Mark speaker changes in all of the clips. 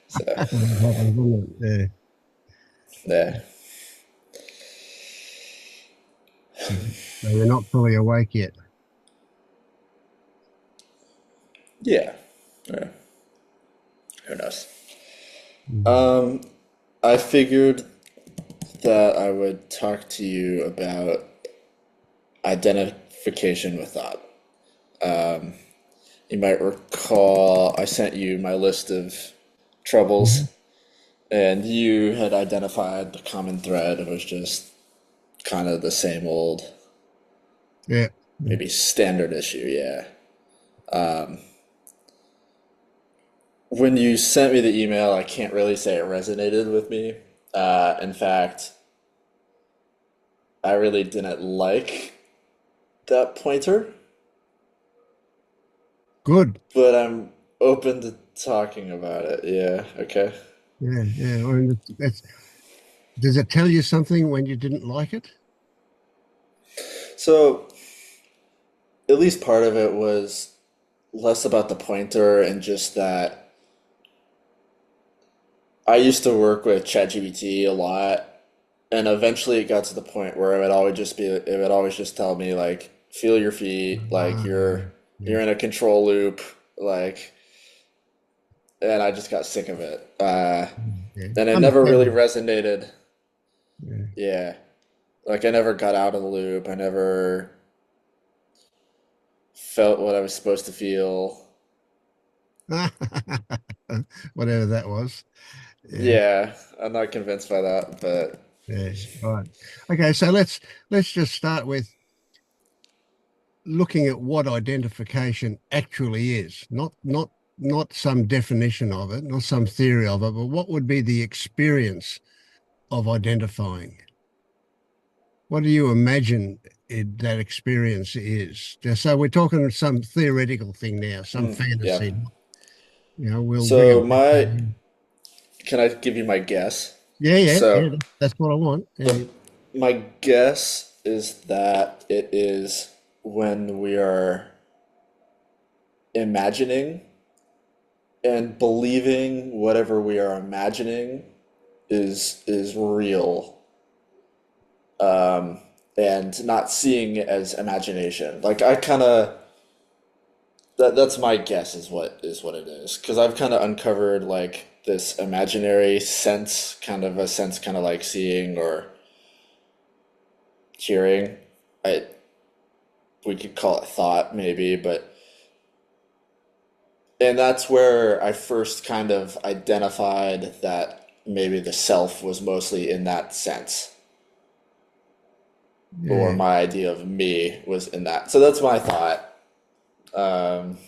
Speaker 1: So
Speaker 2: That happens, doesn't it?
Speaker 1: yeah,
Speaker 2: Yeah. So you're not fully awake yet.
Speaker 1: yeah, yeah. Who knows?
Speaker 2: Mhm.
Speaker 1: Um, I figured that I would talk to you about identification with thought. You might recall I sent you my list of
Speaker 2: Mhm.
Speaker 1: troubles, and you had identified the common thread. It was just kind of the same old,
Speaker 2: Yeah. Yeah.
Speaker 1: maybe standard issue, yeah. When you sent me the email, I can't really say it resonated with me. In fact, I really didn't like that pointer,
Speaker 2: Good.
Speaker 1: but I'm open to talking about it. Yeah, okay.
Speaker 2: Yeah. Yeah. I mean, does it tell you something when you didn't like it?
Speaker 1: So, at least part of it was less about the pointer and just that I used to work with ChatGPT a lot, and eventually it got to the point where it would always just tell me like, feel your feet, like
Speaker 2: Yeah.
Speaker 1: you're
Speaker 2: Yeah.
Speaker 1: in a control loop, like, and I just got sick of it.
Speaker 2: Yeah.
Speaker 1: And it never really
Speaker 2: Understandable.
Speaker 1: resonated.
Speaker 2: Yeah.
Speaker 1: Yeah, like I never got out of the loop. I never felt what I was supposed to feel.
Speaker 2: Whatever that was. Yeah.
Speaker 1: Yeah, I'm not convinced by that, but
Speaker 2: Yeah. Right. Okay. So let's just start with looking at what identification actually is, not some definition of it, not some theory of it, but what would be the experience of identifying? What do you imagine that experience is? So we're talking some theoretical thing now, some
Speaker 1: yeah.
Speaker 2: fantasy. We'll bring
Speaker 1: So
Speaker 2: it back
Speaker 1: my,
Speaker 2: down.
Speaker 1: can I give you my guess?
Speaker 2: Yeah, yeah, yeah.
Speaker 1: So
Speaker 2: That's what I want. Yeah.
Speaker 1: the my guess is that it is when we are imagining and believing whatever we are imagining is real, and not seeing it as imagination. Like I kind of that's my guess is what it is because I've kind of uncovered like this imaginary sense, kind of a sense, kind of like seeing or hearing. I We could call it thought maybe, but and that's where I first kind of identified that maybe the self was mostly in that sense, or
Speaker 2: Yeah.
Speaker 1: my idea of me was in that. So that's my thought. Um,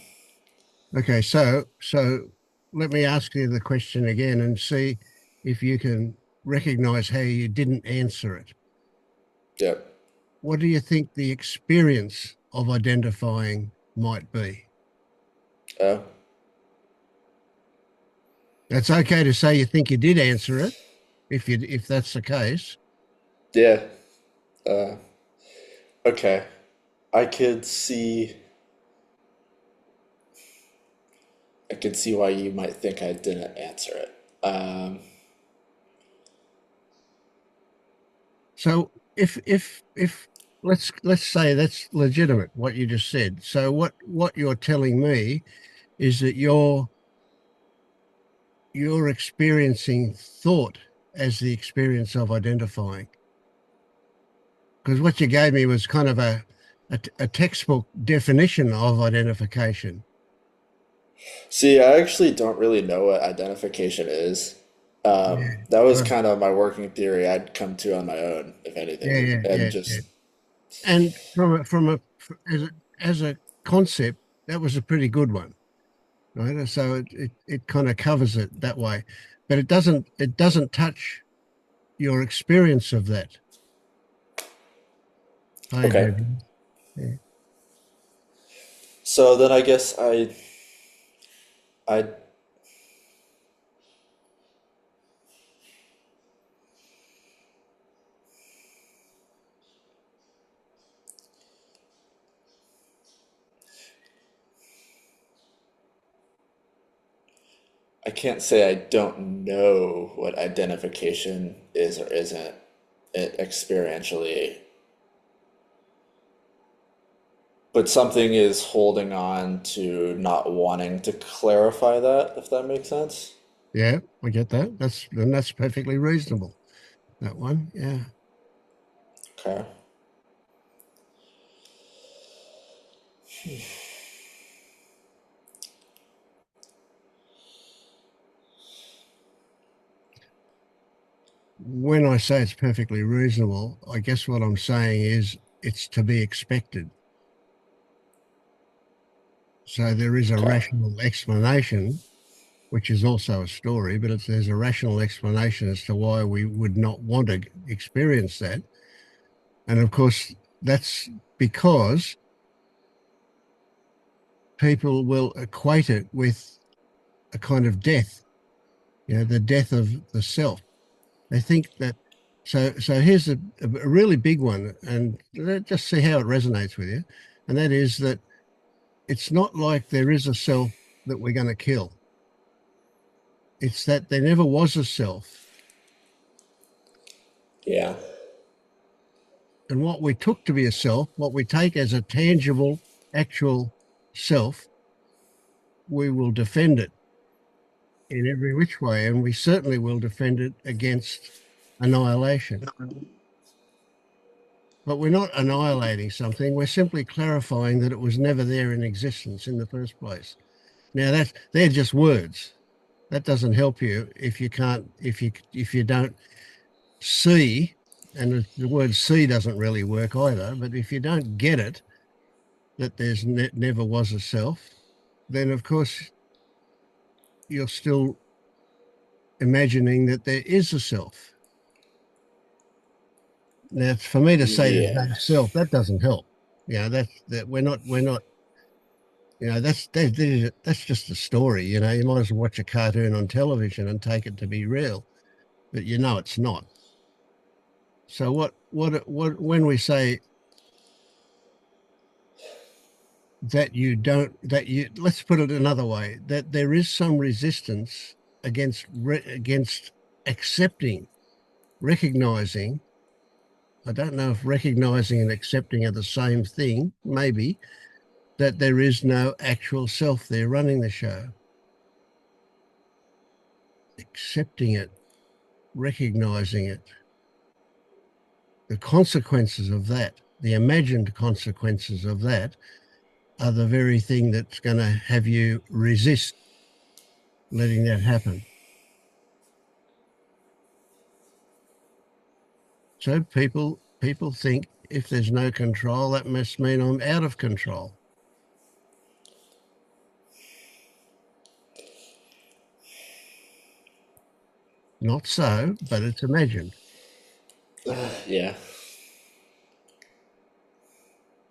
Speaker 2: Okay, so let me ask you the question again and see if you can recognize how you didn't answer it.
Speaker 1: yeah.
Speaker 2: What do you think the experience of identifying might be?
Speaker 1: Oh,
Speaker 2: It's okay to say you think you did answer it, if that's the case.
Speaker 1: yeah. Uh, okay. I could see. I could see why you might think I didn't answer it.
Speaker 2: So if let's say that's legitimate what you just said. So what you're telling me is that you're experiencing thought as the experience of identifying. Because what you gave me was kind of a textbook definition of identification.
Speaker 1: See, I actually don't really know what identification is.
Speaker 2: Yeah.
Speaker 1: That was
Speaker 2: Right.
Speaker 1: kind of my working theory I'd come to on my own, if
Speaker 2: Yeah,
Speaker 1: anything,
Speaker 2: yeah,
Speaker 1: and
Speaker 2: yeah, yeah.
Speaker 1: just
Speaker 2: And as a concept, that was a pretty good one, right? So it kind of covers it that way, but it doesn't touch your experience of that. I
Speaker 1: okay.
Speaker 2: agree. Yeah.
Speaker 1: So then I guess I I can't say I don't know what identification is or isn't it experientially, but something is holding on to not wanting to clarify that, if that makes sense.
Speaker 2: Yeah, I get that. That's perfectly reasonable. That one, yeah.
Speaker 1: Okay.
Speaker 2: When I say it's perfectly reasonable, I guess what I'm saying is it's to be expected. So there is a
Speaker 1: Okay.
Speaker 2: rational explanation, which is also a story, but there's a rational explanation as to why we would not want to experience that. And of course, that's because people will equate it with a kind of death, the death of the self. They think that. So here's a really big one, and just see how it resonates with you. And that is that it's not like there is a self that we're going to kill. It's that there never was a self.
Speaker 1: Yeah.
Speaker 2: And what we took to be a self, what we take as a tangible, actual self, we will defend it in every which way. And we certainly will defend it against annihilation. But we're not annihilating something. We're simply clarifying that it was never there in existence in the first place. Now they're just words. That doesn't help you if you can't if you don't see, and the word see doesn't really work either. But if you don't get it, that never was a self, then of course you're still imagining that there is a self. Now, for me to say there's
Speaker 1: Yeah.
Speaker 2: no self, that doesn't help. That we're not. That's just a story. You might as well watch a cartoon on television and take it to be real, but it's not. So what when we say that you don't that you let's put it another way, that there is some resistance against accepting, recognizing. I don't know if recognizing and accepting are the same thing, maybe, that there is no actual self there running the show. Accepting it, recognizing it, the consequences of that, the imagined consequences of that, are the very thing that's going to have you resist letting that happen. So people think if there's no control, that must mean I'm out of control. Not so, but it's imagined.
Speaker 1: Yeah.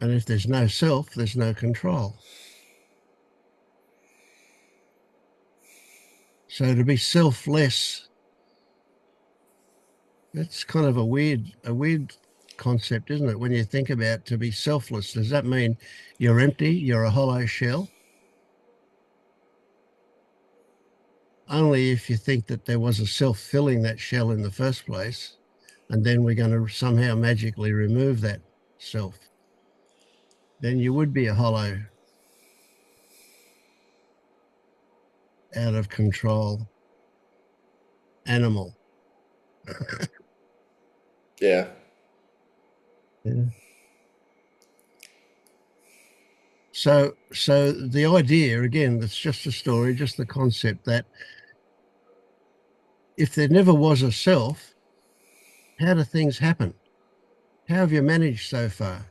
Speaker 2: And if there's no self, there's no control. So to be selfless, that's kind of a weird concept, isn't it? When you think about to be selfless, does that mean you're empty, you're a hollow shell? Only if you think that there was a self filling that shell in the first place, and then we're going to somehow magically remove that self. Then you would be a hollow, out of control animal.
Speaker 1: Yeah.
Speaker 2: Yeah. So the idea, again, that's just a story, just the concept that if there never was a self, how do things happen? How have you managed so far?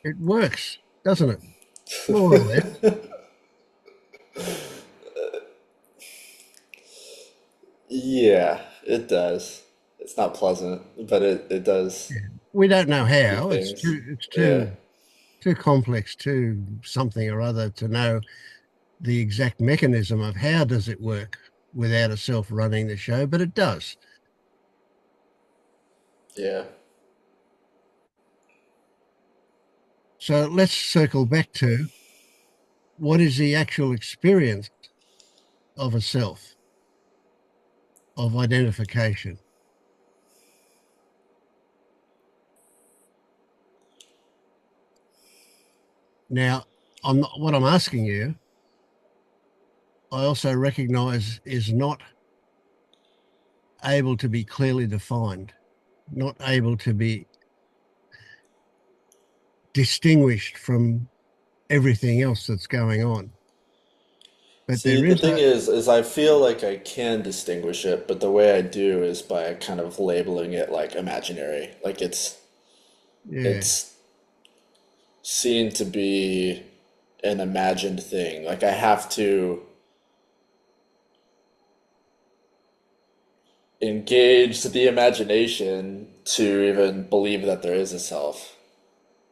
Speaker 2: It works, doesn't it? More or less.
Speaker 1: Yeah, it does. It's not pleasant, but it does
Speaker 2: We don't know
Speaker 1: do
Speaker 2: how. It's
Speaker 1: things.
Speaker 2: too it's
Speaker 1: Yeah.
Speaker 2: too complex, too something or other to know the exact mechanism of how does it work without a self running the show, but it does.
Speaker 1: Yeah.
Speaker 2: So let's circle back to what is the actual experience of a self, of identification. Now, what I'm asking you, I also recognize is not able to be clearly defined, not able to be distinguished from everything else that's going on. But
Speaker 1: See,
Speaker 2: there
Speaker 1: the
Speaker 2: is
Speaker 1: thing
Speaker 2: a,
Speaker 1: is I feel like I can distinguish it, but the way I do is by kind of labeling it like imaginary. Like
Speaker 2: yeah,
Speaker 1: it's seen to be an imagined thing. Like I have to engage the imagination to even believe that there is a self.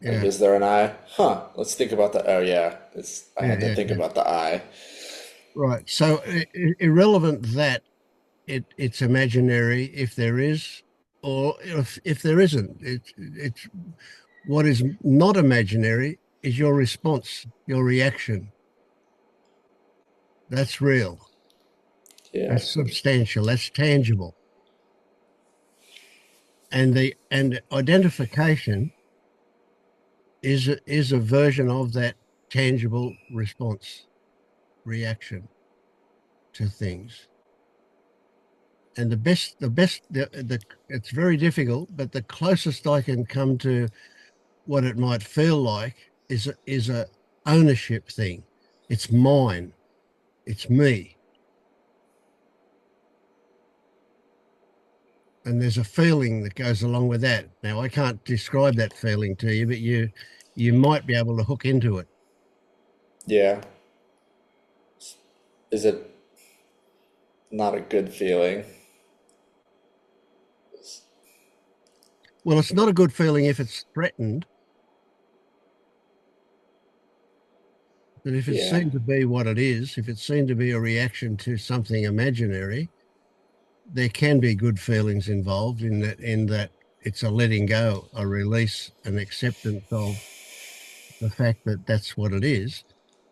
Speaker 1: Like,
Speaker 2: yeah,
Speaker 1: is there an I? Huh. Let's think about the. Oh yeah, it's. I
Speaker 2: yeah,
Speaker 1: had to
Speaker 2: yeah,
Speaker 1: think
Speaker 2: yeah.
Speaker 1: about the I.
Speaker 2: Right. So irrelevant that it's imaginary if there is, or if there isn't. It's what is not imaginary is your response, your reaction. That's real.
Speaker 1: Yeah.
Speaker 2: That's substantial. That's tangible. And identification is a version of that tangible response, reaction to things. And it's very difficult, but the closest I can come to what it might feel like is a ownership thing. It's mine. It's me. And there's a feeling that goes along with that. Now I can't describe that feeling to you, but you might be able to hook into it.
Speaker 1: Yeah. Is it not a good feeling?
Speaker 2: Well, it's not a good feeling if it's threatened, but if it's
Speaker 1: Yeah.
Speaker 2: seen to be what it is, if it's seen to be a reaction to something imaginary, there can be good feelings involved in that it's a letting go, a release, an acceptance of the fact that that's what it is.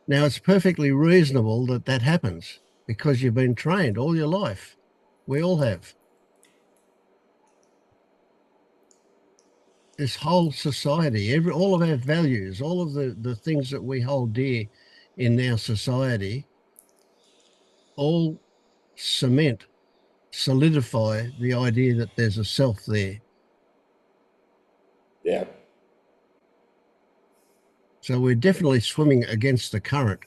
Speaker 2: Now, it's perfectly reasonable that that happens because you've been trained all your life. We all have. This whole society, all of our values, all of the things that we hold dear in our society, all cement, solidify the idea that there's a self there.
Speaker 1: Yeah.
Speaker 2: So we're definitely swimming against the current.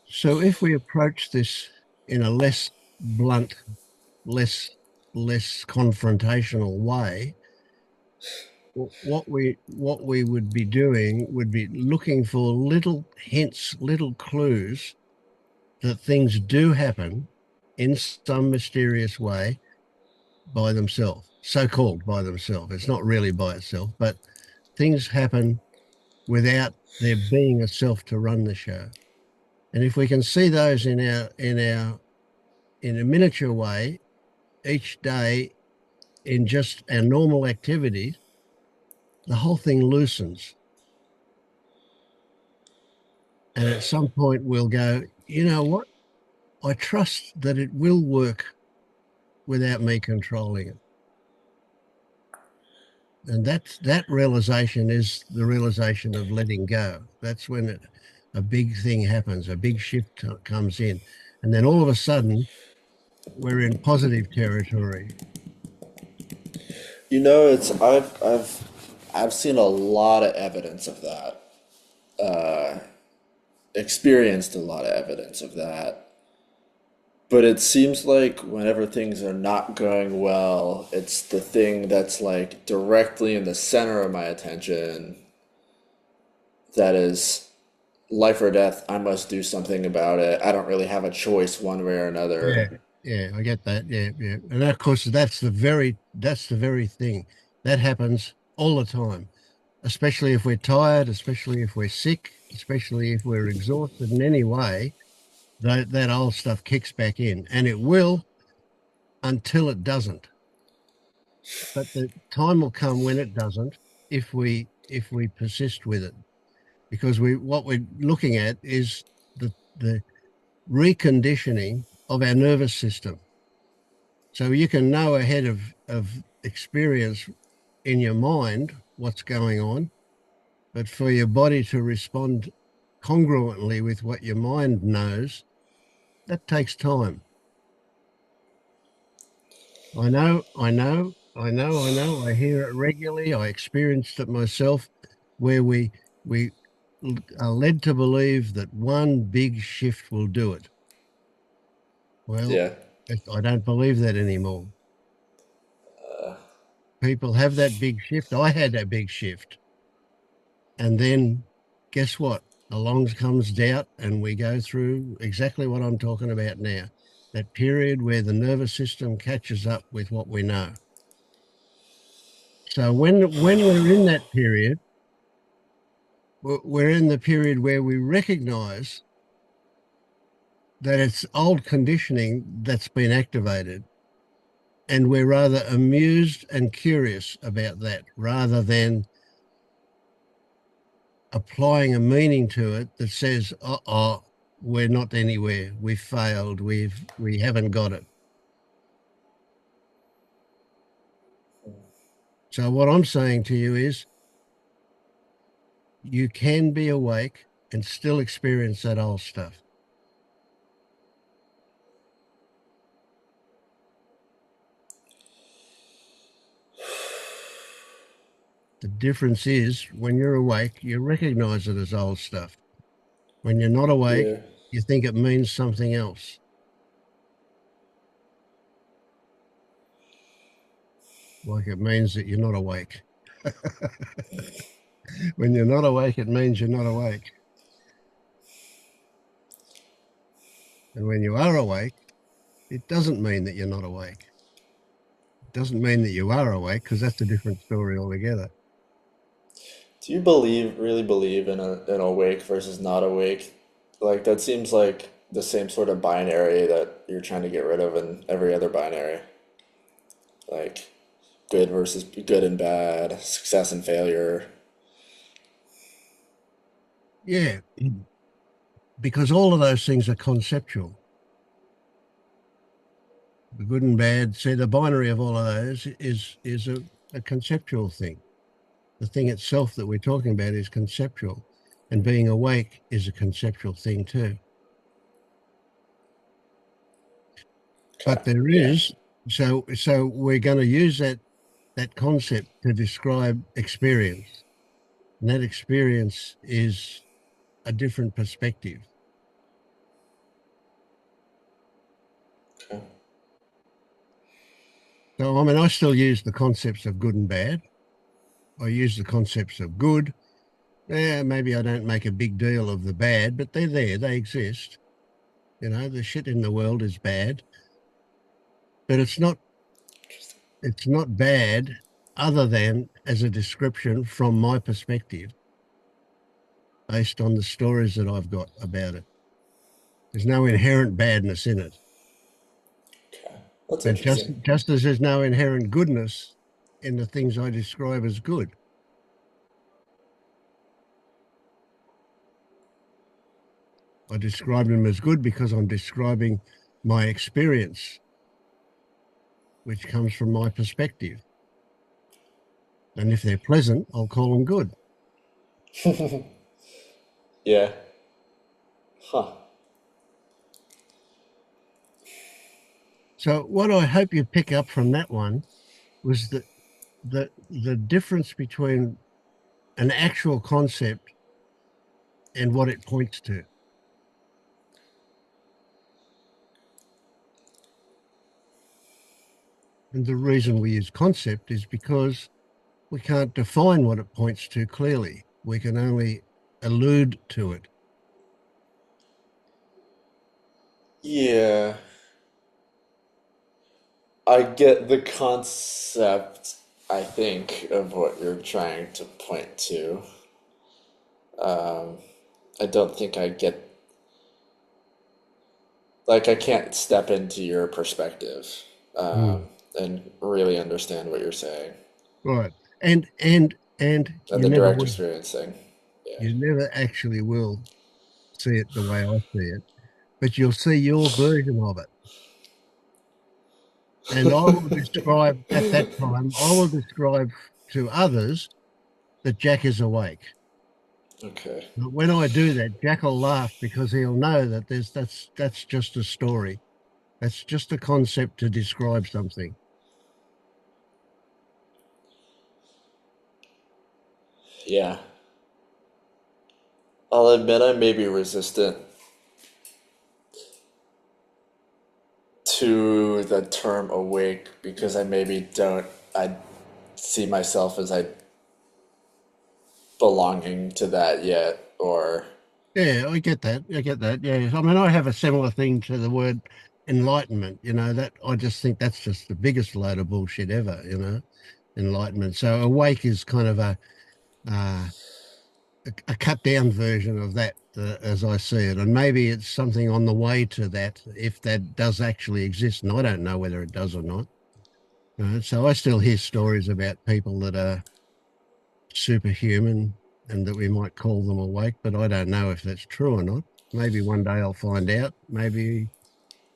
Speaker 2: So if we approach this in a less blunt, less less confrontational way, what we would be doing would be looking for little hints, little clues that things do happen in some mysterious way by themselves, so-called by themselves. It's not really by itself, but things happen without there being a self to run the show. And if we can see those in a miniature way each day in just our normal activities, the whole thing loosens. And at some point we'll go, you know what? I trust that it will work without me controlling it. And that realization is the realization of letting go. That's when a big thing happens, a big shift comes in. And then all of a sudden, we're in positive territory.
Speaker 1: You know, it's I've seen a lot of evidence of that. Experienced a lot of evidence of that. But it seems like whenever things are not going well, it's the thing that's like directly in the center of my attention that is life or death. I must do something about it. I don't really have a choice one way or
Speaker 2: Yeah,
Speaker 1: another.
Speaker 2: Yeah, I get that. Yeah, yeah. And of course, that's the very thing that happens all the time, especially if we're tired, especially if we're sick, especially if we're exhausted in any way. That old stuff kicks back in, and it will until it doesn't. But the time will come when it doesn't, if we persist with it, because we what we're looking at is the reconditioning of our nervous system. So you can know ahead of experience in your mind what's going on, but for your body to respond congruently with what your mind knows, that takes time. I know, I know, I know, I know. I hear it regularly. I experienced it myself, where we are led to believe that one big shift will do it. Well,
Speaker 1: Yeah.
Speaker 2: I don't believe that anymore. People have that big shift. I had that big shift. And then guess what? Along comes doubt, and we go through exactly what I'm talking about now. That period where the nervous system catches up with what we know. So when we're in that period, we're in the period where we recognize that it's old conditioning that's been activated. And we're rather amused and curious about that rather than applying a meaning to it that says, oh, we're not anywhere. We've failed. We haven't got it. So what I'm saying to you is you can be awake and still experience that old stuff. The difference is when you're awake, you recognize it as old stuff. When you're not awake,
Speaker 1: Yeah.
Speaker 2: you think it means something else. Like it means that you're not awake. When you're not awake, it means you're not awake. And when you are awake, it doesn't mean that you're not awake. It doesn't mean that you are awake because that's a different story altogether.
Speaker 1: Do you really believe in an awake versus not awake? Like that seems like the same sort of binary that you're trying to get rid of in every other binary. Like good and bad, success and failure.
Speaker 2: Yeah, because all of those things are conceptual. The good and bad, see, the binary of all of those is a conceptual thing. The thing itself that we're talking about is conceptual, and being awake is a conceptual thing too.
Speaker 1: Okay.
Speaker 2: But there
Speaker 1: Yeah.
Speaker 2: is so we're going to use that concept to describe experience, and that experience is a different perspective.
Speaker 1: Okay.
Speaker 2: So I mean, I still use the concepts of good and bad. I use the concepts of good. Yeah, maybe I don't make a big deal of the bad, but they're there. They exist. The shit in the world is bad, but it's not bad other than as a description from my perspective based on the stories that I've got about it. There's no inherent badness in it.
Speaker 1: Okay. That's
Speaker 2: But just
Speaker 1: interesting.
Speaker 2: just as there's no inherent goodness in the things I describe as good. I describe them as good because I'm describing my experience, which comes from my perspective. And if they're pleasant, I'll call them good.
Speaker 1: Yeah. Huh.
Speaker 2: So what I hope you pick up from that one was the difference between an actual concept and what it points to. And the reason we use concept is because we can't define what it points to clearly. We can only allude to it.
Speaker 1: Yeah. I get the concept, I think, of what you're trying to point to. I don't think I get, like, I can't step into your perspective
Speaker 2: Hmm.
Speaker 1: and really understand what you're saying
Speaker 2: Right. And
Speaker 1: and
Speaker 2: you
Speaker 1: the
Speaker 2: never
Speaker 1: direct
Speaker 2: will.
Speaker 1: experience thing. Yeah.
Speaker 2: You never actually will see it the way I see it, but you'll see your version of it. And I will describe at that time, I will describe to others that Jack is awake.
Speaker 1: Okay.
Speaker 2: But when I do that, Jack will laugh because he'll know that that's just a story. That's just a concept to describe something.
Speaker 1: Yeah. I'll admit I may be resistant to the term awake because I maybe don't, I see myself as I belonging to that yet, or
Speaker 2: Yeah, I get that. I get that. Yeah. I mean, I have a similar thing to the word enlightenment, that I just think that's just the biggest load of bullshit ever, enlightenment. So awake is kind of uh, a cut down version of that, as I see it. And maybe it's something on the way to that, if that does actually exist. And I don't know whether it does or not. So I still hear stories about people that are superhuman and that we might call them awake, but I don't know if that's true or not. Maybe one day I'll find out. Maybe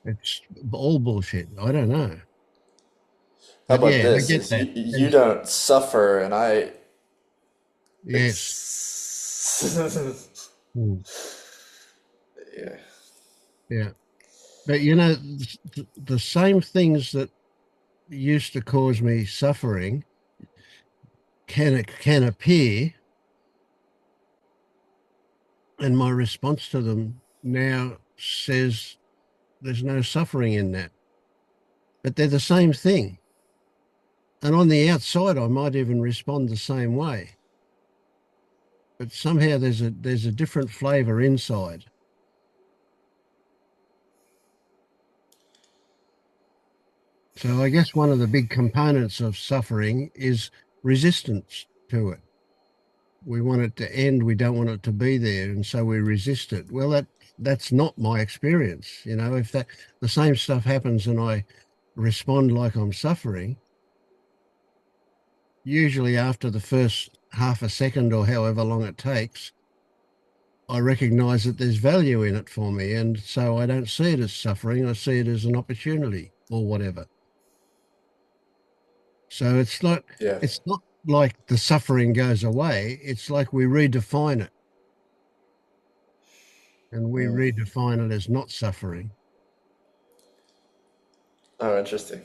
Speaker 2: it's all bullshit. I don't know.
Speaker 1: how
Speaker 2: But
Speaker 1: about
Speaker 2: yeah, I
Speaker 1: this?
Speaker 2: get
Speaker 1: Is
Speaker 2: that.
Speaker 1: you
Speaker 2: There's,
Speaker 1: don't suffer and I
Speaker 2: yes.
Speaker 1: ex
Speaker 2: Mm,
Speaker 1: yeah.
Speaker 2: yeah. But the same things that used to cause me suffering can appear, and my response to them now says there's no suffering in that. But they're the same thing. And on the outside, I might even respond the same way. But somehow there's a different flavor inside. So I guess one of the big components of suffering is resistance to it. We want it to end, we don't want it to be there, and so we resist it. Well, that's not my experience. If that the same stuff happens and I respond like I'm suffering, usually after the first half a second or however long it takes, I recognize that there's value in it for me. And so I don't see it as suffering, I see it as an opportunity or whatever. So
Speaker 1: Yeah.
Speaker 2: it's not like the suffering goes away. It's like we redefine it, and we
Speaker 1: Mm.
Speaker 2: redefine it as not suffering.
Speaker 1: Oh, interesting.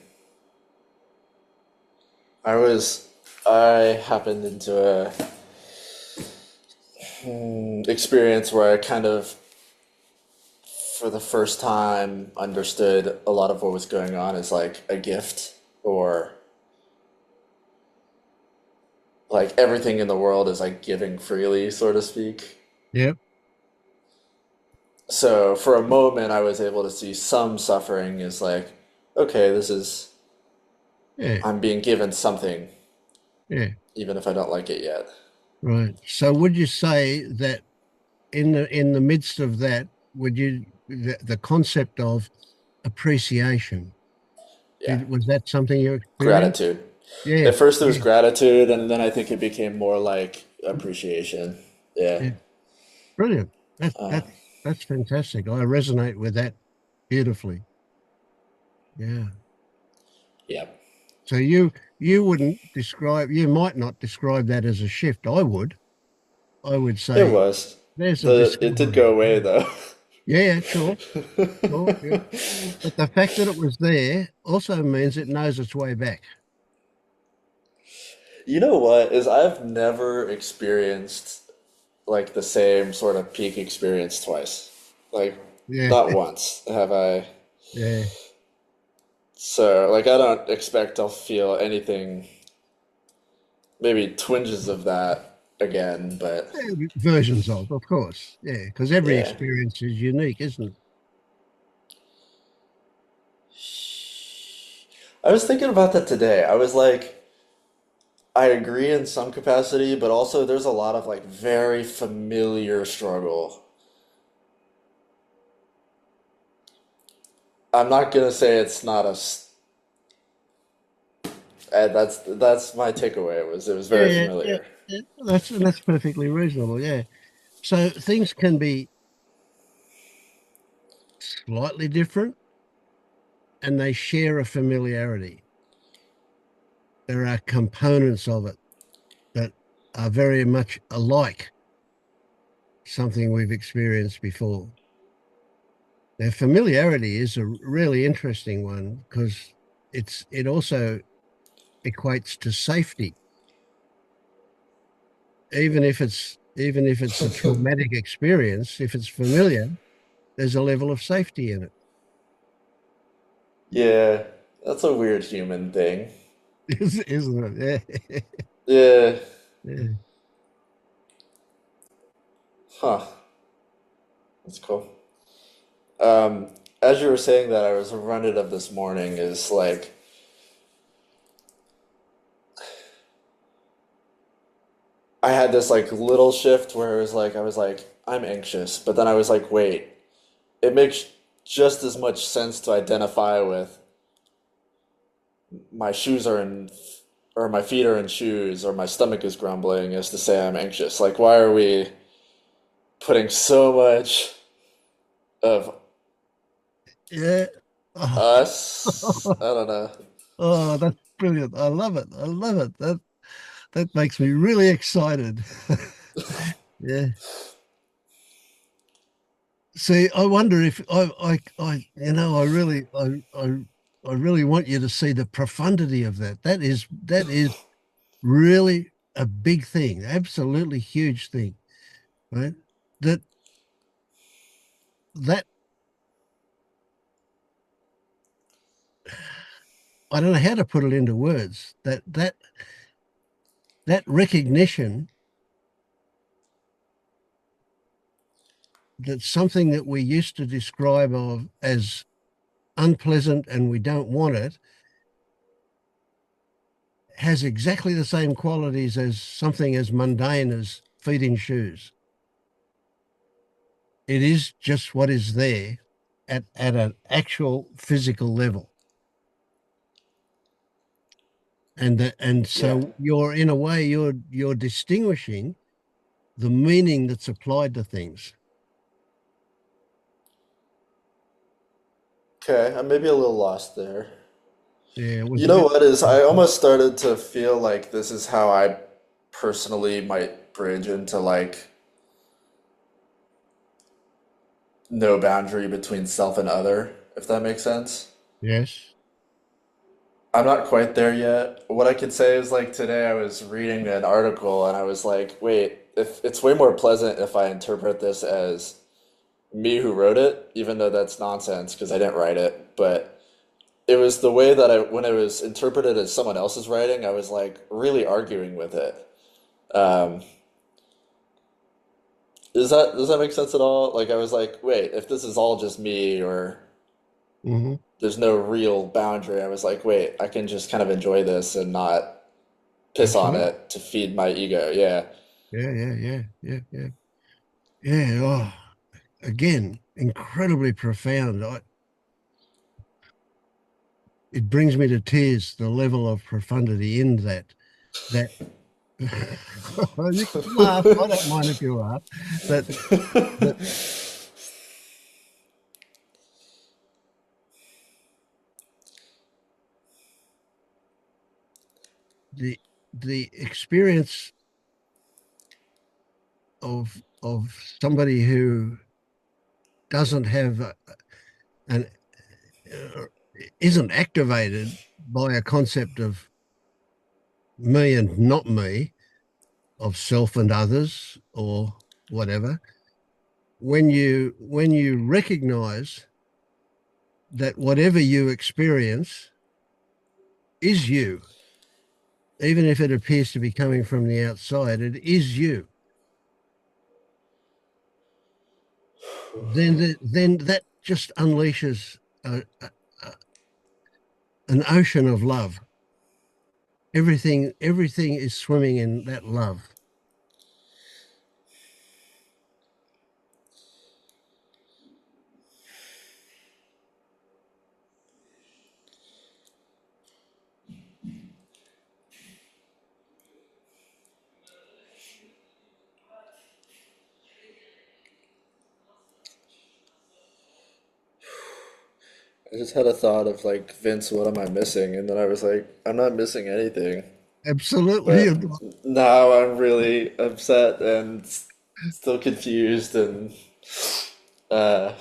Speaker 1: I was I happened into a experience where I kind of for the first time understood a lot of what was going on as like a gift or like everything in the world is like giving freely, so to speak.
Speaker 2: Yep.
Speaker 1: So for a moment, I was able to see some suffering as like, okay, this is,
Speaker 2: Yeah.
Speaker 1: I'm being given something,
Speaker 2: Yeah.
Speaker 1: even if I don't like it yet.
Speaker 2: Right. So would you say that in the midst of that, would you the concept of appreciation,
Speaker 1: Yeah.
Speaker 2: was that something you experienced?
Speaker 1: Gratitude.
Speaker 2: Yeah.
Speaker 1: At first, it was
Speaker 2: Yeah.
Speaker 1: gratitude, and then I think it became more like appreciation. Yeah.
Speaker 2: Yeah. Brilliant. That's fantastic. I resonate with that beautifully. Yeah.
Speaker 1: Yep.
Speaker 2: So you might not describe that as a shift. I would. I would
Speaker 1: It
Speaker 2: say
Speaker 1: was.
Speaker 2: there's a
Speaker 1: It did go
Speaker 2: discovery.
Speaker 1: away though.
Speaker 2: Yeah, yeah, sure, sure, yeah. But the fact that it was there also means it knows its way back.
Speaker 1: You know what? Is I've never experienced like the same sort of peak experience twice. Like,
Speaker 2: Yeah,
Speaker 1: not once have I.
Speaker 2: yeah.
Speaker 1: So, like, I don't expect I'll feel anything, maybe twinges of that again, but
Speaker 2: Versions of course. Yeah, because every
Speaker 1: yeah.
Speaker 2: experience is unique, isn't it?
Speaker 1: I was thinking about that today. I was like, I agree in some capacity, but also there's a lot of like very familiar struggle. I'm not gonna say it's not that's my takeaway was it was
Speaker 2: Yeah,
Speaker 1: very
Speaker 2: yeah, yeah.
Speaker 1: familiar.
Speaker 2: Yeah. That's perfectly reasonable. Yeah. So things can be slightly different and they share a familiarity. There are components of it that are very much alike, something we've experienced before. Now, familiarity is a really interesting one because it also equates to safety. Even if it's a traumatic experience, if it's familiar, there's a level of safety in it.
Speaker 1: Yeah, that's a weird human thing.
Speaker 2: Isn't it?
Speaker 1: Yeah,
Speaker 2: Yeah. Yeah.
Speaker 1: huh. That's cool. Um, as you were saying that, I was reminded of this morning is like I had this like little shift where it was like I was like I'm anxious, but then I was like, wait, it makes just as much sense to identify with my shoes are in or my feet are in shoes or my stomach is grumbling as to say I'm anxious. Like, why are we putting so much of
Speaker 2: Yeah. Oh,
Speaker 1: us? I don't know.
Speaker 2: oh, that's brilliant. I love it. I love it. That makes me really excited. Yeah. See, I wonder if I really want you to see the profundity of that. That is really a big thing, absolutely huge thing, right? That that I don't know how to put it into words. That recognition that something that we used to describe of as unpleasant and we don't want it has exactly the same qualities as something as mundane as feet in shoes. It is just what is there at an actual physical level. And
Speaker 1: Yeah.
Speaker 2: so you're in a way you're distinguishing the meaning that's applied to things.
Speaker 1: Okay, I'm maybe a little lost there.
Speaker 2: Yeah, it was
Speaker 1: You
Speaker 2: a
Speaker 1: know
Speaker 2: bit.
Speaker 1: what is, I almost started to feel like this is how I personally might bridge into like no boundary between self and other, if that makes sense.
Speaker 2: Yes.
Speaker 1: I'm not quite there yet. What I could say is like today I was reading an article and I was like, wait, if it's way more pleasant if I interpret this as me who wrote it, even though that's nonsense because I didn't write it, but it was the way that when it was interpreted as someone else's writing, I was like really arguing with it. Um, does that make sense at all? Like I was like, wait, if this is all just me or
Speaker 2: Hmm.
Speaker 1: there's no real boundary, I was like, wait, I can just kind of enjoy this and not piss on
Speaker 2: Absolutely.
Speaker 1: it to feed my ego. Yeah.
Speaker 2: Yeah, yeah, yeah, yeah, yeah. Yeah. Oh, again, incredibly profound. It brings me to tears, the level of profundity in that you can laugh. I don't mind if you laugh. That that the the experience of somebody who doesn't have an uh, isn't activated by a concept of me and not me, of self and others or whatever. When you recognize that whatever you experience is you, even if it appears to be coming from the outside, it is you. Then that just unleashes a, a, an ocean of love. Everything is swimming in that love.
Speaker 1: I just had a thought of like, Vince, what am I missing? And then I was like, I'm not missing anything.
Speaker 2: Absolutely.
Speaker 1: But now I'm really upset and still confused and uh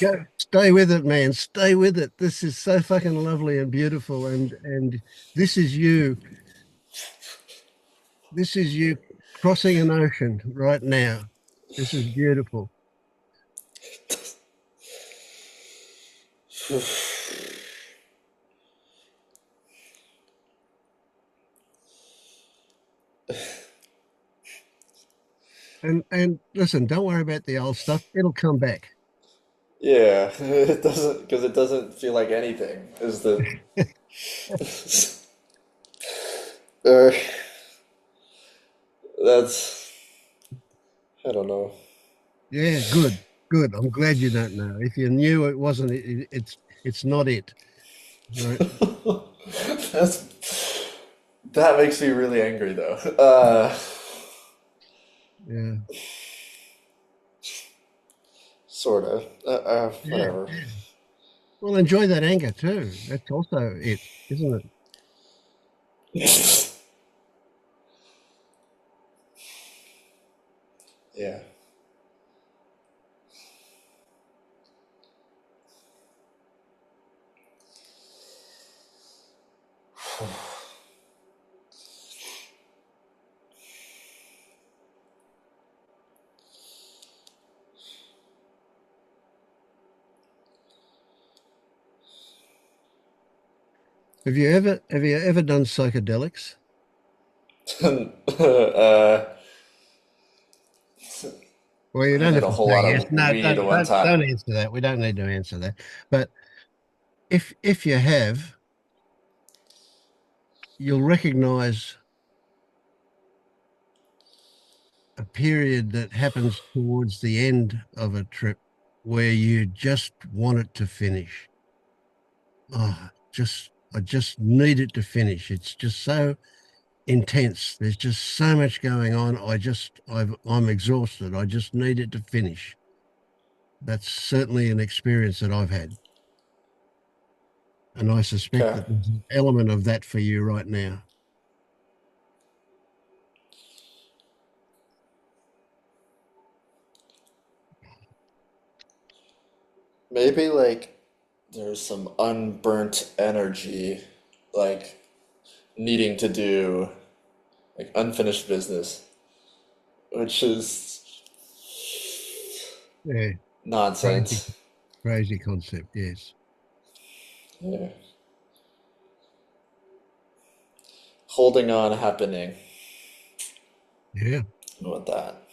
Speaker 2: Go, stay with it, man. Stay with it. This is so fucking lovely and beautiful, and this is you. This is you crossing an ocean right now. This is beautiful. And listen, don't worry about the old stuff. It'll come back.
Speaker 1: yeah, it doesn't because it doesn't feel like anything is the uh, that's I don't know.
Speaker 2: Yeah, good, good. I'm glad you don't know. If you knew it wasn't, it's not it, right?
Speaker 1: That's that makes me really angry though.
Speaker 2: Yeah,
Speaker 1: Sort of.
Speaker 2: yeah,
Speaker 1: Whatever.
Speaker 2: yeah. Well, enjoy that anger too. That's also it, isn't it?
Speaker 1: Yeah.
Speaker 2: Have you ever done psychedelics?
Speaker 1: uh,
Speaker 2: Well, you
Speaker 1: I
Speaker 2: don't
Speaker 1: did
Speaker 2: have
Speaker 1: a
Speaker 2: to
Speaker 1: whole
Speaker 2: say
Speaker 1: lot
Speaker 2: yes.
Speaker 1: of
Speaker 2: No,
Speaker 1: weed one
Speaker 2: don't
Speaker 1: time.
Speaker 2: answer that. We don't need to answer that. But if you have, you'll recognize a period that happens towards the end of a trip where you just want it to finish. I just need it to finish. It's just so intense. There's just so much going on. I'm exhausted. I just need it to finish. That's certainly an experience that I've had. And I suspect
Speaker 1: Okay.
Speaker 2: that there's an element of that for you right now.
Speaker 1: Maybe like there's some unburnt energy, like needing to do like unfinished business, which is
Speaker 2: Yeah, crazy,
Speaker 1: nonsense.
Speaker 2: crazy concept. Yes.
Speaker 1: Yeah. Holding on happening.
Speaker 2: Yeah.
Speaker 1: I want that.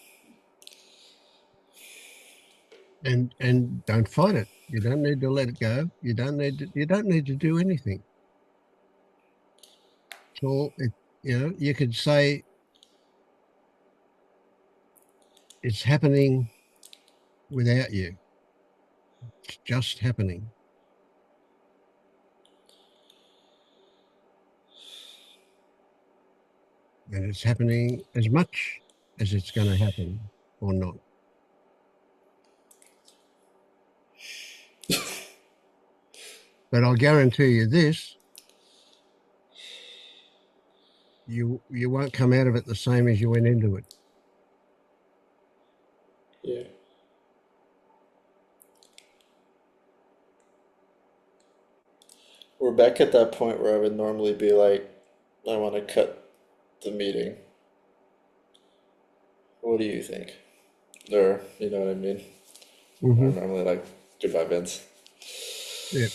Speaker 2: And don't fight it. You don't need to let it go. You don't need to do anything. It's all it, you could say it's happening without you. It's just happening. And it's happening as much as it's going to happen or not. But I'll guarantee you this, you won't come out of it the same as you went into it.
Speaker 1: Yeah. We're back at that point where I would normally be like, I want to cut the meeting. What do you think? Or, you know what I mean?
Speaker 2: Hmm.
Speaker 1: I'm normally like, goodbye, Vince.
Speaker 2: Yeah.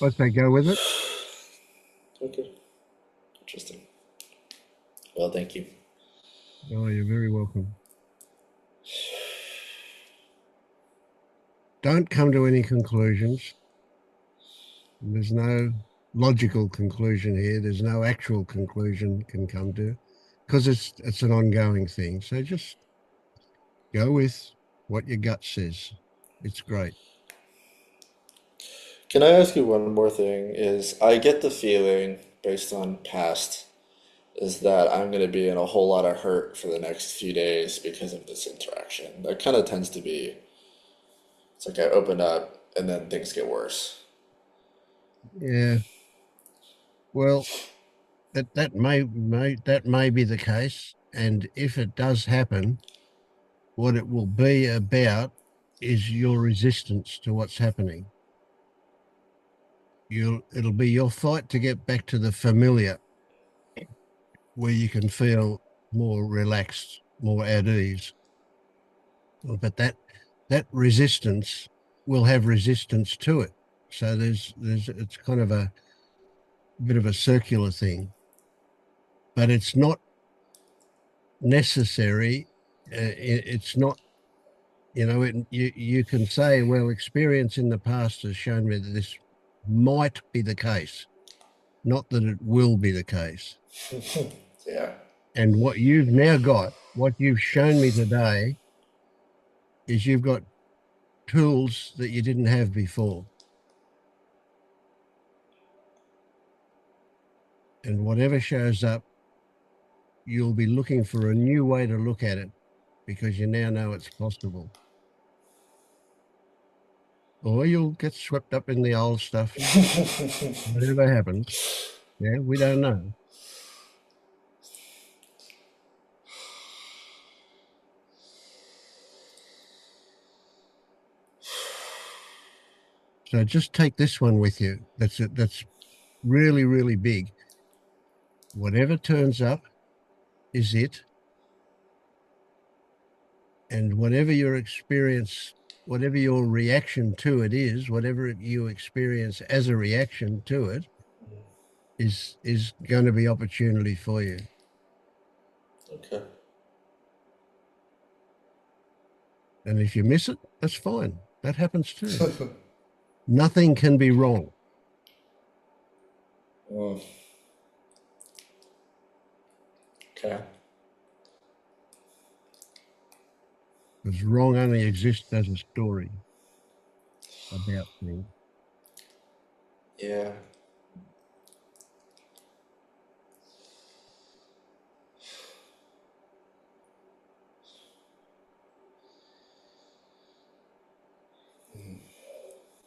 Speaker 2: I say go with it.
Speaker 1: Okay, interesting. Well, thank you.
Speaker 2: Oh, you're very welcome. Don't come to any conclusions. There's no logical conclusion here. There's no actual conclusion can come to because it's an ongoing thing. So just go with what your gut says. It's great.
Speaker 1: Can I ask you one more thing? Is I get the feeling, based on past, is that I'm going to be in a whole lot of hurt for the next few days because of this interaction. That kind of tends to be, it's like I open up and then things get worse.
Speaker 2: Yeah. Well, that may be the case. And if it does happen, what it will be about is your resistance to what's happening. It'll be your fight to get back to the familiar where you can feel more relaxed, more at ease. But that resistance will have resistance to it. So there's it's kind of a bit of a circular thing, but it's not necessary. It's not, you can say, well, experience in the past has shown me that this might be the case, not that it will be the case.
Speaker 1: Yeah.
Speaker 2: And what you've now got, what you've shown me today, is you've got tools that you didn't have before. And whatever shows up, you'll be looking for a new way to look at it because you now know it's possible. Or you'll get swept up in the old stuff, whatever happens. Yeah, we don't know. So just take this one with you. That's it. That's really, really big. Whatever turns up is it. And whatever your experience, whatever your reaction to it is, whatever you experience as a reaction to it, is going to be opportunity for you.
Speaker 1: Okay.
Speaker 2: And if you miss it, that's fine. That happens too. Nothing can be wrong
Speaker 1: Mm, okay.
Speaker 2: because wrong only exists as a story about things.
Speaker 1: Yeah.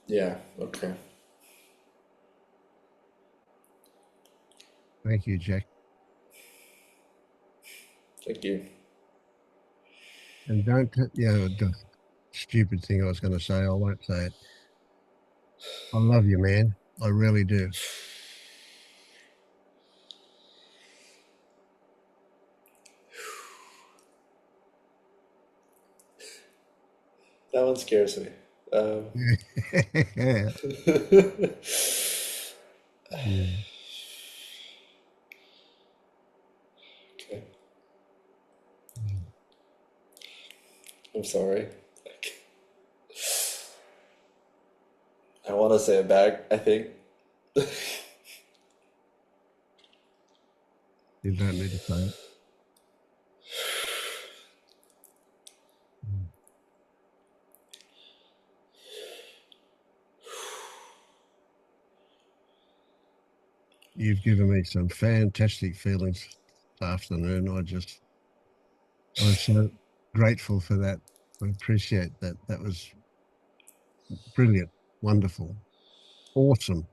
Speaker 1: Yeah. Okay.
Speaker 2: Thank you, Jack.
Speaker 1: Thank you.
Speaker 2: And don't, the stupid thing I was going to say, I won't say it. I love you, man. I really do.
Speaker 1: That one scares me. Um,
Speaker 2: Yeah. Yeah.
Speaker 1: okay. I'm sorry. I want to say it back, I think.
Speaker 2: You don't need to say it. You've given me some fantastic feelings this afternoon. I'm so grateful for that. I appreciate that. That was brilliant, wonderful, awesome.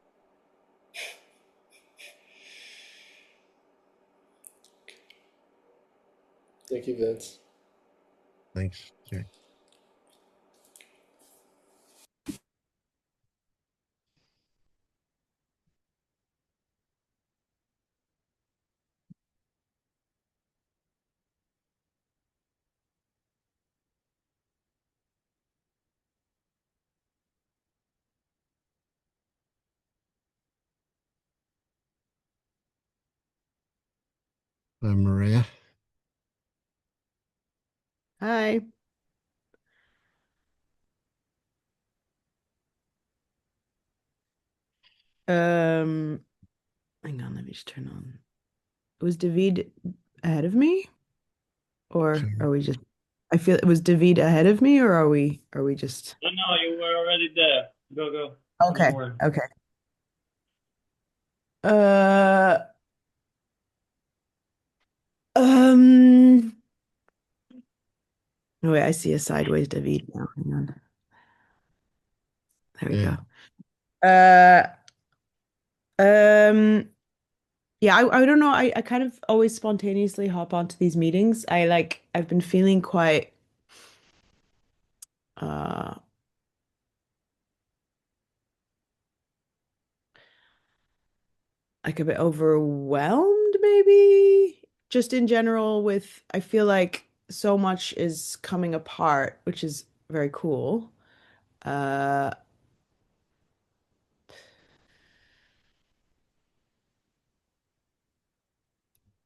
Speaker 1: Thank you, Vince.
Speaker 2: Thanks, Jack. Maria.
Speaker 3: Hi. Um, Hang on, let me just turn on. Was David ahead of me,
Speaker 2: So,
Speaker 3: or are we just? I feel it was David ahead of me, or are we just?
Speaker 4: No, no, you were already there. Go, go. No
Speaker 3: Okay.
Speaker 4: worry.
Speaker 3: Okay. Uh, um. Oh wait, I see a sideways David now. Hang on. There we
Speaker 2: yeah,
Speaker 3: go. Uh, um. Yeah, I don't know. I kind of always spontaneously hop onto these meetings. I've been feeling quite uh like a bit overwhelmed maybe just in general with I feel like so much is coming apart, which is very cool. Uh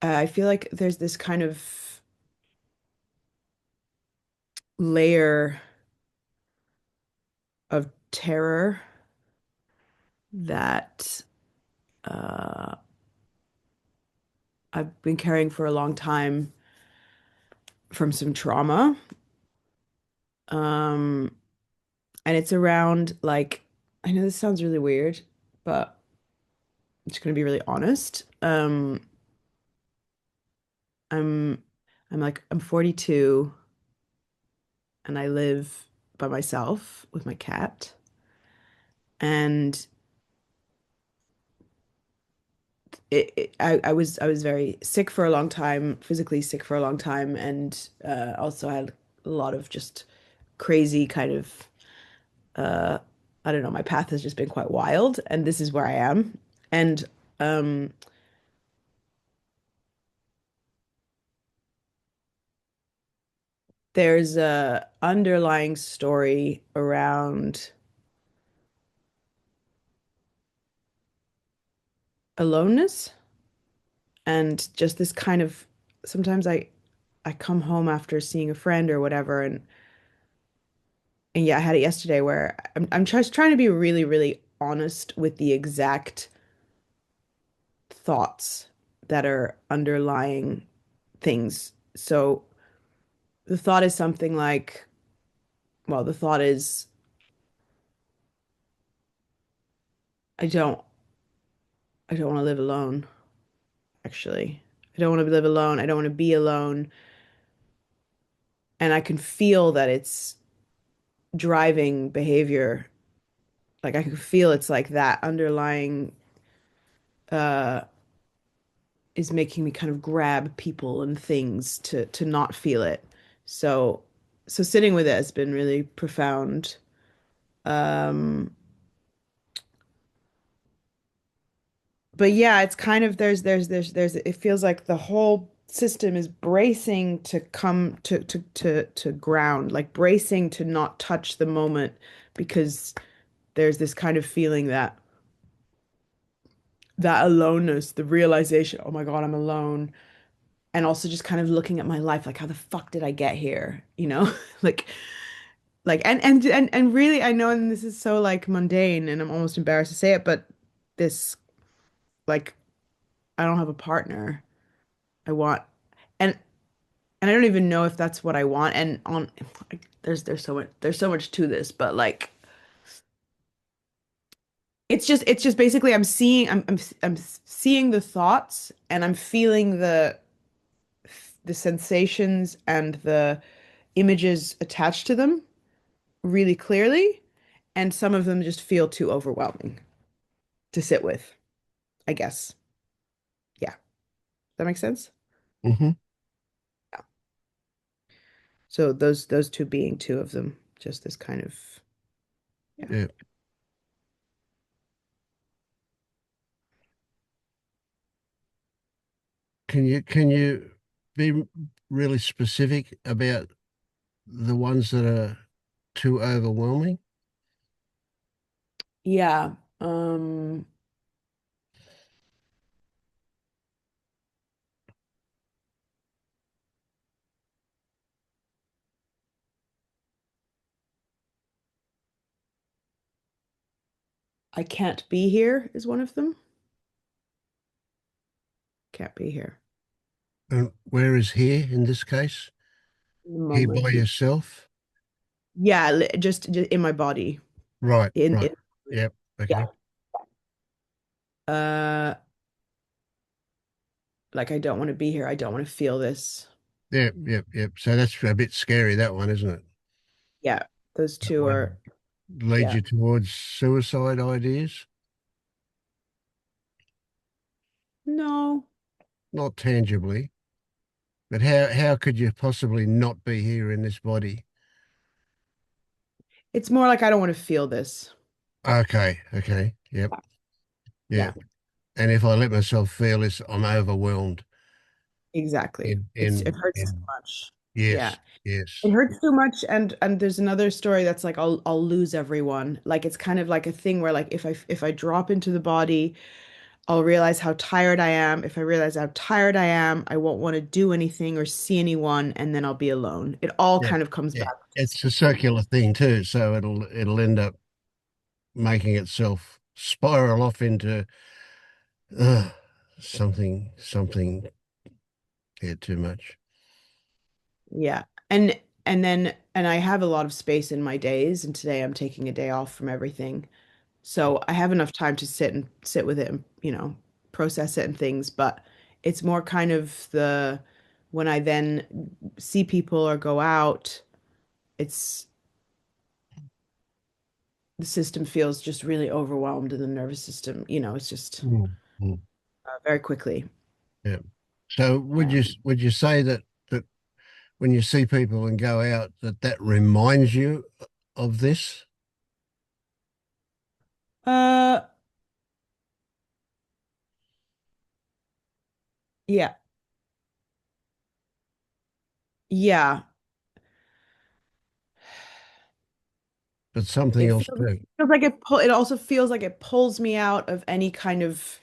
Speaker 3: I feel like there's this kind of layer of terror that uh I've been carrying for a long time from some trauma. Um and it's around like I know this sounds really weird, but I'm just gonna be really honest. I'm I'm 42 and I live by myself with my cat. And I was very sick for a long time, physically sick for a long time, and also had a lot of just crazy kind of uh I don't know, my path has just been quite wild, and this is where I am. And um there's a underlying story around aloneness and just this kind of sometimes I come home after seeing a friend or whatever and yeah, I had it yesterday where I'm just trying to be really, really honest with the exact thoughts that are underlying things. So the thought is something like, well, the thought is I don't I don't want to live alone, actually. I don't want to live alone. I don't want to be alone. And I can feel that it's driving behavior. Like I can feel it's like that underlying uh is making me kind of grab people and things to not feel it. So so sitting with it has been really profound. Um but yeah, it's kind of there's it feels like the whole system is bracing to come to ground, like bracing to not touch the moment because there's this kind of feeling that that aloneness, the realization, oh my God, I'm alone. And also just kind of looking at my life like how the fuck did I get here, you know? like and really I know and this is so like mundane and I'm almost embarrassed to say it, but this like I don't have a partner. I want and and I don't even know if that's what I want and on like, there's so much to this, but like it's just basically I'm seeing the thoughts and I'm feeling the sensations and the images attached to them really clearly, and some of them just feel too overwhelming to sit with, I guess. Yeah. That makes sense?
Speaker 2: hmm,
Speaker 3: Yeah. So those two being two of them, just this kind of yeah.
Speaker 2: yeah. Can you be really specific about the ones that are too overwhelming?
Speaker 3: Yeah. I can't be here is one of them. Can't be here
Speaker 2: And where is here in this case?
Speaker 3: in the
Speaker 2: Here by
Speaker 3: moment.
Speaker 2: yourself?
Speaker 3: Yeah, just in my body.
Speaker 2: Right, right.
Speaker 3: In
Speaker 2: Yep.
Speaker 3: yeah.
Speaker 2: Okay.
Speaker 3: Uh, like I don't want to be here. I don't want to feel this.
Speaker 2: Yep, yep, yep. So that's a bit scary, that one, isn't it?
Speaker 3: Yeah, those
Speaker 2: That
Speaker 3: two are,
Speaker 2: one leads
Speaker 3: yeah.
Speaker 2: you towards suicide ideas?
Speaker 3: No,
Speaker 2: Not tangibly, but how could you possibly not be here in this body?
Speaker 3: it's more like I don't want to feel this.
Speaker 2: Okay, okay. Yep,
Speaker 3: Yeah,
Speaker 2: yep. And if I let myself feel this, I'm overwhelmed.
Speaker 3: exactly.
Speaker 2: In
Speaker 3: It
Speaker 2: in
Speaker 3: hurts too
Speaker 2: in
Speaker 3: much. Yeah.
Speaker 2: yes, yes.
Speaker 3: It hurts too much, and there's another story that's like I'll lose everyone. Like it's kind of like a thing where like if I drop into the body, I'll realize how tired I am. If I realize how tired I am, I won't want to do anything or see anyone, and then I'll be alone. It all
Speaker 2: Yeah,
Speaker 3: kind of comes
Speaker 2: yeah.
Speaker 3: back to the
Speaker 2: It's a
Speaker 3: same thing.
Speaker 2: circular thing too, so it'll end up making itself spiral off into uh, something yeah, too much.
Speaker 3: Yeah. And I have a lot of space in my days, and today I'm taking a day off from everything. So I have enough time to sit with it and, process it and things, but it's more kind of the when I then see people or go out, it's the system feels just really overwhelmed and the nervous system, it's just
Speaker 2: Mm, mm,
Speaker 3: very quickly.
Speaker 2: yeah. So
Speaker 3: Yeah.
Speaker 2: would you say that when you see people and go out that reminds you of this?
Speaker 3: Uh, yeah. Yeah.
Speaker 2: But something
Speaker 3: It
Speaker 2: else
Speaker 3: feels,
Speaker 2: too.
Speaker 3: feels like it also feels like it pulls me out of any kind of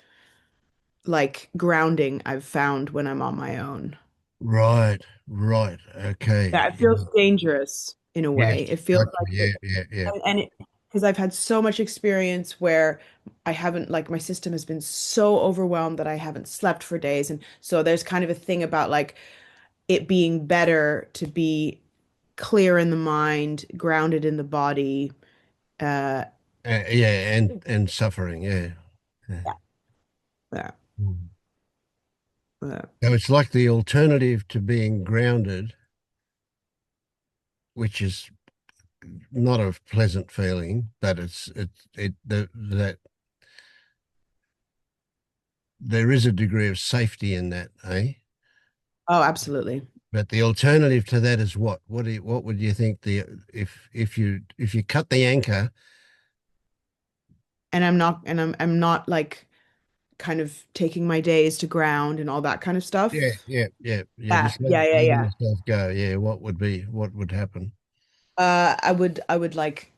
Speaker 3: like grounding I've found when I'm on my own.
Speaker 2: Right, right.
Speaker 3: Yeah,
Speaker 2: Okay.
Speaker 3: it feels dangerous in a
Speaker 2: Yes.
Speaker 3: way. It feels
Speaker 2: Okay.
Speaker 3: like
Speaker 2: Yeah,
Speaker 3: it,
Speaker 2: yeah, yeah.
Speaker 3: and it, because I've had so much experience where I haven't, like, my system has been so overwhelmed that I haven't slept for days. And so there's kind of a thing about like it being better to be clear in the mind, grounded in the body. Uh,
Speaker 2: Yeah, and suffering. Yeah. Yeah.
Speaker 3: yeah, yeah,
Speaker 2: Mm.
Speaker 3: yeah.
Speaker 2: So it's like the alternative to being grounded, which is not a pleasant feeling, but that there is a degree of safety in that, eh?
Speaker 3: Oh, absolutely.
Speaker 2: But the alternative to that is what? What would you think the if you cut the anchor?
Speaker 3: And I'm not like kind of taking my days to ground and all that kind of
Speaker 2: Yeah,
Speaker 3: stuff.
Speaker 2: yeah, yeah. You're
Speaker 3: Yeah,
Speaker 2: just
Speaker 3: yeah, yeah,
Speaker 2: letting
Speaker 3: yeah.
Speaker 2: yourself go. Yeah, what would happen?
Speaker 3: I would like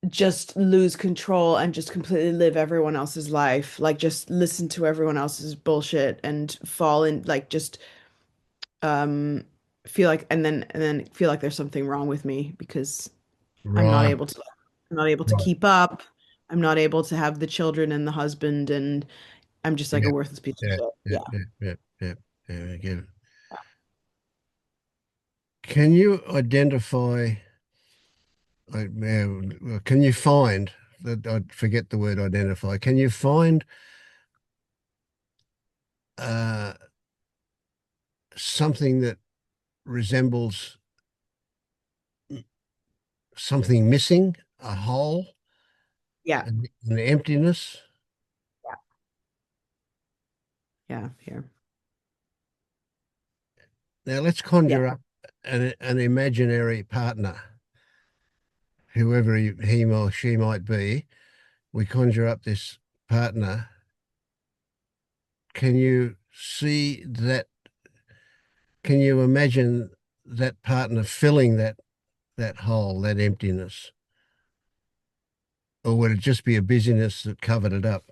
Speaker 3: just lose control and just completely live everyone else's life. Like just listen to everyone else's bullshit and fall in like just um feel like and then feel like there's something wrong with me because I'm not
Speaker 2: Right,
Speaker 3: able to I'm not able to
Speaker 2: right.
Speaker 3: keep up. I'm not able to have the children and the husband and I'm just like a
Speaker 2: Yeah,
Speaker 3: worthless piece of
Speaker 2: yeah,
Speaker 3: shit.
Speaker 2: yeah,
Speaker 3: Yeah.
Speaker 2: yeah, yeah, yeah. Yeah, I get it. Can you identify? Can you find that? I forget the word identify. Can you find uh, something that resembles something missing, a hole,
Speaker 3: Yeah.
Speaker 2: an emptiness?
Speaker 3: Yeah. Yeah. Here.
Speaker 2: Now let's
Speaker 3: Yeah.
Speaker 2: conjure up an imaginary partner, whoever he or she might be. We conjure up this partner. Can you see that? Can you imagine that partner filling that hole, that emptiness? Or would it just be a busyness that covered it up?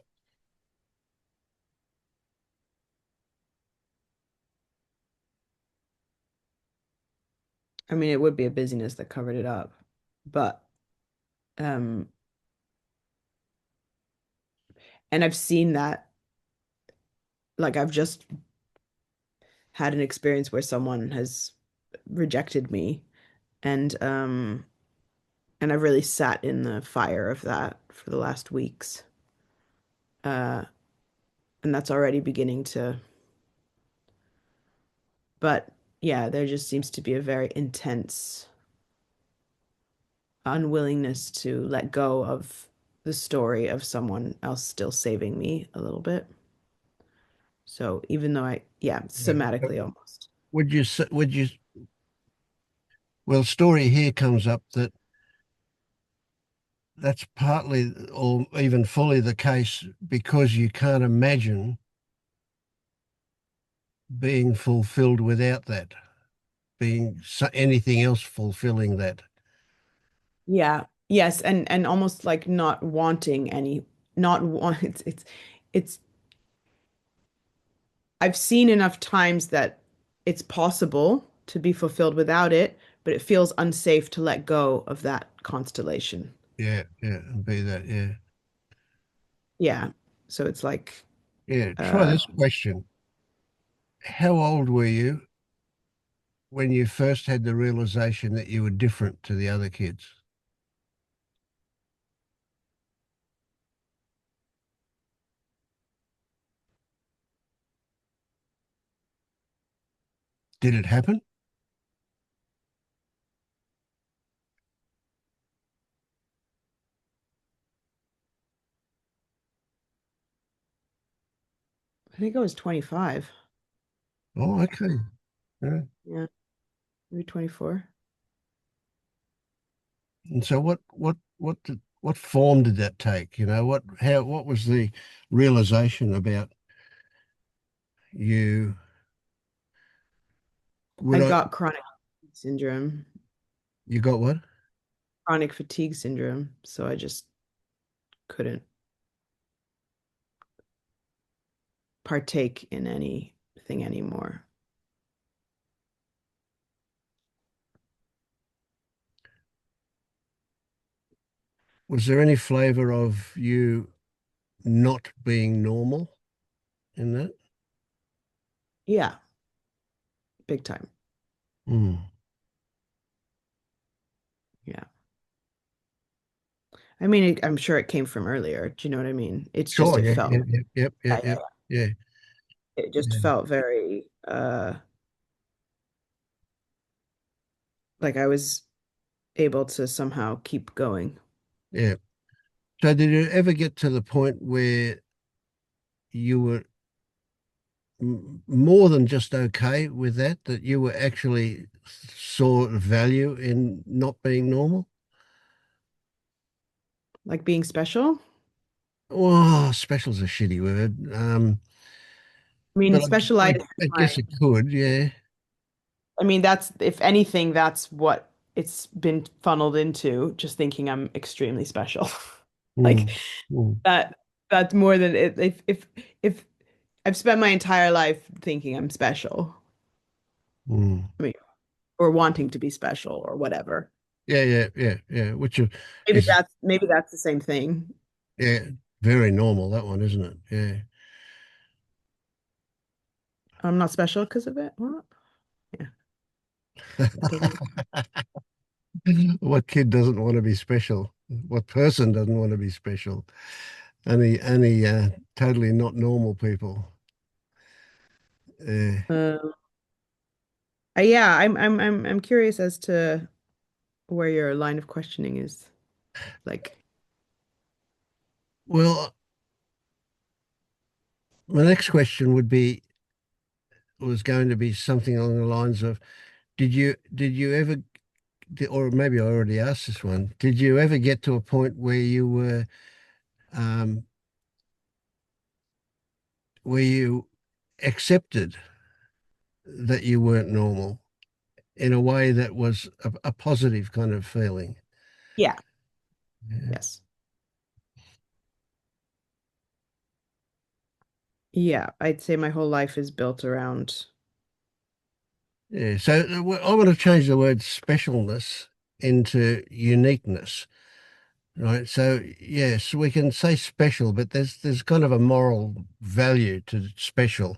Speaker 3: I mean, it would be a busyness that covered it up, but um, and I've seen that, like I've just had an experience where someone has rejected me, and I've really sat in the fire of that for the last weeks. Uh, and that's already beginning to, but yeah, there just seems to be a very intense unwillingness to let go of the story of someone else still saving me a little bit. So even though yeah,
Speaker 2: Yeah.
Speaker 3: somatically almost.
Speaker 2: Would you, well, story here comes up that that's partly or even fully the case because you can't imagine being fulfilled without that, being anything else fulfilling that.
Speaker 3: Yeah. Yes, and almost like not wanting any, not want it's I've seen enough times that it's possible to be fulfilled without it, but it feels unsafe to let go of that constellation.
Speaker 2: Yeah, yeah, and be that, yeah.
Speaker 3: Yeah. So it's like,
Speaker 2: Yeah, try
Speaker 3: uh,
Speaker 2: this question. How old were you when you first had the realization that you were different to the other kids? Did it happen?
Speaker 3: I think I was 25.
Speaker 2: Oh, okay. Yeah.
Speaker 3: Yeah, maybe 24.
Speaker 2: And so what form did that take? What was the realization about you?
Speaker 3: I
Speaker 2: Would I
Speaker 3: got chronic fatigue syndrome,
Speaker 2: You got what?
Speaker 3: chronic fatigue syndrome, so I just couldn't partake in anything anymore.
Speaker 2: Was there any flavor of you not being normal in that?
Speaker 3: Yeah, big time.
Speaker 2: Mm.
Speaker 3: Yeah. I mean, I'm sure it came from earlier. Do you know what I mean? It's just
Speaker 2: Sure,
Speaker 3: it
Speaker 2: yeah,
Speaker 3: felt,
Speaker 2: yeah, yep, yep,
Speaker 3: yeah,
Speaker 2: yep,
Speaker 3: yeah,
Speaker 2: yep, yeah,
Speaker 3: yeah. It just
Speaker 2: yeah,
Speaker 3: felt very like I was able to somehow keep going.
Speaker 2: yeah. So did you ever get to the point where you were more than just okay with that, that you were actually saw value in not being normal?
Speaker 3: Like being special.
Speaker 2: Oh, special's a shitty word.
Speaker 3: I mean,
Speaker 2: But
Speaker 3: specialized is
Speaker 2: I
Speaker 3: my,
Speaker 2: guess it could, yeah.
Speaker 3: I mean, that's, if anything, that's what it's been funneled into, just thinking I'm extremely special. Like
Speaker 2: Mm, mm,
Speaker 3: that, that's more than it. If I've spent my entire life thinking I'm special,
Speaker 2: mm.
Speaker 3: I mean, or wanting to be special or whatever.
Speaker 2: Yeah, yeah, yeah, yeah. Which
Speaker 3: Maybe
Speaker 2: is
Speaker 3: that's the same thing.
Speaker 2: yeah, very normal, that one, isn't it? Yeah.
Speaker 3: I'm not special because of it. What? Yeah, that doesn't.
Speaker 2: What kid doesn't want to be special? What person doesn't want to be special? Only totally not normal people. Uh,
Speaker 3: Uh, yeah, I'm curious as to where your line of questioning is. Like,
Speaker 2: well, my next question was going to be something along the lines of, did you ever, or maybe I already asked this one, did you ever get to a point um, where you accepted that you weren't normal in a way that was a positive kind of feeling?
Speaker 3: yeah,
Speaker 2: Yeah.
Speaker 3: yes. Yeah, I'd say my whole life is built around
Speaker 2: Yeah. So I want to change the word specialness into uniqueness, right? So yes, we can say special, but there's kind of a moral value to special,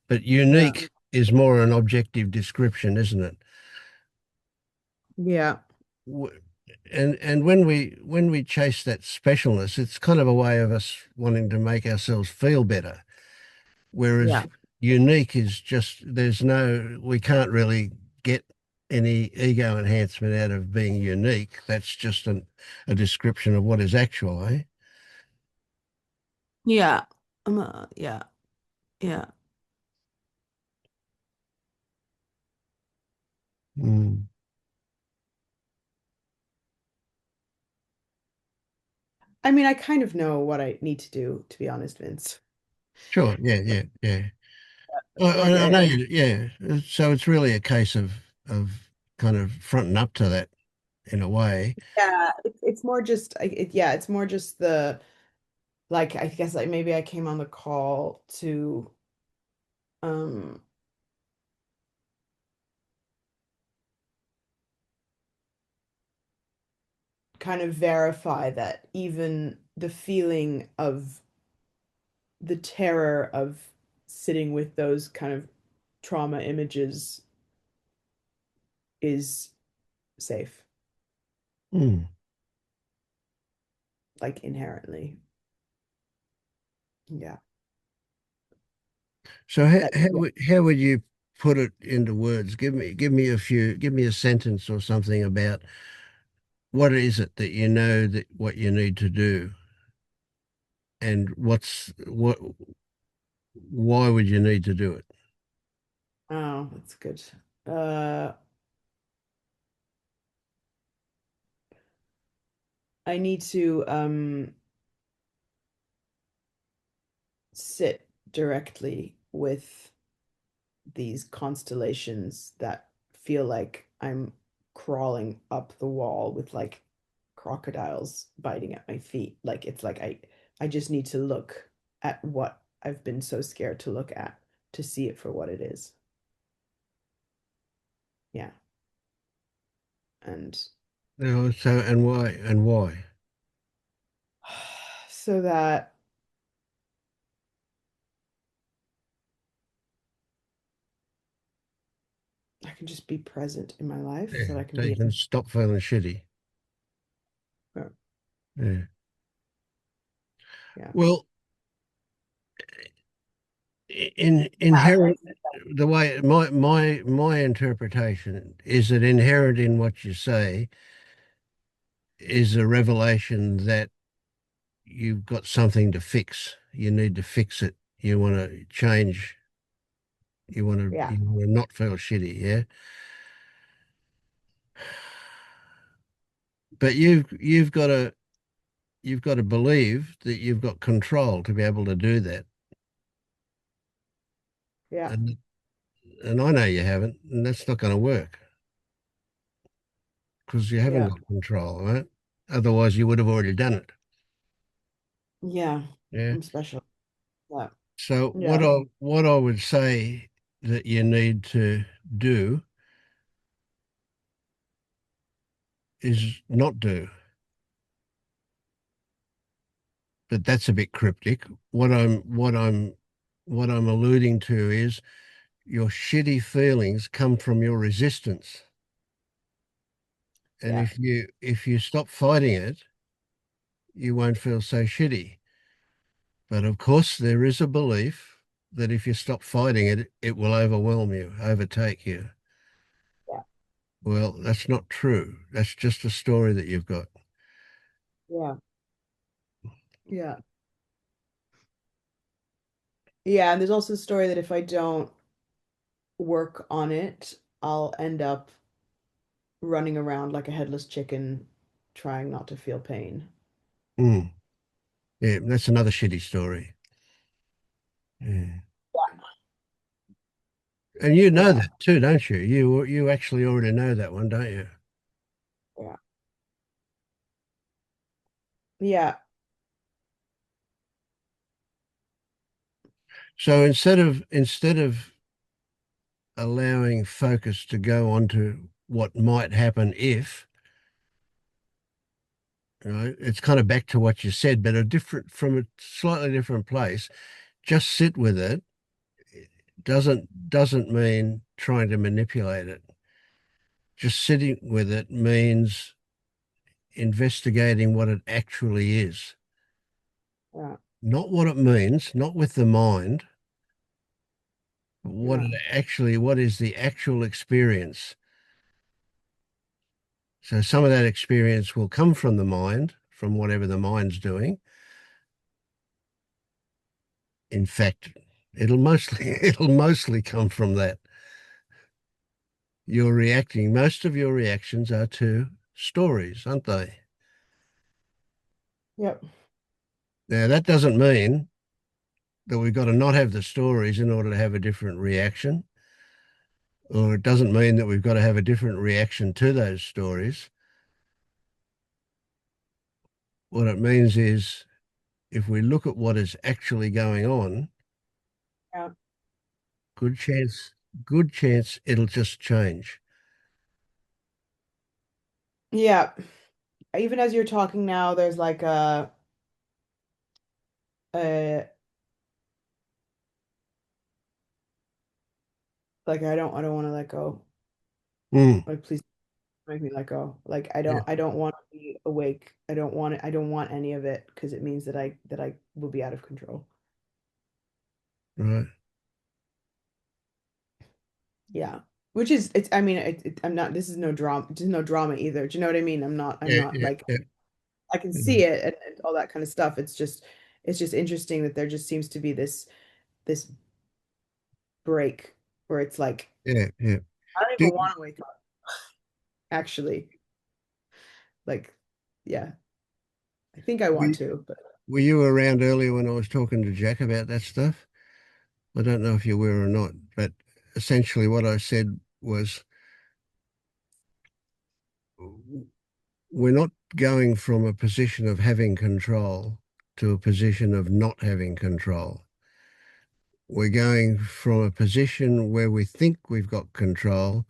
Speaker 2: but
Speaker 3: Yeah.
Speaker 2: unique is more an objective description, isn't it?
Speaker 3: Yeah.
Speaker 2: W- and when we chase that specialness, it's kind of a way of us wanting to make ourselves feel better. Whereas
Speaker 3: Yeah.
Speaker 2: unique is just we can't really get any ego enhancement out of being unique. That's just a description of what is actual, eh?
Speaker 3: Yeah. Yeah. Yeah.
Speaker 2: Mm.
Speaker 3: I mean, I kind of know what I need to do, to be honest, Vince.
Speaker 2: Sure. Yeah. Yeah. Yeah.
Speaker 3: Like,
Speaker 2: I know you. Yeah. So it's really a case of kind of fronting up to that in a way.
Speaker 3: yeah, it's more just, yeah, it's more just like, I guess like maybe I came on the call to, um, kind of verify that even the feeling of the terror of sitting with those kind of trauma images is safe,
Speaker 2: Mm.
Speaker 3: like inherently. Yeah.
Speaker 2: So
Speaker 3: That, yeah.
Speaker 2: how would you put it into words? Give me a sentence or something about what is it that you know that what you need to do, and why would you need to do it?
Speaker 3: Oh, that's good. Uh, I need to sit directly with these constellations that feel like I'm crawling up the wall with like crocodiles biting at my feet. Like it's like I just need to look at what I've been so scared to look at to see it for what it is. Yeah. And
Speaker 2: So and why?
Speaker 3: so that I can just be present in my life,
Speaker 2: Yeah,
Speaker 3: so that I can
Speaker 2: so you
Speaker 3: be,
Speaker 2: can stop feeling shitty.
Speaker 3: uh,
Speaker 2: Yeah.
Speaker 3: yeah.
Speaker 2: Well, inherent the way my interpretation is that inherent in what you say is a revelation that you've got something to fix. You need to fix it. You want to change.
Speaker 3: Yeah.
Speaker 2: You want to not feel shitty, yeah. But you've got to believe that you've got control to be able to do that.
Speaker 3: Yeah.
Speaker 2: And and I know you haven't, and that's not going to work because you haven't
Speaker 3: Yeah.
Speaker 2: got control, right? Otherwise, you would have already done it.
Speaker 3: Yeah.
Speaker 2: Yeah.
Speaker 3: I'm special. Yeah.
Speaker 2: So
Speaker 3: Yeah.
Speaker 2: what I would say that you need to do is not do. But that's a bit cryptic. What I'm alluding to is your shitty feelings come from your resistance. And
Speaker 3: Yeah.
Speaker 2: if you stop fighting it, you won't feel so shitty. But of course, there is a belief that if you stop fighting it, it will overwhelm you, overtake you.
Speaker 3: Yeah.
Speaker 2: Well, that's not true. That's just a story that you've got.
Speaker 3: Yeah. Yeah. Yeah. And there's also a story that if I don't work on it, I'll end up running around like a headless chicken trying not to feel pain.
Speaker 2: Mm. Yeah, that's another shitty story. Yeah. And you know
Speaker 3: Yeah.
Speaker 2: that too, don't you? You actually already know that one, don't you?
Speaker 3: Yeah. Yeah.
Speaker 2: So instead of allowing focus to go on to what might happen if, right? It's kind of back to what you said, but a different from a slightly different place. Just sit with it. Doesn't mean trying to manipulate it. Just sitting with it means investigating what it actually is.
Speaker 3: Yeah.
Speaker 2: Not what it means, not with the mind, but
Speaker 3: Yeah.
Speaker 2: what is the actual experience. So some of that experience will come from the mind, from whatever the mind's doing. In fact, it'll mostly come from that. You're reacting, most of your reactions are to stories, aren't they?
Speaker 3: Yep.
Speaker 2: Now that doesn't mean that we've got to not have the stories in order to have a different reaction, or it doesn't mean that we've got to have a different reaction to those stories. What it means is if we look at what is actually going on,
Speaker 3: Yeah.
Speaker 2: good chance, good chance it'll just change.
Speaker 3: Yeah. Even as you're talking now, there's like a like I don't want to let go.
Speaker 2: Mm,
Speaker 3: Like please make me let go. Like
Speaker 2: yeah,
Speaker 3: I don't want to be awake. I don't want any of it because it means that I will be out of control.
Speaker 2: right.
Speaker 3: Yeah. Which is it's I mean I'm not this is no drama, there's no drama either. Do you know what I mean? I'm
Speaker 2: Yeah,
Speaker 3: not
Speaker 2: yeah,
Speaker 3: like
Speaker 2: yeah.
Speaker 3: I can
Speaker 2: Mm,
Speaker 3: see it and all that kind of stuff. It's just interesting that there just seems to be this break where it's like
Speaker 2: yeah, yeah.
Speaker 3: I don't
Speaker 2: Do,
Speaker 3: even want to wake up, actually. Like, yeah, I think I
Speaker 2: were,
Speaker 3: want to, but
Speaker 2: were you around earlier when I was talking to Jack about that stuff? I don't know if you were or not, but essentially what I said was we're not going from a position of having control to a position of not having control. We're going from a position where we think we've got control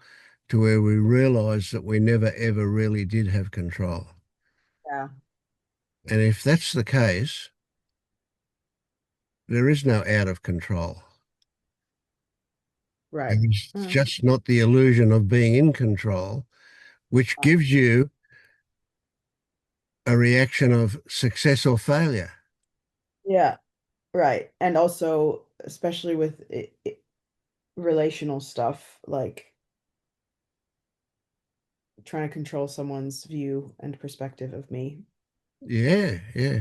Speaker 2: to where we realize that we never ever really did have control.
Speaker 3: yeah,
Speaker 2: And if that's the case, there is no out of control.
Speaker 3: right.
Speaker 2: It's
Speaker 3: Uh,
Speaker 2: just not the illusion of being in control, which gives you a reaction of success or failure.
Speaker 3: yeah, right. And also, especially with relational stuff, like trying to control someone's view and perspective of me.
Speaker 2: Yeah, yeah.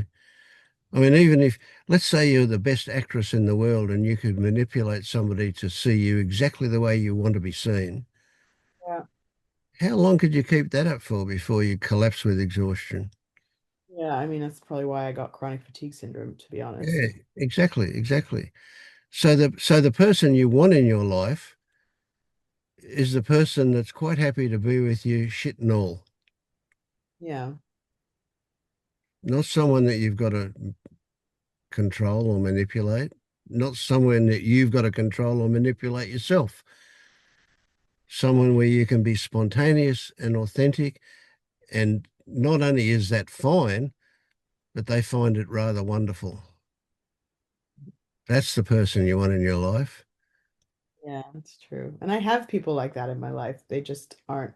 Speaker 2: I mean, even if, let's say you're the best actress in the world and you could manipulate somebody to see you exactly the way you want to be seen,
Speaker 3: Yeah,
Speaker 2: how long could you keep that up for before you collapse with exhaustion?
Speaker 3: yeah. I mean, that's probably why I got chronic fatigue syndrome, to be
Speaker 2: Yeah,
Speaker 3: honest.
Speaker 2: exactly, exactly. So the person you want in your life is the person that's quite happy to be with you, shit and all.
Speaker 3: Yeah,
Speaker 2: Not someone that you've got to control or manipulate, not someone that you've got to control or manipulate yourself. Someone where you can be spontaneous and authentic. And not only is that fine, but they find it rather wonderful. That's the person you want in your life.
Speaker 3: yeah, that's true. And I have people like that in my life. They just aren't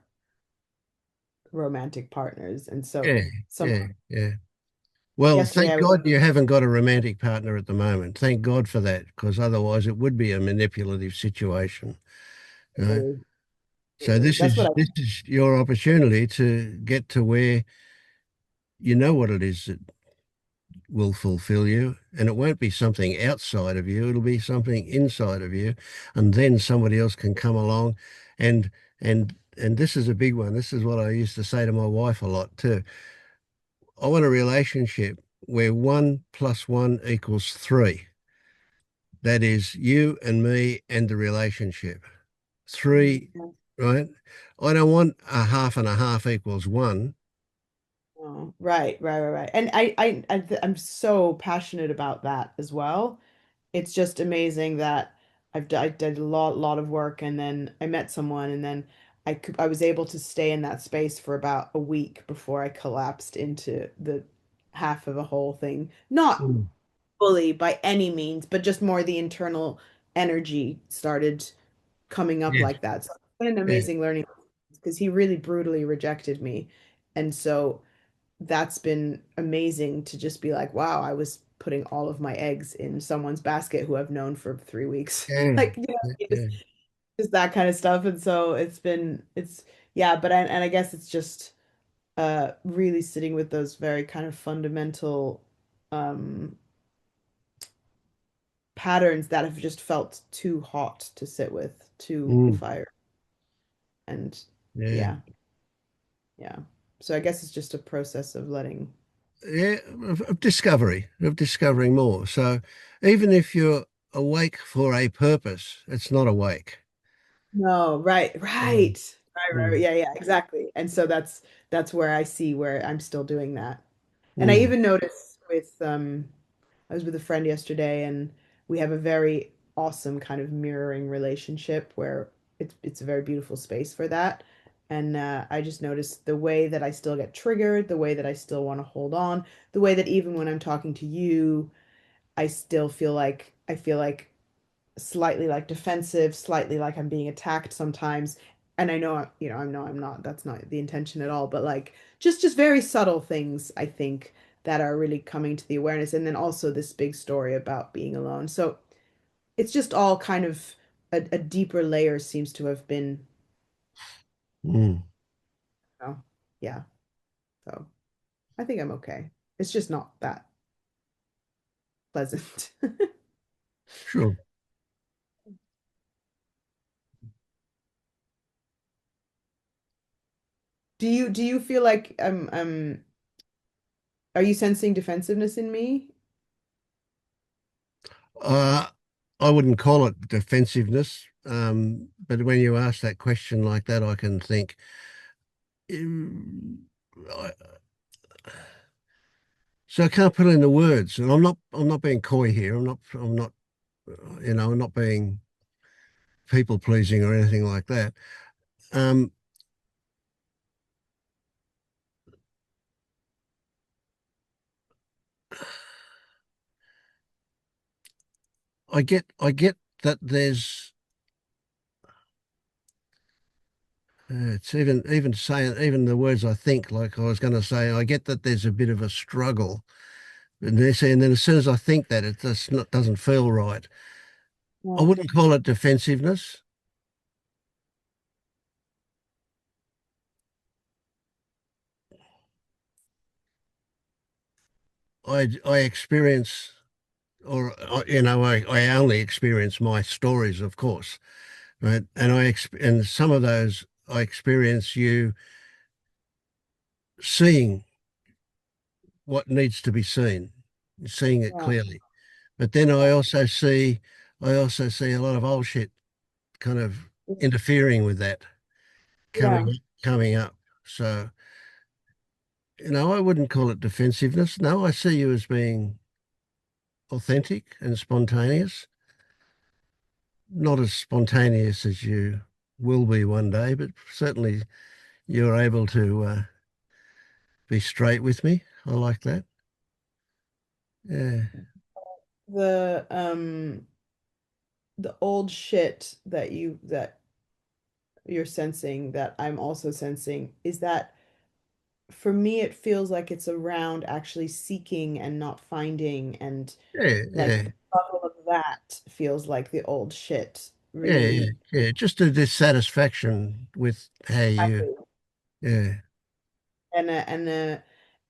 Speaker 3: romantic partners. And so
Speaker 2: Yeah,
Speaker 3: some
Speaker 2: yeah, yeah. Well,
Speaker 3: yesterday
Speaker 2: thank
Speaker 3: I was
Speaker 2: God you haven't got a romantic partner at the moment. Thank God for that, because otherwise it would be a manipulative situation. Right?
Speaker 3: totally,
Speaker 2: So
Speaker 3: totally.
Speaker 2: this
Speaker 3: That's what
Speaker 2: is
Speaker 3: I
Speaker 2: this is your opportunity to get to where you know what it is that will fulfill you, and it won't be something outside of you, it'll be something inside of you, and then somebody else can come along and and this is a big one. This is what I used to say to my wife a lot too. I want a relationship where 1 + 1 = 3. That is you and me and the relationship.
Speaker 3: Mhm.
Speaker 2: Three, right? I don't want a half and a half equals one.
Speaker 3: Oh, right. And I'm so passionate about that as well. It's just amazing that I did a lot of work, and then I met someone, and then I was able to stay in that space for about a week before I collapsed into the half of a whole thing. Not
Speaker 2: Mm.
Speaker 3: fully by any means, but just more the internal energy started coming up
Speaker 2: Yes.
Speaker 3: like that. So it's been an
Speaker 2: Yeah.
Speaker 3: amazing learning because he really brutally rejected me. And so that's been amazing to just be like, wow, I was putting all of my eggs in someone's basket who I've known for 3 weeks.
Speaker 2: Yeah.
Speaker 3: Like,
Speaker 2: Yeah.
Speaker 3: just that kind of stuff. And so yeah, but I guess it's just really sitting with those very kind of fundamental um patterns that have just felt too hot to sit with, too
Speaker 2: Mm.
Speaker 3: fire. And
Speaker 2: Yeah.
Speaker 3: yeah, yeah. So I guess it's just a process of letting.
Speaker 2: Yeah. Of discovery, of discovering more. So even if you're awake for a purpose, it's not awake.
Speaker 3: No, right,
Speaker 2: Mm.
Speaker 3: right.
Speaker 2: Mm.
Speaker 3: Yeah, yeah, exactly. And so that's where I see where I'm still doing that. And I
Speaker 2: Mm.
Speaker 3: even noticed with I was with a friend yesterday, and we have a very awesome kind of mirroring relationship where it's a very beautiful space for that. And I just noticed the way that I still get triggered, the way that I still want to hold on, the way that even when I'm talking to you, I still feel like slightly like defensive, slightly like I'm being attacked sometimes. And I know, I know I'm not, that's not the intention at all, but like just very subtle things, I think, that are really coming to the awareness. And then also this big story about being alone. So it's just all kind of a deeper layer seems to have been,
Speaker 2: Mm.
Speaker 3: oh, yeah. So I think I'm okay. It's just not that pleasant.
Speaker 2: Sure.
Speaker 3: Do you feel like are you sensing defensiveness in me?
Speaker 2: Uh, I wouldn't call it defensiveness, but when you ask that question like that, I can think. "Mm, I- So I can't put it into words, and I'm not being coy here. I'm not, I'm not being people pleasing or anything like that. Um, I get that there's. It's even saying even the words I think, like I was going to say, I get that there's a bit of a struggle, and then as soon as I think that, it just not, doesn't feel right. I
Speaker 3: Yeah.
Speaker 2: wouldn't call it defensiveness. I experience, or I only experience my stories, of course, right? And some of those I experience you seeing what needs to be seen, seeing it
Speaker 3: Yeah.
Speaker 2: clearly. But then I also see a lot of old shit kind of interfering with that
Speaker 3: Yeah.
Speaker 2: coming up. So, I wouldn't call it defensiveness. No, I see you as being authentic and spontaneous. Not as spontaneous as you will be one day, but certainly you're able to be straight with me. I like that. Yeah.
Speaker 3: The old shit that you're sensing that I'm also sensing is that for me it feels like it's around actually seeking and not finding, and
Speaker 2: Yeah.
Speaker 3: like
Speaker 2: Yeah.
Speaker 3: the level of that feels like the old shit
Speaker 2: Yeah. Yeah.
Speaker 3: really.
Speaker 2: Yeah. Just a dissatisfaction with how you,
Speaker 3: Exactly.
Speaker 2: yeah.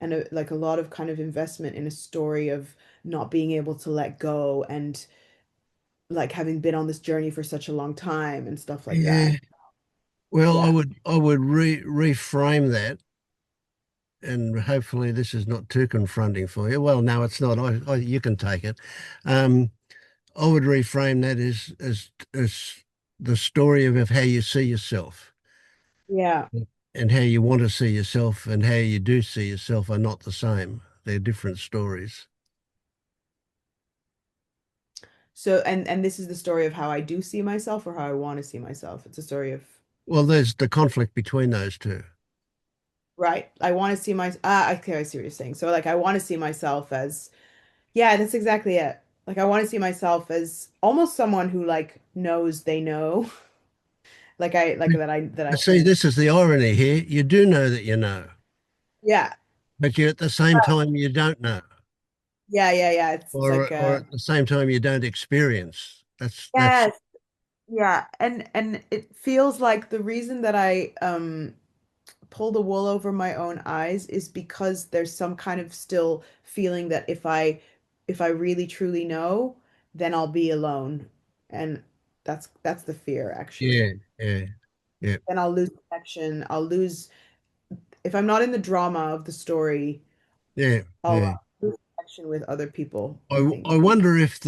Speaker 3: And like a lot of kind of investment in a story of not being able to let go, and like having been on this journey for such a long time and stuff like
Speaker 2: Yeah.
Speaker 3: that.
Speaker 2: Well,
Speaker 3: Yeah.
Speaker 2: I would reframe that, and hopefully this is not too confronting for you. Well, no, it's not. You can take it. Um, I would reframe that as the story of how you see yourself
Speaker 3: Yeah.
Speaker 2: and how you want to see yourself and how you do see yourself are not the same. They're different stories.
Speaker 3: So, and this is the story of how I do see myself or how I want to see myself. It's a story of,
Speaker 2: Well, there's the conflict between those two.
Speaker 3: right. I want to see my, okay, I see what you're saying. So like, I want to see myself as, yeah, that's exactly it. Like, I want to see myself as almost someone who like knows they know, like that I
Speaker 2: But see, this is the irony here. You do know that you know,
Speaker 3: yeah,
Speaker 2: but you at the same time you don't know,
Speaker 3: yeah. It's like,
Speaker 2: or at the same time you don't experience. That's
Speaker 3: yes, yeah. And it feels like the reason that I, pull the wool over my own eyes is because there's some kind of still feeling that if I really truly know, then I'll be alone. And that's the fear actually.
Speaker 2: yeah, yeah, yeah,
Speaker 3: Then I'll lose connection. I'll lose if I'm not in the drama of the story,
Speaker 2: yeah,
Speaker 3: I'll
Speaker 2: yeah.
Speaker 3: lose connection with other people, I
Speaker 2: I
Speaker 3: think.
Speaker 2: wonder if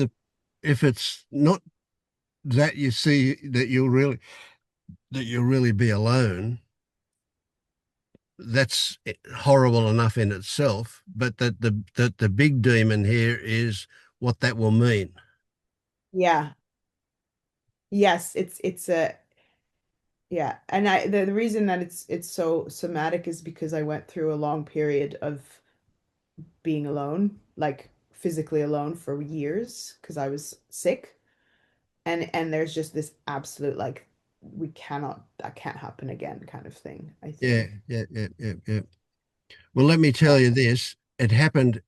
Speaker 2: it's not that you see that you'll really be alone. That's horrible enough in itself, but that the big demon here is what that will mean.
Speaker 3: Yeah. Yes, it's a yeah. And the reason that it's so somatic is because I went through a long period of being alone, like physically alone for years because I was sick. And there's just this absolute like that can't happen again kind of thing, I
Speaker 2: Yeah,
Speaker 3: think.
Speaker 2: yeah, yeah, yeah, yeah. Well, let me tell you this. It happened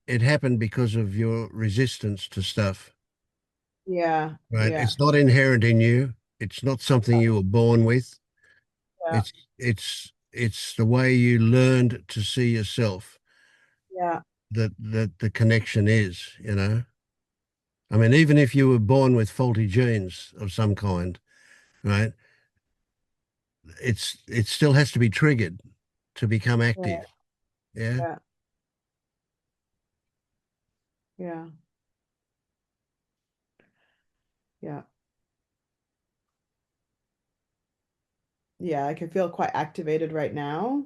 Speaker 2: because of your resistance to stuff,
Speaker 3: Yeah,
Speaker 2: right?
Speaker 3: yeah,
Speaker 2: It's not inherent in you. It's not something you were born with.
Speaker 3: yeah,
Speaker 2: It's the way you learned to see yourself
Speaker 3: yeah,
Speaker 2: that the connection is, you know. I mean, even if you were born with faulty genes of some kind, right? It still has to be triggered to become
Speaker 3: yeah,
Speaker 2: active. Yeah.
Speaker 3: yeah, yeah, yeah. Yeah, I can feel quite activated right now.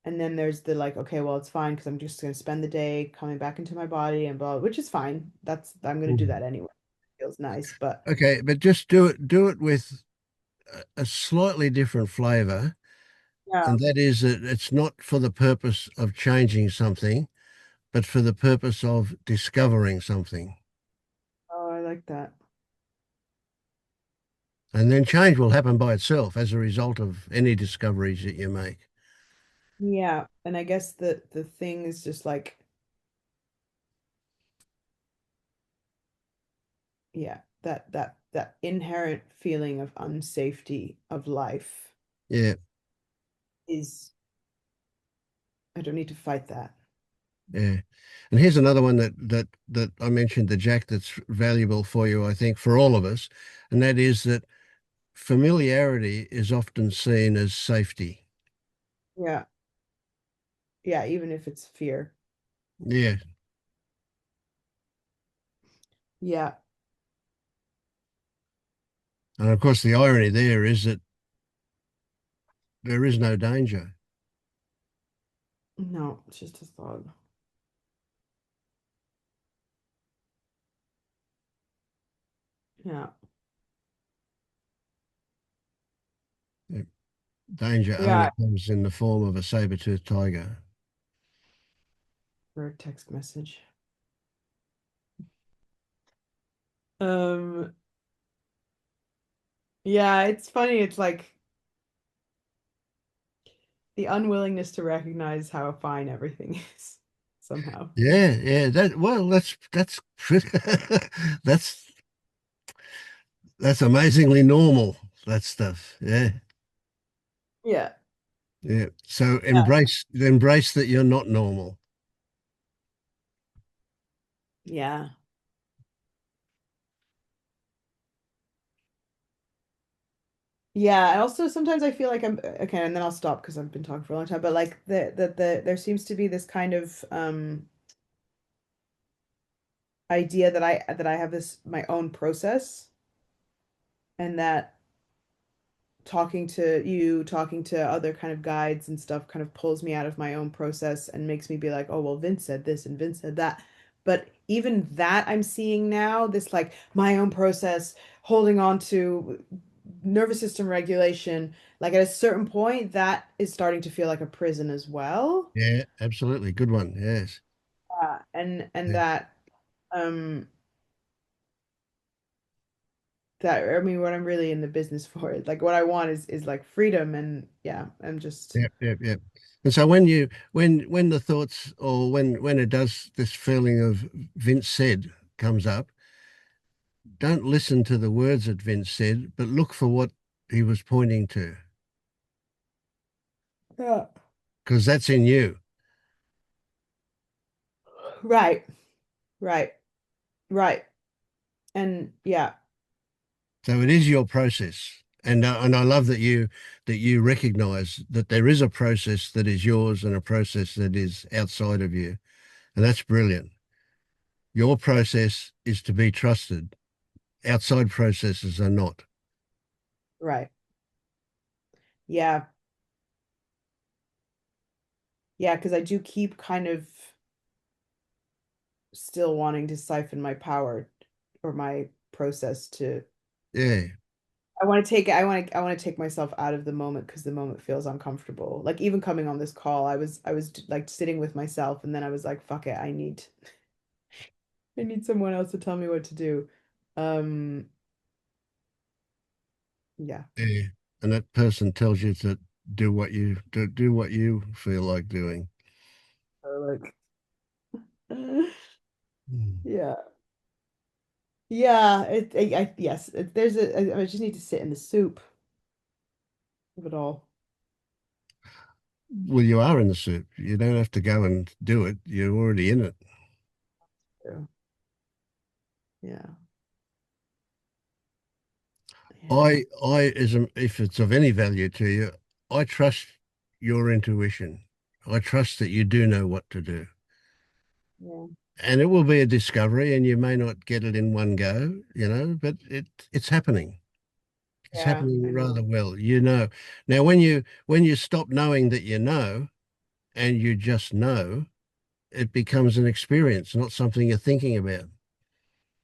Speaker 3: And then there's the like, okay, well, it's fine because I'm just going to spend the day coming back into my body and blah, which is fine. I'm going to do
Speaker 2: Mm.
Speaker 3: that anyway. It feels nice, but
Speaker 2: Okay, but just do it with a slightly different flavor,
Speaker 3: yeah.
Speaker 2: and that is that it's not for the purpose of changing something, but for the purpose of discovering something.
Speaker 3: Oh, I like that.
Speaker 2: And then change will happen by itself as a result of any discoveries that you make.
Speaker 3: Yeah. And I guess the thing is just like, yeah, that inherent feeling of unsafety of life
Speaker 2: Yeah,
Speaker 3: is I don't need to fight that.
Speaker 2: yeah. And here's another one that I mentioned, the Jack, that's valuable for you, I think, for all of us, and that is that familiarity is often seen as safety.
Speaker 3: Yeah. Yeah, even if it's fear.
Speaker 2: Yeah.
Speaker 3: Yeah.
Speaker 2: And of course, the irony there is that there is no danger.
Speaker 3: No, it's just a thought. Yeah.
Speaker 2: Yeah. Danger only
Speaker 3: Yeah.
Speaker 2: comes in the form of a saber-toothed tiger.
Speaker 3: For a text message. Um, yeah, it's funny. It's like the unwillingness to recognize how fine everything is somehow.
Speaker 2: Yeah, yeah. That's that's amazingly normal. That stuff. Yeah,
Speaker 3: Yeah.
Speaker 2: yeah. So
Speaker 3: Yeah.
Speaker 2: embrace that you're not normal.
Speaker 3: Yeah. Yeah, and also sometimes I feel like I'm okay, and then I'll stop because I've been talking for a long time. But like there seems to be this kind of idea that I have this my own process, and that talking to other kind of guides and stuff kind of pulls me out of my own process and makes me be like, oh well, Vince said this and Vince said that. But even that I'm seeing now, this like my own process, holding on to nervous system regulation, like at a certain point, that is starting to feel like a prison as well.
Speaker 2: Yeah, absolutely. Good one. Yes.
Speaker 3: And
Speaker 2: Yeah.
Speaker 3: um that I mean what I'm really in the business for, like what I want is like freedom and yeah, I'm just
Speaker 2: Yep, yep, yep. And so when you when the thoughts or when it does this feeling of Vince said comes up, don't listen to the words that Vince said, but look for what he was pointing to,
Speaker 3: yeah.
Speaker 2: because that's in you.
Speaker 3: Right, right, right. And yeah,
Speaker 2: So it is your process. And I love that you recognize that there is a process that is yours and a process that is outside of you. And that's brilliant. Your process is to be trusted. Outside processes are not.
Speaker 3: right. Yeah. Yeah, because I do keep kind of still wanting to siphon my power or my process to
Speaker 2: Yeah.
Speaker 3: I want to take myself out of the moment because the moment feels uncomfortable. Like even coming on this call, I was like sitting with myself and then I was like, fuck it, I need someone else to tell me what to do. Um, yeah.
Speaker 2: Yeah. And that person tells you to do what you feel like doing.
Speaker 3: Or like
Speaker 2: Mm.
Speaker 3: yeah. Yeah, yes, I just need to sit in the soup of it all.
Speaker 2: Well, you are in the soup. You don't have to go and do it. You're already in it.
Speaker 3: Yeah. Yeah. Yeah.
Speaker 2: If it's of any value to you, I trust your intuition. I trust that you do know what to do.
Speaker 3: Yeah.
Speaker 2: And it will be a discovery and you may not get it in one go, but it's happening. It's
Speaker 3: Yeah, I
Speaker 2: happening
Speaker 3: know.
Speaker 2: rather well. Now when you stop knowing that you know and you just know, it becomes an experience, not something you're thinking about.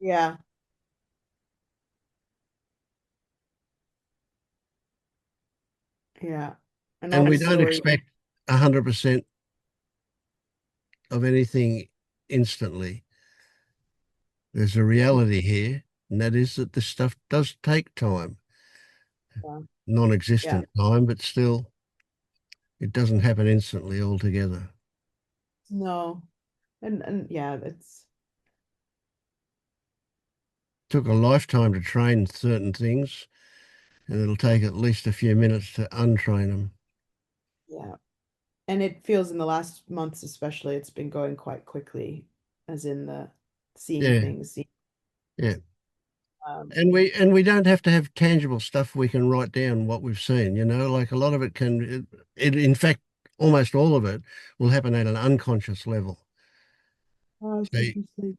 Speaker 3: Yeah. Yeah. And all
Speaker 2: And
Speaker 3: the
Speaker 2: we don't
Speaker 3: stories.
Speaker 2: expect 100% of anything instantly. There's a reality here, and that is that this stuff does take time,
Speaker 3: Yeah. Yeah.
Speaker 2: non-existent time, but still, it doesn't happen instantly altogether.
Speaker 3: No. And yeah, it's
Speaker 2: Took a lifetime to train certain things, and it'll take at least a few minutes to untrain them.
Speaker 3: yeah. And it feels in the last months especially, it's been going quite quickly, as in the seeing
Speaker 2: Yeah,
Speaker 3: things.
Speaker 2: yeah.
Speaker 3: Um,
Speaker 2: And we don't have to have tangible stuff we can write down what we've seen, like a lot of it in fact, almost all of it will happen at an unconscious level.
Speaker 3: oh, it's
Speaker 2: So
Speaker 3: interesting.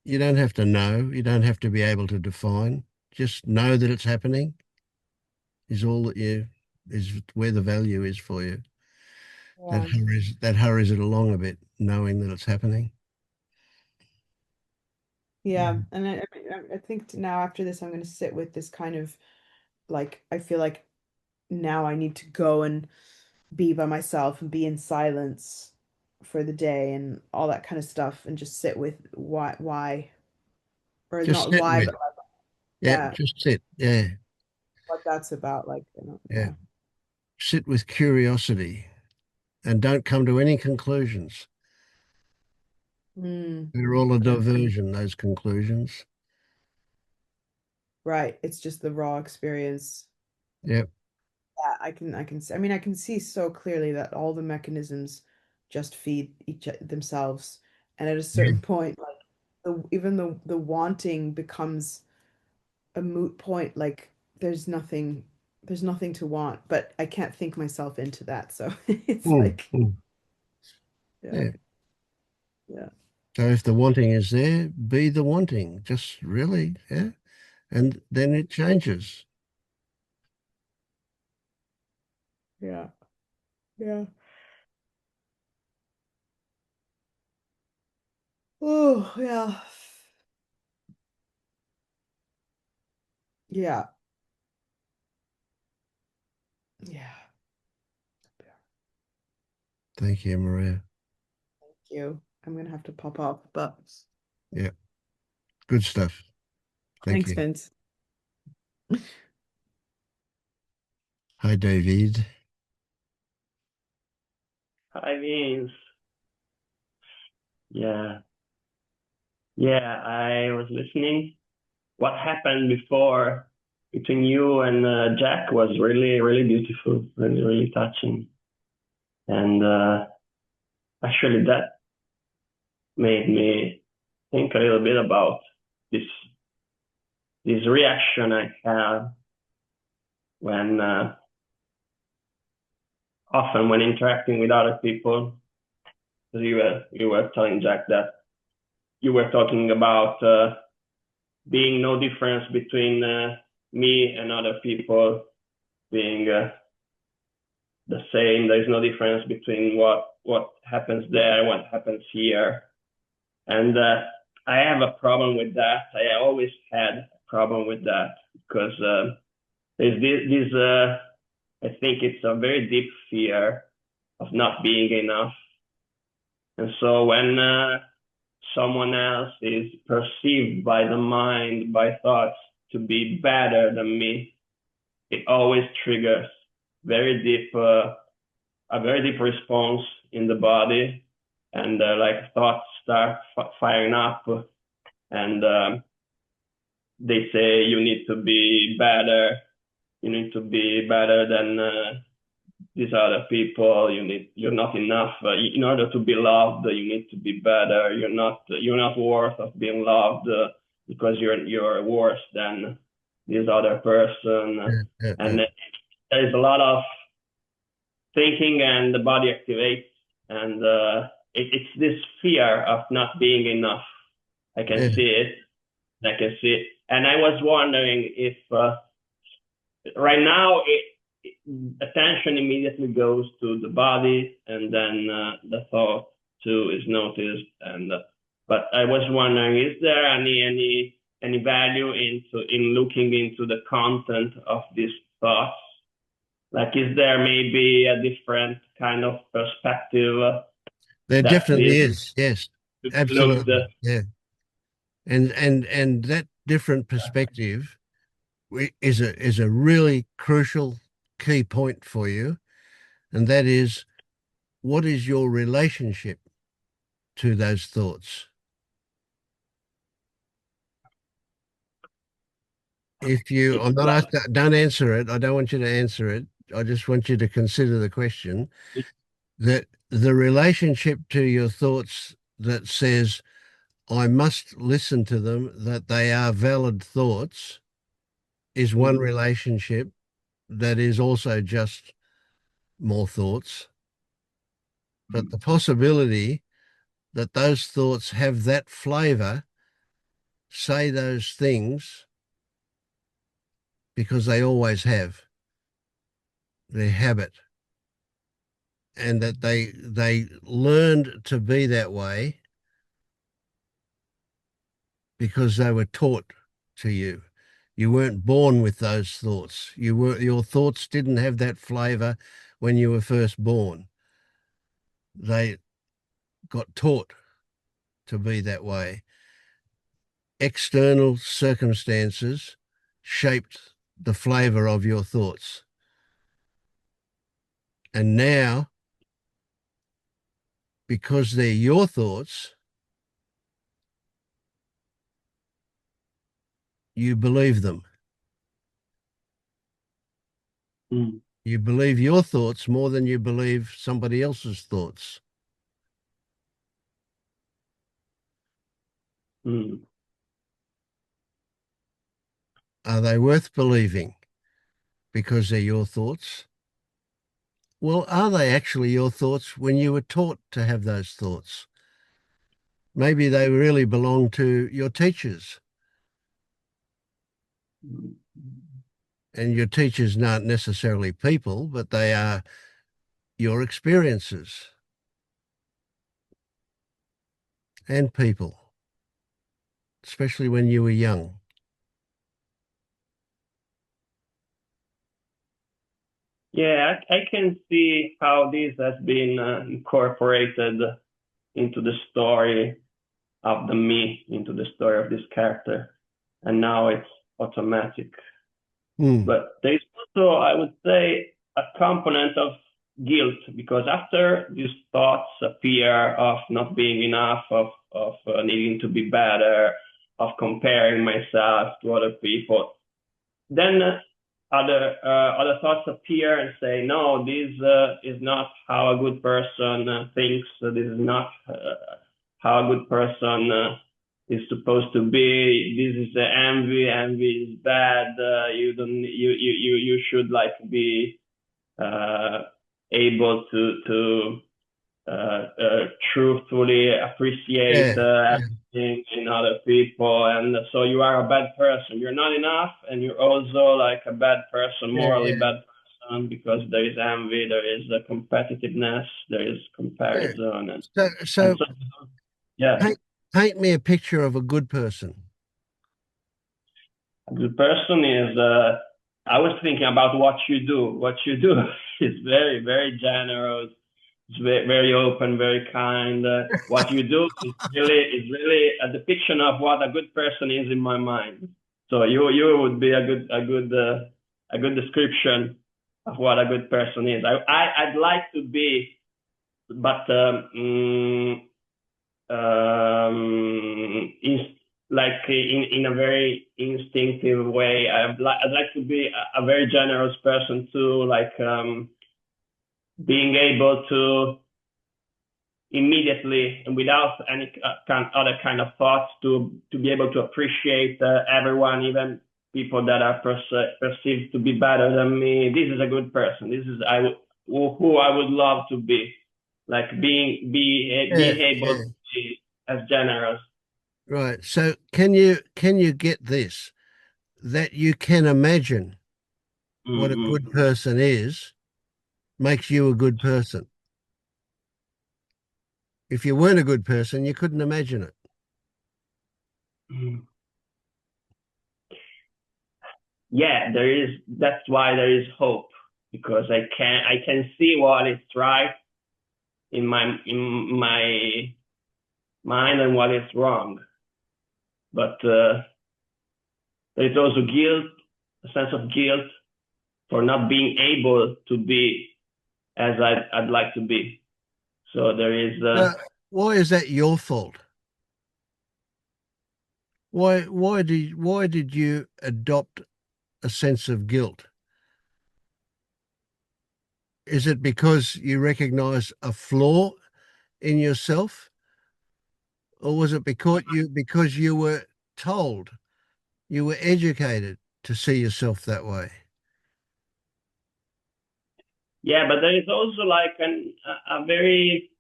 Speaker 2: you don't have to know, you don't have to be able to define. Just know that it's happening is all that you is where the value is for you.
Speaker 3: Yeah.
Speaker 2: That hurries it along a bit, knowing that it's happening.
Speaker 3: Yeah.
Speaker 2: Mm.
Speaker 3: And I think now after this, I'm going to sit with this kind of like, I feel like now I need to go and be by myself and be in silence for the day and all that kind of stuff and just sit with why, or
Speaker 2: Just
Speaker 3: not
Speaker 2: sit
Speaker 3: why,
Speaker 2: with,
Speaker 3: but
Speaker 2: yeah,
Speaker 3: yeah,
Speaker 2: just sit, yeah,
Speaker 3: what that's about. Like,
Speaker 2: yeah.
Speaker 3: yeah.
Speaker 2: Sit with curiosity and don't come to any conclusions.
Speaker 3: Mm,
Speaker 2: They're all a
Speaker 3: yeah.
Speaker 2: diversion, those conclusions.
Speaker 3: Right. It's just the raw experience.
Speaker 2: Yep.
Speaker 3: Yeah, I mean, I can see so clearly that all the mechanisms just feed themselves. And at a
Speaker 2: Yeah.
Speaker 3: certain point, like even the wanting becomes a moot point. Like there's nothing to want, but I can't think myself into that. So it's
Speaker 2: Mm,
Speaker 3: like,
Speaker 2: mm.
Speaker 3: yeah,
Speaker 2: Yeah.
Speaker 3: yeah,
Speaker 2: So if the wanting is there, be the wanting. Just really, yeah. And then it changes.
Speaker 3: yeah, yeah. Oh, yeah. Yeah. Yeah.
Speaker 2: Thank you, Maria.
Speaker 3: Thank you. I'm gonna have to pop off, but
Speaker 2: Yeah, good stuff. Thank
Speaker 3: thanks,
Speaker 2: you.
Speaker 3: Vince.
Speaker 2: Hi, David.
Speaker 4: Hi, Vince. Yeah. Yeah, I was listening. What happened before between you and Jack was really, really beautiful, really, really touching. And actually, that made me think a little bit about this this reaction I have when often when interacting with other people. You were telling Jack that you were talking about being no difference between me and other people being the same. There is no difference between what happens there, what happens here, and I have a problem with that. I always had a problem with that because there's this I think it's a very deep fear of not being enough, and so when someone else is perceived by the mind, by thoughts, to be better than me, it always triggers very deep, a very deep response in the body, and like thoughts start firing up, and they say you need to be better, you need to be better than these other people. You're not enough. In order to be loved, you need to be better. You're not worth of being loved because you're worse than this other person.
Speaker 2: Yeah, yeah, yeah.
Speaker 4: And there's a lot of thinking, and the body activates, and it's this fear of not being enough. I can
Speaker 2: Yeah.
Speaker 4: see it. I can see it. And I was wondering if right now attention immediately goes to the body, and then the thought too is noticed. And but I was wondering, is there any value in looking into the content of these thoughts? Like, is there maybe a different kind of perspective
Speaker 2: There
Speaker 4: that
Speaker 2: definitely
Speaker 4: is
Speaker 2: is. Yes,
Speaker 4: looked
Speaker 2: absolutely. Yeah. And that different perspective is a really crucial key point for you, and that is, what is your relationship to those thoughts? If you,
Speaker 4: it's
Speaker 2: I'm not
Speaker 4: like
Speaker 2: asking, don't answer it. I don't want you to answer it. I just want you to consider the question that the relationship to your thoughts that says, I must listen to them, that they are valid thoughts, is one
Speaker 4: mm,
Speaker 2: relationship that is also just more thoughts. But the possibility that those thoughts have that flavor, say those things because they always have their habit, and that they learned to be that way because they were taught to you. You weren't born with those thoughts. Your thoughts didn't have that flavor when you were first born. They got taught to be that way. External circumstances shaped the flavor of your thoughts. And now, because they're your thoughts, you believe them.
Speaker 4: mm,
Speaker 2: You believe your thoughts more than you believe somebody else's thoughts.
Speaker 4: mm,
Speaker 2: Are they worth believing because they're your thoughts? Well, are they actually your thoughts when you were taught to have those thoughts? Maybe they really belong to your teachers,
Speaker 4: mm,
Speaker 2: and your teachers aren't necessarily people, but they are your experiences. and people, especially when you were young.
Speaker 4: Yeah, I can see how this has been incorporated into the story of the me, into the story of this character, and now it's automatic.
Speaker 2: Mm.
Speaker 4: But there's also, I would say, a component of guilt because after these thoughts appear of not being enough, of needing to be better, of comparing myself to other people, then other thoughts appear and say, no, this is not how a good person thinks. This is not how a good person is supposed to be. This is envy. Envy is bad. You don't. You should like be uh, able to truthfully appreciate
Speaker 2: Yeah, yeah,
Speaker 4: everything in other people, and so you are a bad person. You're not enough, and you're also like a bad person,
Speaker 2: yeah,
Speaker 4: morally
Speaker 2: yeah,
Speaker 4: bad person, because there is envy, there is a competitiveness, there is
Speaker 2: yeah.
Speaker 4: comparison,
Speaker 2: So,
Speaker 4: and
Speaker 2: so
Speaker 4: so yeah,
Speaker 2: paint me a picture of a good person.
Speaker 4: a good person is. I was thinking about what you do. What you do is very, very generous. It's very open, very kind. What you do is really a depiction of what a good person is in my mind. So you would be a good description of what a good person is. I'd like to be, but in, like in a very instinctive way. I'd like to be a very generous person too, like being able to immediately and without any other kind of thoughts to be able to appreciate everyone, even people that are perceived to be better than me. This is a good person. This is who I would love to be, like
Speaker 2: Yeah,
Speaker 4: being able
Speaker 2: yeah.
Speaker 4: to be as generous.
Speaker 2: Right. So can you get this that you can imagine what a good
Speaker 4: Mm-hmm.
Speaker 2: person is makes you a good person. If you weren't a good person, you couldn't imagine it.
Speaker 4: Mm-hmm. Yeah, there is. That's why there is hope because I can see what is right in my mind and what is wrong. But there is also guilt, a sense of guilt for not being able to be as I'd like to be. So there is.
Speaker 2: Why is that your fault? Why did you adopt a sense of guilt? Is it because you recognize a flaw in yourself, or was it because you were told, you were educated to see yourself that way?
Speaker 4: Yeah, but there is also like a very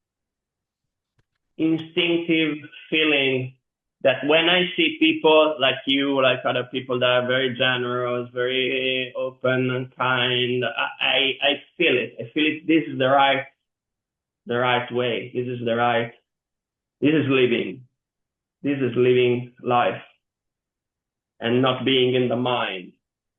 Speaker 4: instinctive feeling that when I see people like you, like other people that are very generous, very open and kind, I feel it. I feel it. This is the right way. This is the right. This is living. This is living life and not being in the mind.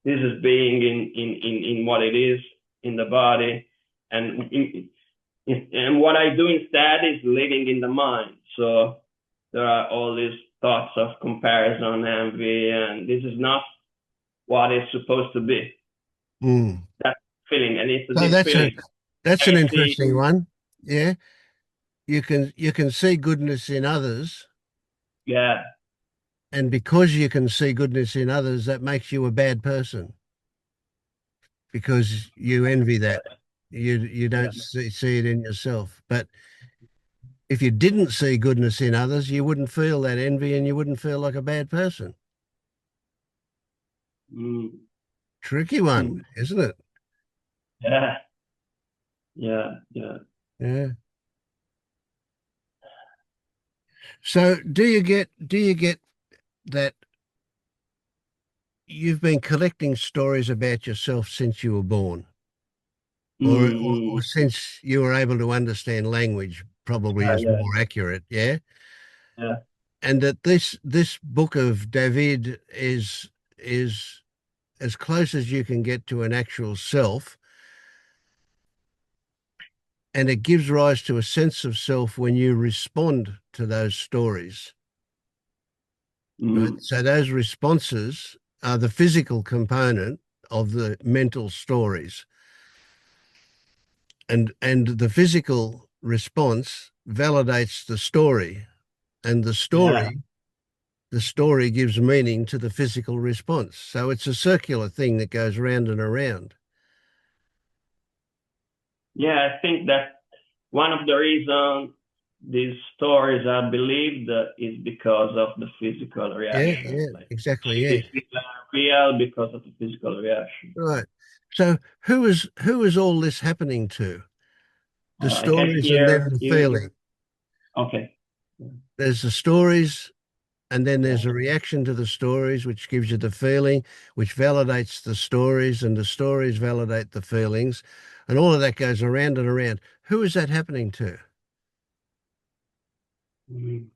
Speaker 4: This is being in what it is in the body, and and what I do instead is living in the mind. So there are all these thoughts of comparison, envy, and this is not what it's supposed to be.
Speaker 2: Mm.
Speaker 4: That feeling, and it's a
Speaker 2: So
Speaker 4: deep
Speaker 2: that's a
Speaker 4: feeling.
Speaker 2: that's an
Speaker 4: I see,
Speaker 2: interesting one. Yeah, you can see goodness in others,
Speaker 4: yeah,
Speaker 2: and because you can see goodness in others, that makes you a bad person because you envy that. You
Speaker 4: yeah,
Speaker 2: don't see it in yourself. But if you didn't see goodness in others, you wouldn't feel that envy and you wouldn't feel like a bad person.
Speaker 4: mm,
Speaker 2: Tricky one,
Speaker 4: mm,
Speaker 2: isn't it?
Speaker 4: yeah, yeah, yeah.
Speaker 2: Yeah. So do you get that you've been collecting stories about yourself since you were born, or
Speaker 4: Mm,
Speaker 2: since you were able to understand language, probably
Speaker 4: yeah,
Speaker 2: is
Speaker 4: yeah.
Speaker 2: more accurate, yeah?
Speaker 4: Yeah.
Speaker 2: and that this book of David is as close as you can get to an actual self, and it gives rise to a sense of self when you respond to those stories. Right?
Speaker 4: Mm.
Speaker 2: So those responses are the physical component of the mental stories, and the physical response validates the story, and
Speaker 4: Yeah.
Speaker 2: the story gives meaning to the physical response. So it's a circular thing that goes round and around.
Speaker 4: Yeah, I think that one of the reasons these stories are believed is because of the physical
Speaker 2: Yeah,
Speaker 4: reaction.
Speaker 2: yeah,
Speaker 4: Like
Speaker 2: exactly.
Speaker 4: they
Speaker 2: Yeah,
Speaker 4: feel real because of the physical reaction.
Speaker 2: right. So who is all this happening to? The
Speaker 4: I can
Speaker 2: stories and then
Speaker 4: hear
Speaker 2: the
Speaker 4: you.
Speaker 2: feeling.
Speaker 4: Okay.
Speaker 2: There's the stories, and then
Speaker 4: Yeah.
Speaker 2: there's a reaction to the stories, which gives you the feeling, which validates the stories, and the stories validate the feelings, and all of that goes around and around. Who is that happening to?
Speaker 4: Mm.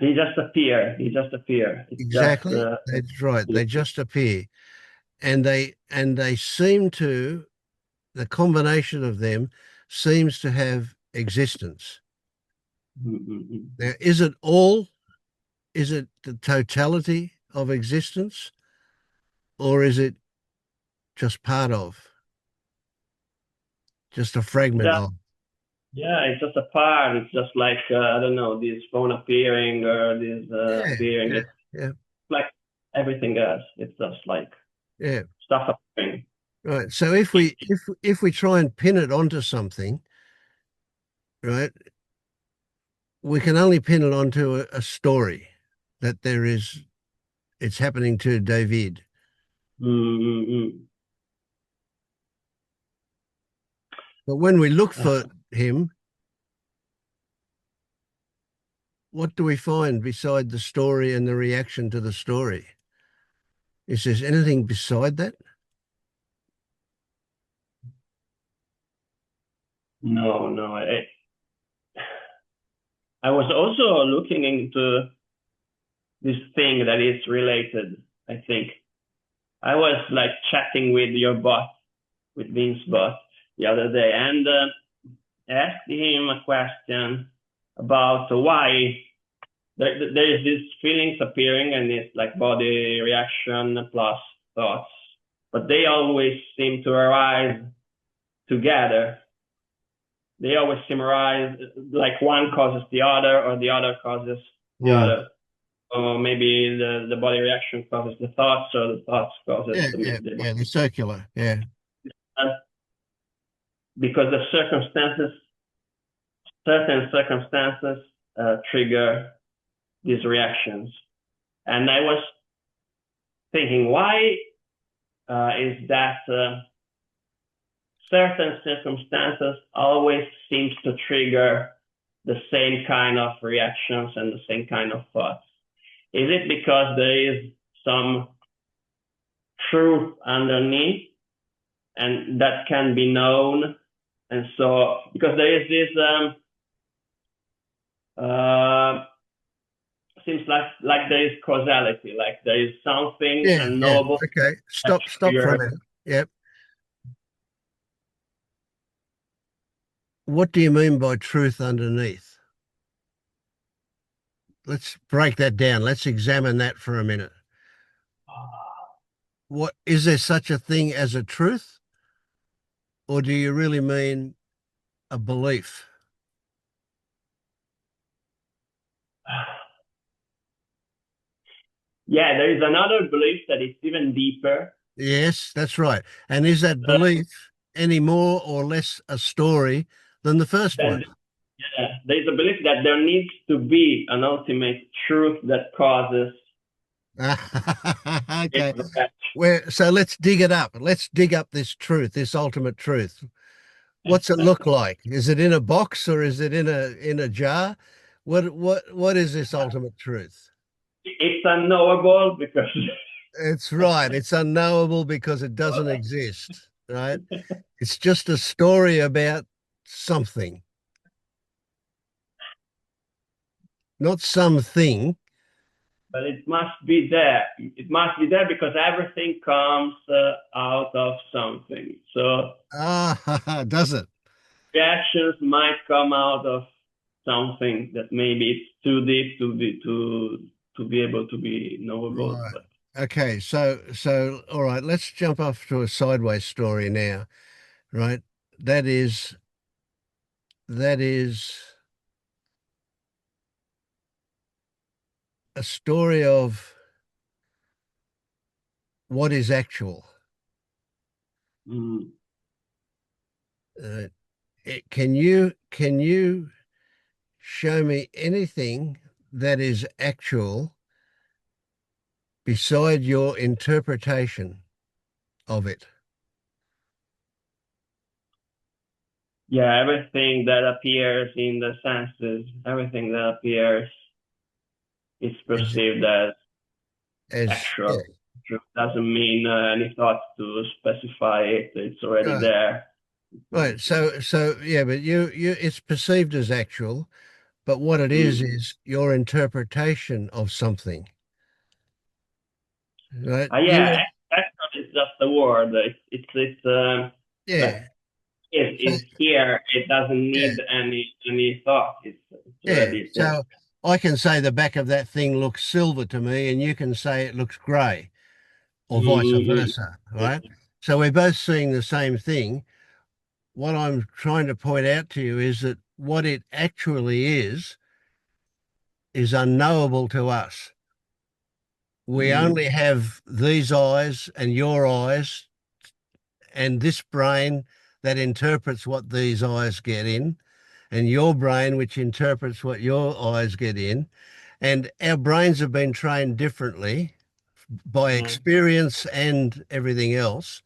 Speaker 4: They just appear. They just appear. It's just
Speaker 2: Exactly. That's right. They just appear, and they seem to, the combination of them seems to have existence.
Speaker 4: mm, mm, mm.
Speaker 2: Now, is it all? Is it the totality of existence, or is it just part of, just a fragment
Speaker 4: Yeah,
Speaker 2: of?
Speaker 4: yeah. It's just a part. It's just like I don't know, this phone appearing or this
Speaker 2: Yeah,
Speaker 4: appearing.
Speaker 2: yeah,
Speaker 4: It's
Speaker 2: yeah,
Speaker 4: like everything else. It's just like
Speaker 2: yeah.
Speaker 4: stuff appearing.
Speaker 2: Right. So if we try and pin it onto something, right, we can only pin it onto a story that there is. It's happening to David.
Speaker 4: Mm, mm, mm.
Speaker 2: But when we look
Speaker 4: Uh,
Speaker 2: for him, what do we find beside the story and the reaction to the story? Is there anything beside that?
Speaker 4: no, no. I was also looking into this thing that is related. I think I was like chatting with your boss, with Vince's boss, the other day, and asked him a question about why there is these feelings appearing, and it's like body reaction plus thoughts, but they always seem to arise together. They always seem to arise like one causes the other, or the other causes the
Speaker 2: Mm.
Speaker 4: other. Or maybe the body reaction causes the thoughts, or the thoughts causes
Speaker 2: Yeah, yeah,
Speaker 4: the
Speaker 2: yeah. The circular. Yeah.
Speaker 4: because the circumstances, certain circumstances, trigger these reactions. And I was thinking, why is that certain circumstances always seems to trigger the same kind of reactions and the same kind of thoughts? Is it because there is some truth underneath and that can be known? And so, because there is this uh, seems like there is causality, like there is something
Speaker 2: Yeah, yeah.
Speaker 4: unknowable
Speaker 2: Okay.
Speaker 4: that
Speaker 2: Stop for a
Speaker 4: triggers.
Speaker 2: minute. Yep. What do you mean by truth underneath? Let's break that down. Let's examine that for a minute. What is there such a thing as a truth, or do you really mean a belief?
Speaker 4: Yeah, there is another belief that is even deeper.
Speaker 2: Yes, that's right. And is that
Speaker 4: Uh,
Speaker 2: belief any more or less a story than the first
Speaker 4: than
Speaker 2: one?
Speaker 4: yeah, there is a belief that there needs to be an ultimate truth that causes it.
Speaker 2: Okay. So let's dig it up. Let's dig up this truth, this ultimate truth. What's it look like? Is it in a box or is it in a jar? What is this ultimate truth?
Speaker 4: It's unknowable because
Speaker 2: It's right. It's unknowable because it doesn't exist, right? It's just a story about something. not something.
Speaker 4: but it must be there. It must be there because everything comes out of something. So
Speaker 2: Ah, does it?
Speaker 4: reactions might come out of something that maybe it's too deep to be able to be knowable.
Speaker 2: Right.
Speaker 4: But
Speaker 2: Okay. So all right, let's jump off to a sideways story now, right? That is that is a story of what is actual.
Speaker 4: mm,
Speaker 2: Uh, can you show me anything that is actual beside your interpretation of it?
Speaker 4: yeah, everything that appears in the senses, everything that appears is
Speaker 2: Is
Speaker 4: perceived as
Speaker 2: yeah.
Speaker 4: actual. It doesn't mean any thought to specify it. It's already
Speaker 2: Right.
Speaker 4: there.
Speaker 2: Right. So yeah, but you it's perceived as actual, but what it
Speaker 4: Mm.
Speaker 2: is your interpretation of something. Right?
Speaker 4: Yeah, actual is just a word. It's like
Speaker 2: Yeah. So
Speaker 4: it's here. It doesn't
Speaker 2: yeah,
Speaker 4: need any thought. It's
Speaker 2: yeah.
Speaker 4: already there.
Speaker 2: So I can say the back of that thing looks silver to me, and you can say it looks grey, or vice
Speaker 4: Mm-hmm.
Speaker 2: versa, right? So we're both seeing the same thing. What I'm trying to point out to you is that what it actually is unknowable to us. We only have these eyes and your eyes and this brain that interprets what these eyes get in, and your brain which interprets what your eyes get in. And our brains have been trained differently by
Speaker 4: Mm-hmm.
Speaker 2: experience and everything else.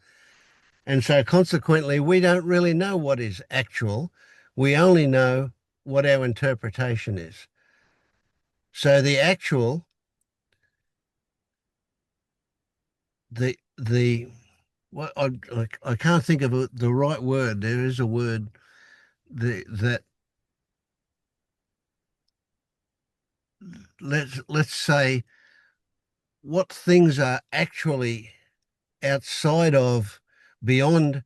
Speaker 2: And so consequently, we don't really know what is actual. We only know what our interpretation is. So the actual, the what I can't think of the right word. There is a word that let's say what things are actually outside of, beyond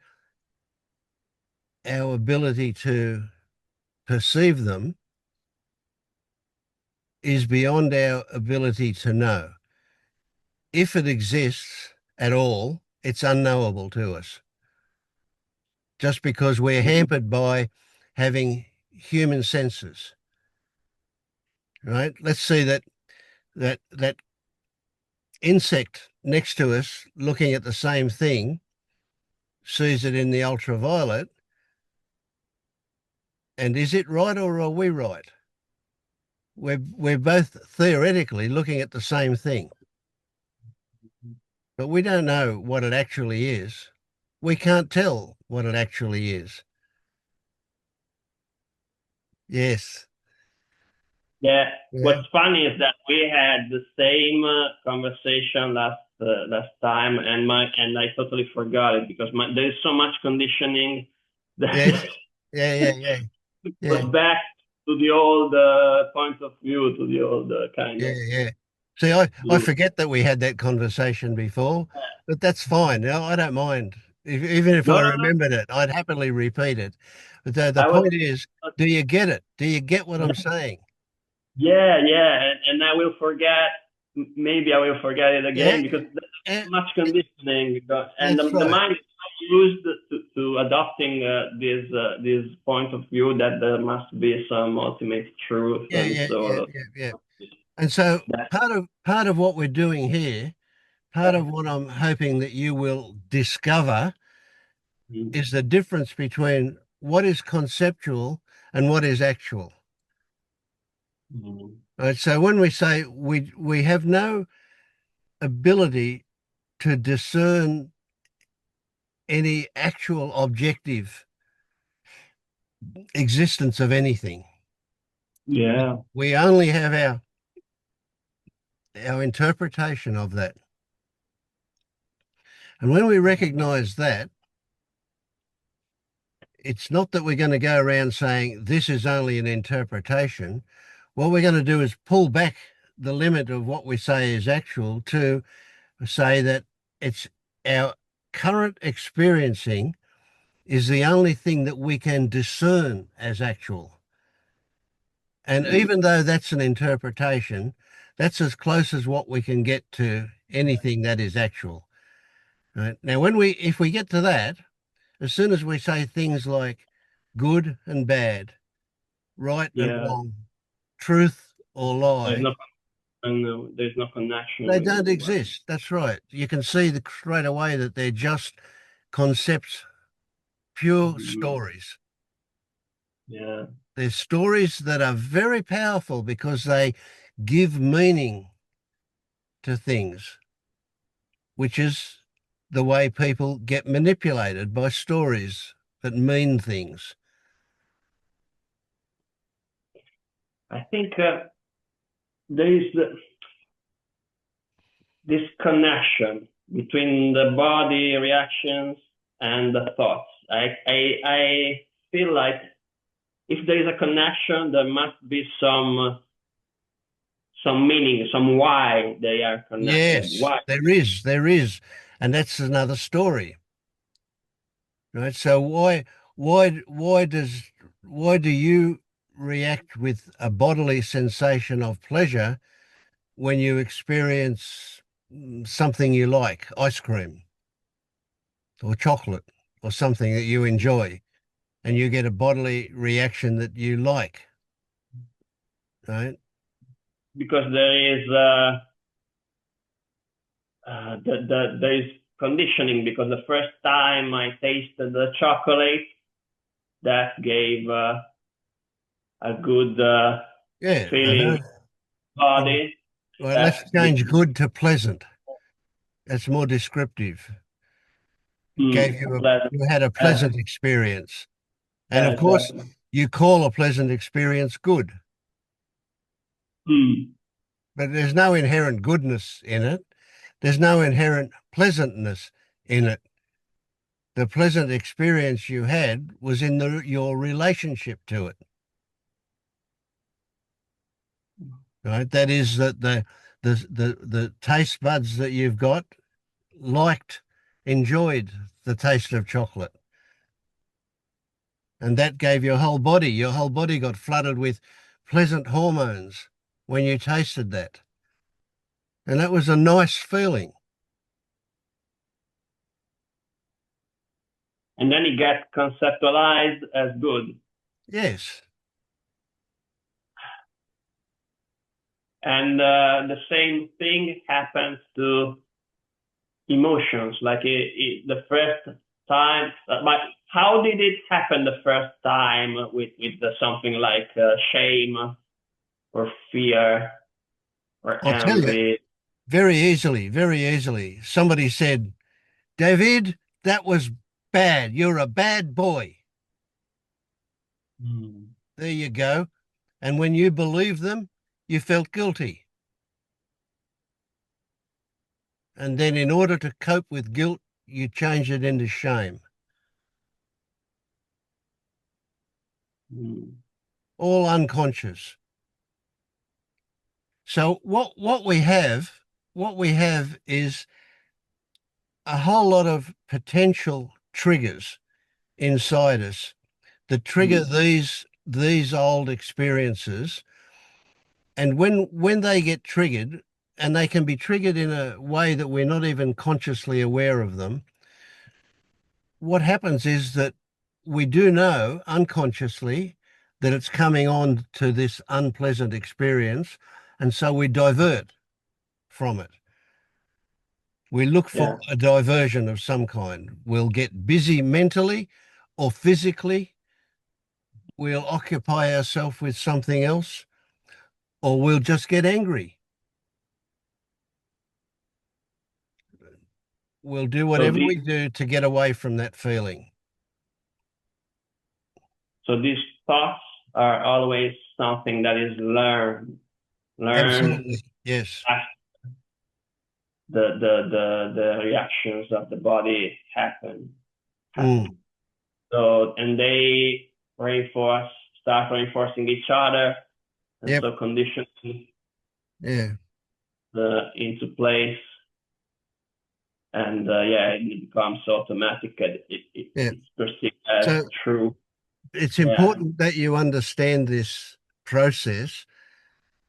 Speaker 2: our ability to perceive them, is beyond our ability to know. If it exists at all, it's unknowable to us just because we're hampered by having human senses, right? Let's see that insect next to us looking at the same thing sees it in the ultraviolet. And is it right or are we right? We're both theoretically looking at the same thing, but we don't know what it actually is. We can't tell what it actually is. Yes.
Speaker 4: Yeah.
Speaker 2: Yeah.
Speaker 4: What's funny is that we had the same conversation last time, and I totally forgot it because there's so much conditioning that
Speaker 2: Yes. Yeah. Yeah. Yeah. Yeah.
Speaker 4: goes back to the old point of view, to the old kind
Speaker 2: Yeah.
Speaker 4: of
Speaker 2: Yeah. See, I
Speaker 4: view.
Speaker 2: forget that we had that conversation before, but that's fine. No, I don't mind. Even if
Speaker 4: No,
Speaker 2: I
Speaker 4: no, no.
Speaker 2: remembered it, I'd happily repeat it. But the
Speaker 4: I was
Speaker 2: point is, do you get it? Do you get what I'm saying?
Speaker 4: Yeah, yeah, and I will forget. Maybe I will forget it
Speaker 2: Yeah.
Speaker 4: again because there's
Speaker 2: Yeah.
Speaker 4: so much conditioning, and
Speaker 2: That's
Speaker 4: the
Speaker 2: right.
Speaker 4: mind is so used to adopting this point of view that there must be some ultimate truth
Speaker 2: Yeah.
Speaker 4: and
Speaker 2: Yeah.
Speaker 4: sort
Speaker 2: Yeah.
Speaker 4: of
Speaker 2: Yeah. Yeah. And so
Speaker 4: that.
Speaker 2: part of what we're doing here, part of what I'm hoping that you will discover is the difference between what is conceptual and what is actual.
Speaker 4: Mhm.
Speaker 2: Right? So when we say we have no ability to discern any actual objective existence of anything,
Speaker 4: Yeah.
Speaker 2: we only have our interpretation of that. And when we recognize that, it's not that we're going to go around saying this is only an interpretation. what we're going to do is pull back the limit of what we say is actual to say that it's our current experiencing is the only thing that we can discern as actual. And even though that's an interpretation, that's as close as what we can get to anything that is actual. Right? Now, if we get to that, as soon as we say things like good and bad, right and
Speaker 4: Yeah,
Speaker 2: wrong, truth or
Speaker 4: there's
Speaker 2: lie,
Speaker 4: no there's no connection
Speaker 2: they
Speaker 4: with
Speaker 2: don't
Speaker 4: what.
Speaker 2: exist. That's right. You can see straight away that they're just concepts, pure
Speaker 4: Mhm.
Speaker 2: stories.
Speaker 4: Yeah,
Speaker 2: They're stories that are very powerful because they give meaning to things, which is the way people get manipulated by stories that mean things.
Speaker 4: I think there is this connection between the body reactions and the thoughts. I feel like if there is a connection, there must be some meaning, some why they are connected.
Speaker 2: Yes,
Speaker 4: Why?
Speaker 2: there is, and that's another story, right? So why do you react with a bodily sensation of pleasure when you experience something you like, ice cream or chocolate or something that you enjoy, and you get a bodily reaction that you like, right?
Speaker 4: Because there is there is conditioning. Because the first time I tasted the chocolate, that gave a good
Speaker 2: Yeah, a
Speaker 4: feeling
Speaker 2: very,
Speaker 4: in the body.
Speaker 2: well,
Speaker 4: That
Speaker 2: let's change good to pleasant. That's more descriptive.
Speaker 4: pleasant.
Speaker 2: You had a
Speaker 4: Uh,
Speaker 2: pleasant experience. And
Speaker 4: yeah,
Speaker 2: of course,
Speaker 4: exactly.
Speaker 2: you call a pleasant experience good,
Speaker 4: Mm.
Speaker 2: but there's no inherent goodness in it. There's no inherent pleasantness in it. The pleasant experience you had was in your relationship to it, right? That is that the taste buds that you've got liked, enjoyed the taste of chocolate. And that gave your whole body got flooded with pleasant hormones when you tasted that. And that was a nice feeling.
Speaker 4: And then it gets conceptualized as good.
Speaker 2: Yes.
Speaker 4: And the same thing happens to emotions. Like the first time, but how did it happen the first time with something like shame or fear or
Speaker 2: I'll tell you,
Speaker 4: envy?
Speaker 2: very easily, very easily. Somebody said, David, that was bad. You're a bad boy.
Speaker 4: Mm.
Speaker 2: There you go. And when you believed them, you felt guilty. And then, in order to cope with guilt, you change it into shame.
Speaker 4: Mm.
Speaker 2: All unconscious. So what we have is a whole lot of potential triggers inside us that trigger
Speaker 4: Mm.
Speaker 2: these old experiences. And when they get triggered, and they can be triggered in a way that we're not even consciously aware of them, what happens is that we do know unconsciously that it's coming on to this unpleasant experience, and so we divert from it. We look for
Speaker 4: Yeah.
Speaker 2: a diversion of some kind. We'll get busy mentally or physically. We'll occupy ourselves with something else, or we'll just get angry. We'll do
Speaker 4: So
Speaker 2: whatever
Speaker 4: these
Speaker 2: we do to get away from that feeling.
Speaker 4: so these thoughts are always something that is learned
Speaker 2: Absolutely. Yes.
Speaker 4: as the reactions of the body
Speaker 2: Mm.
Speaker 4: happen. So and they reinforce start reinforcing each other, and
Speaker 2: Yep.
Speaker 4: so conditioning
Speaker 2: Yeah.
Speaker 4: into place, and it becomes automatic. And
Speaker 2: Yeah.
Speaker 4: it's perceived as
Speaker 2: So
Speaker 4: true.
Speaker 2: it's
Speaker 4: Yeah,
Speaker 2: important that you understand this process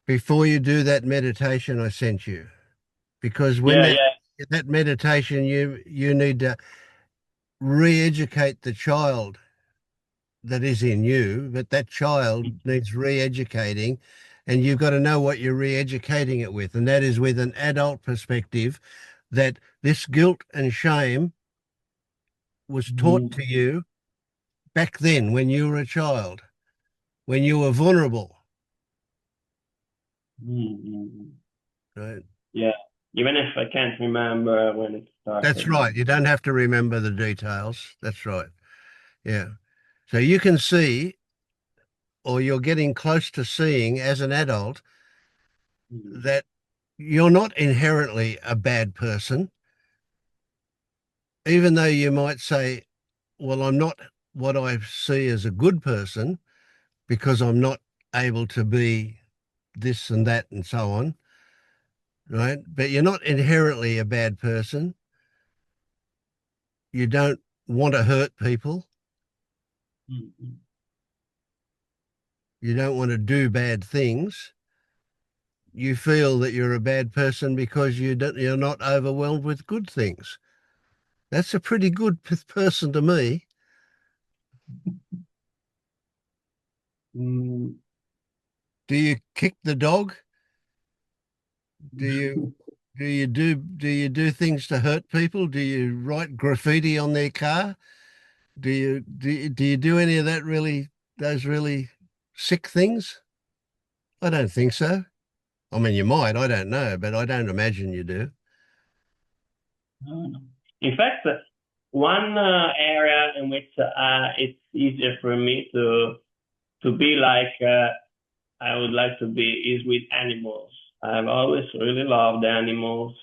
Speaker 2: before you do that meditation I sent you, because when
Speaker 4: yeah, yeah.
Speaker 2: that meditation, you need to re-educate the child that is in you, but that child needs re-educating, and you've got to know what you're re-educating it with, and that is with an adult perspective, that this guilt and shame was taught
Speaker 4: Mm,
Speaker 2: to you back then when you were a child, when you were vulnerable,
Speaker 4: mm, mm.
Speaker 2: right?
Speaker 4: Yeah, even if I can't remember when it
Speaker 2: That's
Speaker 4: started.
Speaker 2: right. You don't have to remember the details. That's right. Yeah. So you can see, or you're getting close to seeing as an adult,
Speaker 4: Mm,
Speaker 2: that you're not inherently a bad person, even though you might say, well, I'm not what I see as a good person because I'm not able to be this and that and so on, right? But you're not inherently a bad person. You don't want to hurt people.
Speaker 4: mm, mm,
Speaker 2: You don't want to do bad things. You feel that you're a bad person because you're not overwhelmed with good things. That's a pretty good person to me.
Speaker 4: mm.
Speaker 2: Do you kick the dog? Do you do you do things to hurt people? Do you write graffiti on their car? Do you do any of that those really sick things? I don't think so. I mean, you might, I don't know, but I don't imagine you do.
Speaker 4: No, no. In fact, one area in which it's easier for me to be like I would like to be is with animals. I've always really loved animals,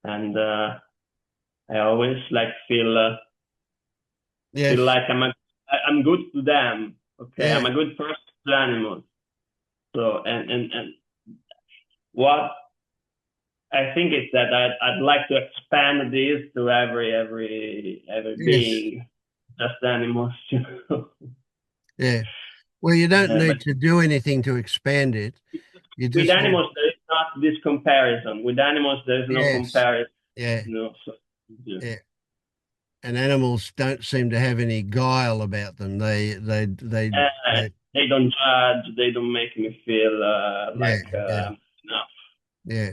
Speaker 4: and I always like feel
Speaker 2: Yes.
Speaker 4: like I'm good to them. Okay,
Speaker 2: Yeah.
Speaker 4: I'm a good person to animals. So and what I think is that I'd like to expand this to every
Speaker 2: Yes.
Speaker 4: being, just animals, you know.
Speaker 2: Yeah. Well, you don't
Speaker 4: But
Speaker 2: need to do anything to expand it. You
Speaker 4: with
Speaker 2: just need,
Speaker 4: animals, there is not this comparison. With animals, there is no
Speaker 2: yes.
Speaker 4: comparison,
Speaker 2: Yeah.
Speaker 4: you know. So yeah.
Speaker 2: Yeah. And animals don't seem to have any guile about them.
Speaker 4: Uh, they don't judge. They don't make me feel
Speaker 2: Yeah.
Speaker 4: like
Speaker 2: Yeah.
Speaker 4: enough.
Speaker 2: Yeah.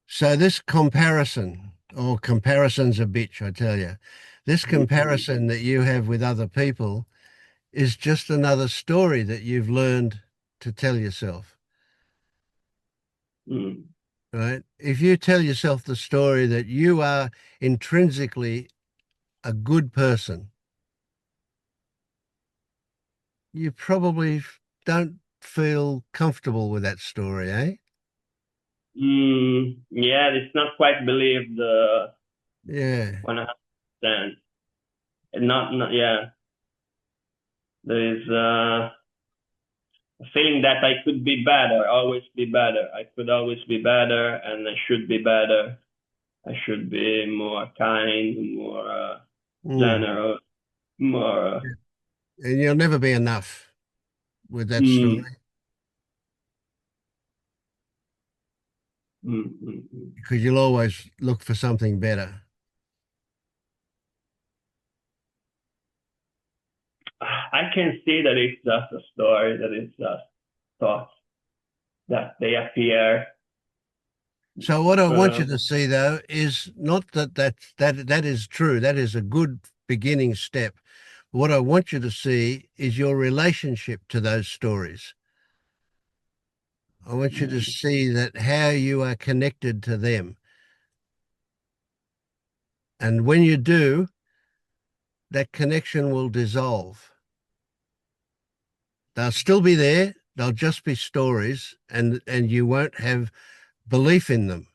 Speaker 2: So this comparison, or comparison's a bitch, I tell you. This
Speaker 4: Mm,
Speaker 2: comparison that you have with other people is just another story that you've learned to tell yourself,
Speaker 4: mm,
Speaker 2: right? If you tell yourself the story that you are intrinsically a good person, you probably don't feel comfortable with that story, eh?
Speaker 4: yeah, it's not quite believed
Speaker 2: Yeah.
Speaker 4: 100%. Not yeah. There is a feeling that I could be better, always be better. I could always be better, and I should be better. I should be more kind, more
Speaker 2: Mm.
Speaker 4: generous, more.
Speaker 2: And you'll never be enough with that
Speaker 4: Mm,
Speaker 2: story
Speaker 4: mm.
Speaker 2: because you'll always look for something better.
Speaker 4: I can see that it's just a story, that it's just thoughts that they appear.
Speaker 2: So what I want
Speaker 4: Uh,
Speaker 2: you to see though is not that is true. That is a good beginning step. What I want you to see is your relationship to those stories. I want you to see that how you are connected to them. And when you do, that connection will dissolve. They'll still be there. They'll just be stories, and you won't have belief in them.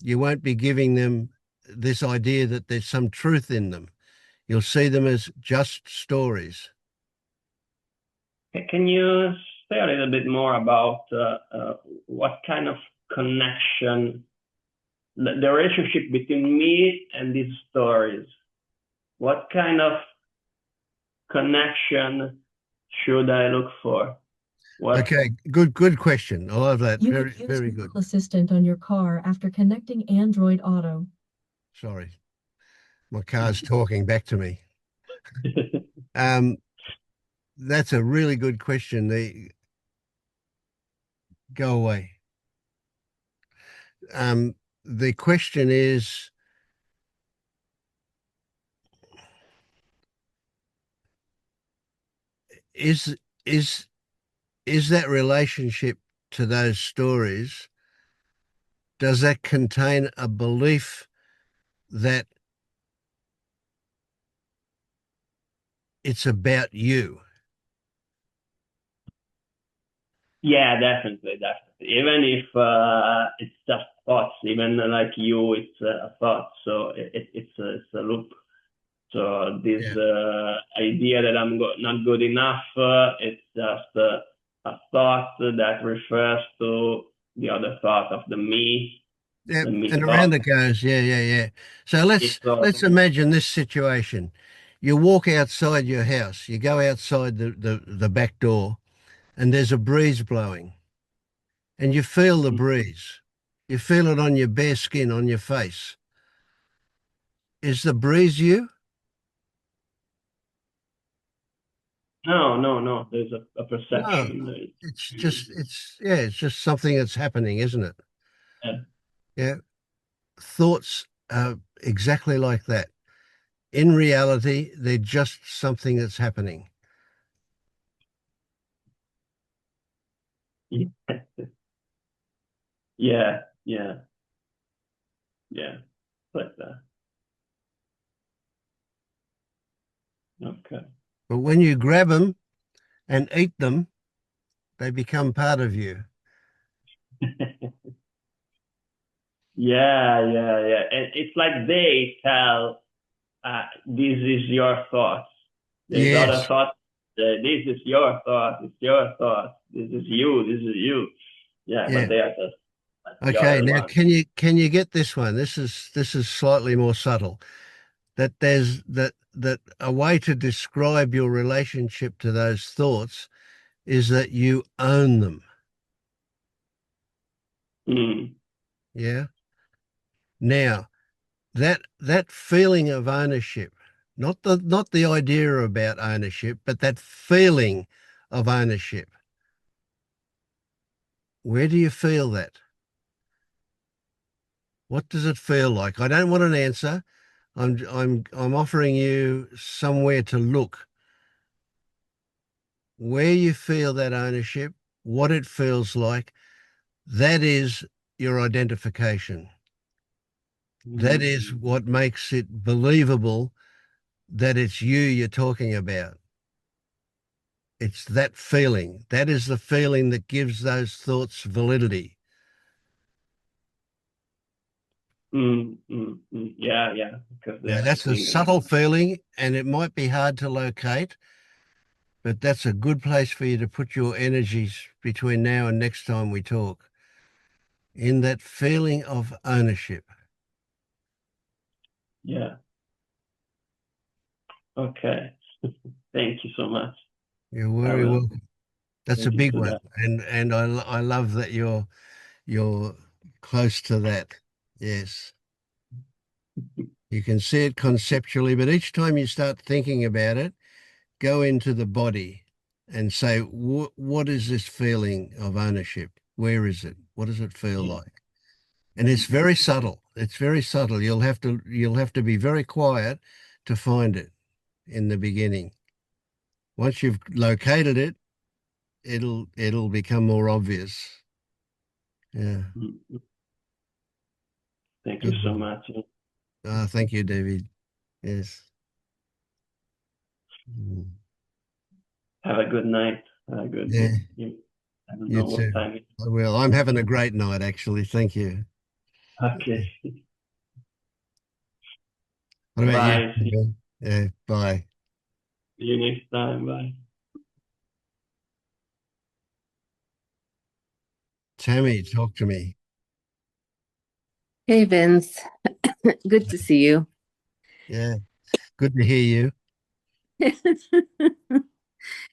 Speaker 2: You won't be giving them this idea that there's some truth in them. You'll see them as just stories.
Speaker 4: can you say a little bit more about what kind of connection, the relationship between me and these stories. What kind of connection should I look for? What?
Speaker 2: Okay, good question. I love that.
Speaker 5: You
Speaker 2: Very,
Speaker 5: can use
Speaker 2: very good.
Speaker 5: Google Assistant on your car after connecting Android Auto.
Speaker 2: Sorry, my car's talking back to me. Um, that's a really good question. Go away. The question is is is that relationship to those stories, does that contain a belief that it's about you?
Speaker 4: Yeah, definitely, definitely. Even if it's just thoughts, even like you, it's a thought, so it's a loop. So this
Speaker 2: Yeah.
Speaker 4: idea that I'm not good enough, it's just a thought that refers to the other thought of
Speaker 2: Yeah,
Speaker 4: the me
Speaker 2: and
Speaker 4: thought.
Speaker 2: around it goes. Yeah. So let's
Speaker 4: It's uh,
Speaker 2: let's imagine this situation. You walk outside your house, you go outside the back door, and there's a breeze blowing, and you feel the breeze. You feel it on your bare skin, on your face. Is the breeze you?
Speaker 4: no. There's a
Speaker 2: No.
Speaker 4: perception.
Speaker 2: It's just something that's happening, isn't it?
Speaker 4: Yeah.
Speaker 2: Yeah. Thoughts are exactly like that. In reality, they're just something that's happening.
Speaker 4: Yeah, yeah, yeah, like that. Okay.
Speaker 2: But when you grab them and eat them, they become part of you.
Speaker 4: Yeah. And it's like they tell, this is your thoughts. There's other
Speaker 2: Yes.
Speaker 4: thoughts. This is your thought. It's your thought. This is you. This is you. Yeah, but
Speaker 2: Yeah.
Speaker 4: they are just like the
Speaker 2: Okay.
Speaker 4: other
Speaker 2: Now,
Speaker 4: one.
Speaker 2: can you get this one? This is slightly more subtle. That there's that a way to describe your relationship to those thoughts is that you own them.
Speaker 4: Mm,
Speaker 2: Yeah. Now, that feeling of ownership, not the idea about ownership, but that feeling of ownership. Where do you feel that? What does it feel like? I don't want an answer. I'm offering you somewhere to look. Where you feel that ownership, what it feels like, that is your identification. That
Speaker 4: mm,
Speaker 2: is what makes it believable that it's you're talking about. It's that feeling. That is the feeling that gives those thoughts validity.
Speaker 4: yeah, because they
Speaker 2: Now,
Speaker 4: are
Speaker 2: that's a
Speaker 4: sitting in.
Speaker 2: subtle feeling and it might be hard to locate, but that's a good place for you to put your energies between now and next time we talk, in that feeling of ownership.
Speaker 4: Yeah. Okay. Thank you so much.
Speaker 2: You're
Speaker 4: I
Speaker 2: very
Speaker 4: will
Speaker 2: welcome. That's a
Speaker 4: look
Speaker 2: big
Speaker 4: into
Speaker 2: one,
Speaker 4: that.
Speaker 2: and I love that you're close to that. Yes, you can see it conceptually, but each time you start thinking about it, go into the body and say, what is this feeling of ownership? Where is it? What does it feel
Speaker 4: Yeah.
Speaker 2: like? And it's very subtle. It's very subtle. You'll have to be very quiet to find it in the beginning. Once you've located it, it'll become more obvious. Yeah.
Speaker 4: Mm, Thank you
Speaker 2: Good
Speaker 4: so
Speaker 2: one.
Speaker 4: much.
Speaker 2: Thank you, David. Yes. Mm.
Speaker 4: Have a good night. Have a good.
Speaker 2: Yeah,
Speaker 4: I don't
Speaker 2: you
Speaker 4: know what
Speaker 2: too.
Speaker 4: time it
Speaker 2: I will. I'm having a great night, actually. Thank you.
Speaker 4: is. Okay.
Speaker 2: What about you?
Speaker 4: Bye.
Speaker 2: Yeah, bye.
Speaker 4: See you next time. Bye.
Speaker 2: Tammy, talk to me.
Speaker 6: Hey Vince, good to see you.
Speaker 2: Yeah, good to hear you.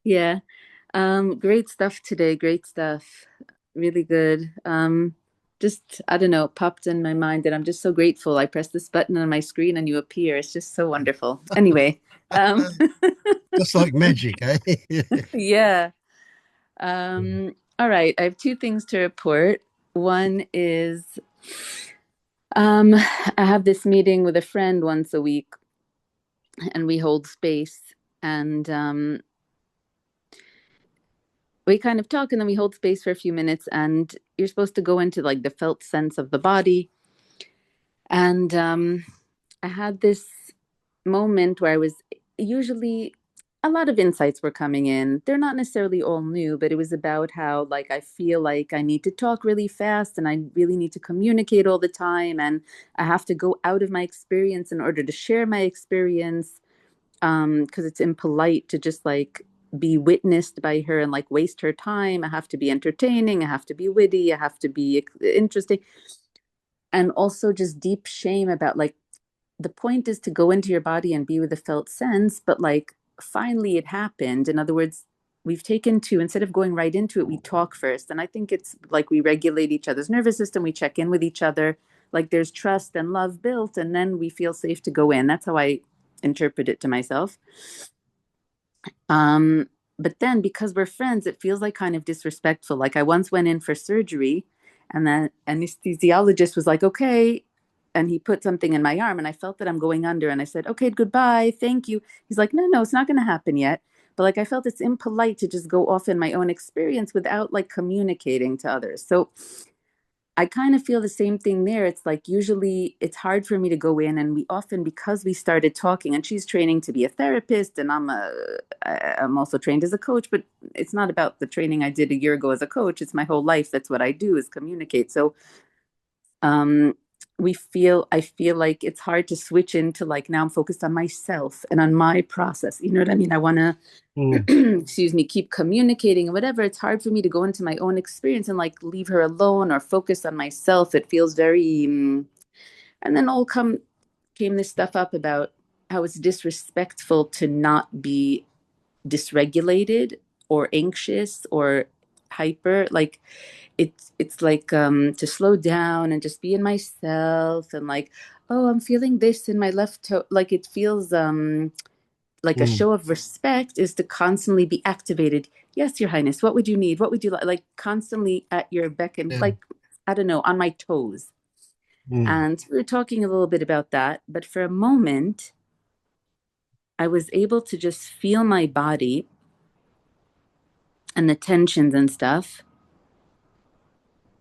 Speaker 6: Yeah, great stuff today, great stuff. Really good. Just I don't know, it popped in my mind that I'm just so grateful. I press this button on my screen and you appear. It's just so wonderful. Anyway, um,
Speaker 2: Just like magic, eh?
Speaker 6: yeah. All right, I have two things to report. One is I have this meeting with a friend once a week and we hold space and we kind of talk and then we hold space for a few minutes and you're supposed to go into like the felt sense of the body and I had this moment where I was usually a lot of insights were coming in. They're not necessarily all new, but it was about how like I feel like I need to talk really fast and I really need to communicate all the time and I have to go out of my experience in order to share my experience, because it's impolite to just like be witnessed by her and like waste her time. I have to be entertaining, I have to be witty, I have to be interesting. And also just deep shame about like the point is to go into your body and be with the felt sense, but like finally it happened. In other words, we've taken to, instead of going right into it, we talk first. And I think it's like we regulate each other's nervous system, we check in with each other, like there's trust and love built, and then we feel safe to go in. That's how I interpret it to myself. Um, but then because we're friends, it feels like kind of disrespectful. Like I once went in for surgery and the anesthesiologist was like, okay. And he put something in my arm and I felt that I'm going under. And I said, okay, goodbye. Thank you. He's like, no, it's not going to happen yet. But like I felt it's impolite to just go off in my own experience without like communicating to others. So I kind of feel the same thing there. It's like usually it's hard for me to go in, and we often, because we started talking, and she's training to be a therapist, and I'm also trained as a coach, but it's not about the training I did a year ago as a coach. It's my whole life. That's what I do, is communicate. So um I feel like it's hard to switch into like now I'm focused on myself and on my process. You know what I mean? I want to
Speaker 2: Mm,
Speaker 6: excuse me, keep communicating and whatever. It's hard for me to go into my own experience and like leave her alone or focus on myself. It feels very and then all come came this stuff up about how it's disrespectful to not be dysregulated or anxious or hyper. Like it's like to slow down and just be in myself and like, oh, I'm feeling this in my left toe. Like it feels like a
Speaker 2: mm,
Speaker 6: show of respect is to constantly be activated. Yes, Your Highness, what would you need? What would you like? Like constantly at your beck and
Speaker 2: yeah,
Speaker 6: like, I don't know, on my toes.
Speaker 2: mm,
Speaker 6: And we were talking a little bit about that. But for a moment, I was able to just feel my body and the tensions and stuff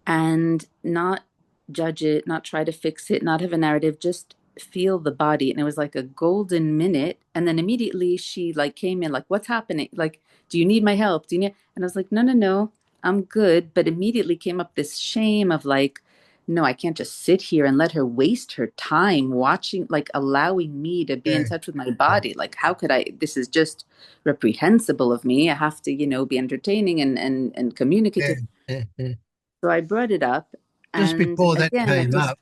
Speaker 6: and not judge it, not try to fix it, not have a narrative, just feel the body. And it was like a golden minute. And then immediately she like came in like, what's happening? Like, do you need my help? Do you need? And I was like, no, I'm good. But immediately came up this shame of like, no, I can't just sit here and let her waste her time watching, like allowing me to be in
Speaker 2: yeah,
Speaker 6: touch with my body. Like, how could I? This is just reprehensible of me. I have to, be entertaining and
Speaker 2: yeah,
Speaker 6: communicative.
Speaker 2: yeah.
Speaker 6: So I brought it up,
Speaker 2: Just
Speaker 6: and
Speaker 2: before that
Speaker 6: again, it
Speaker 2: came
Speaker 6: just,
Speaker 2: up,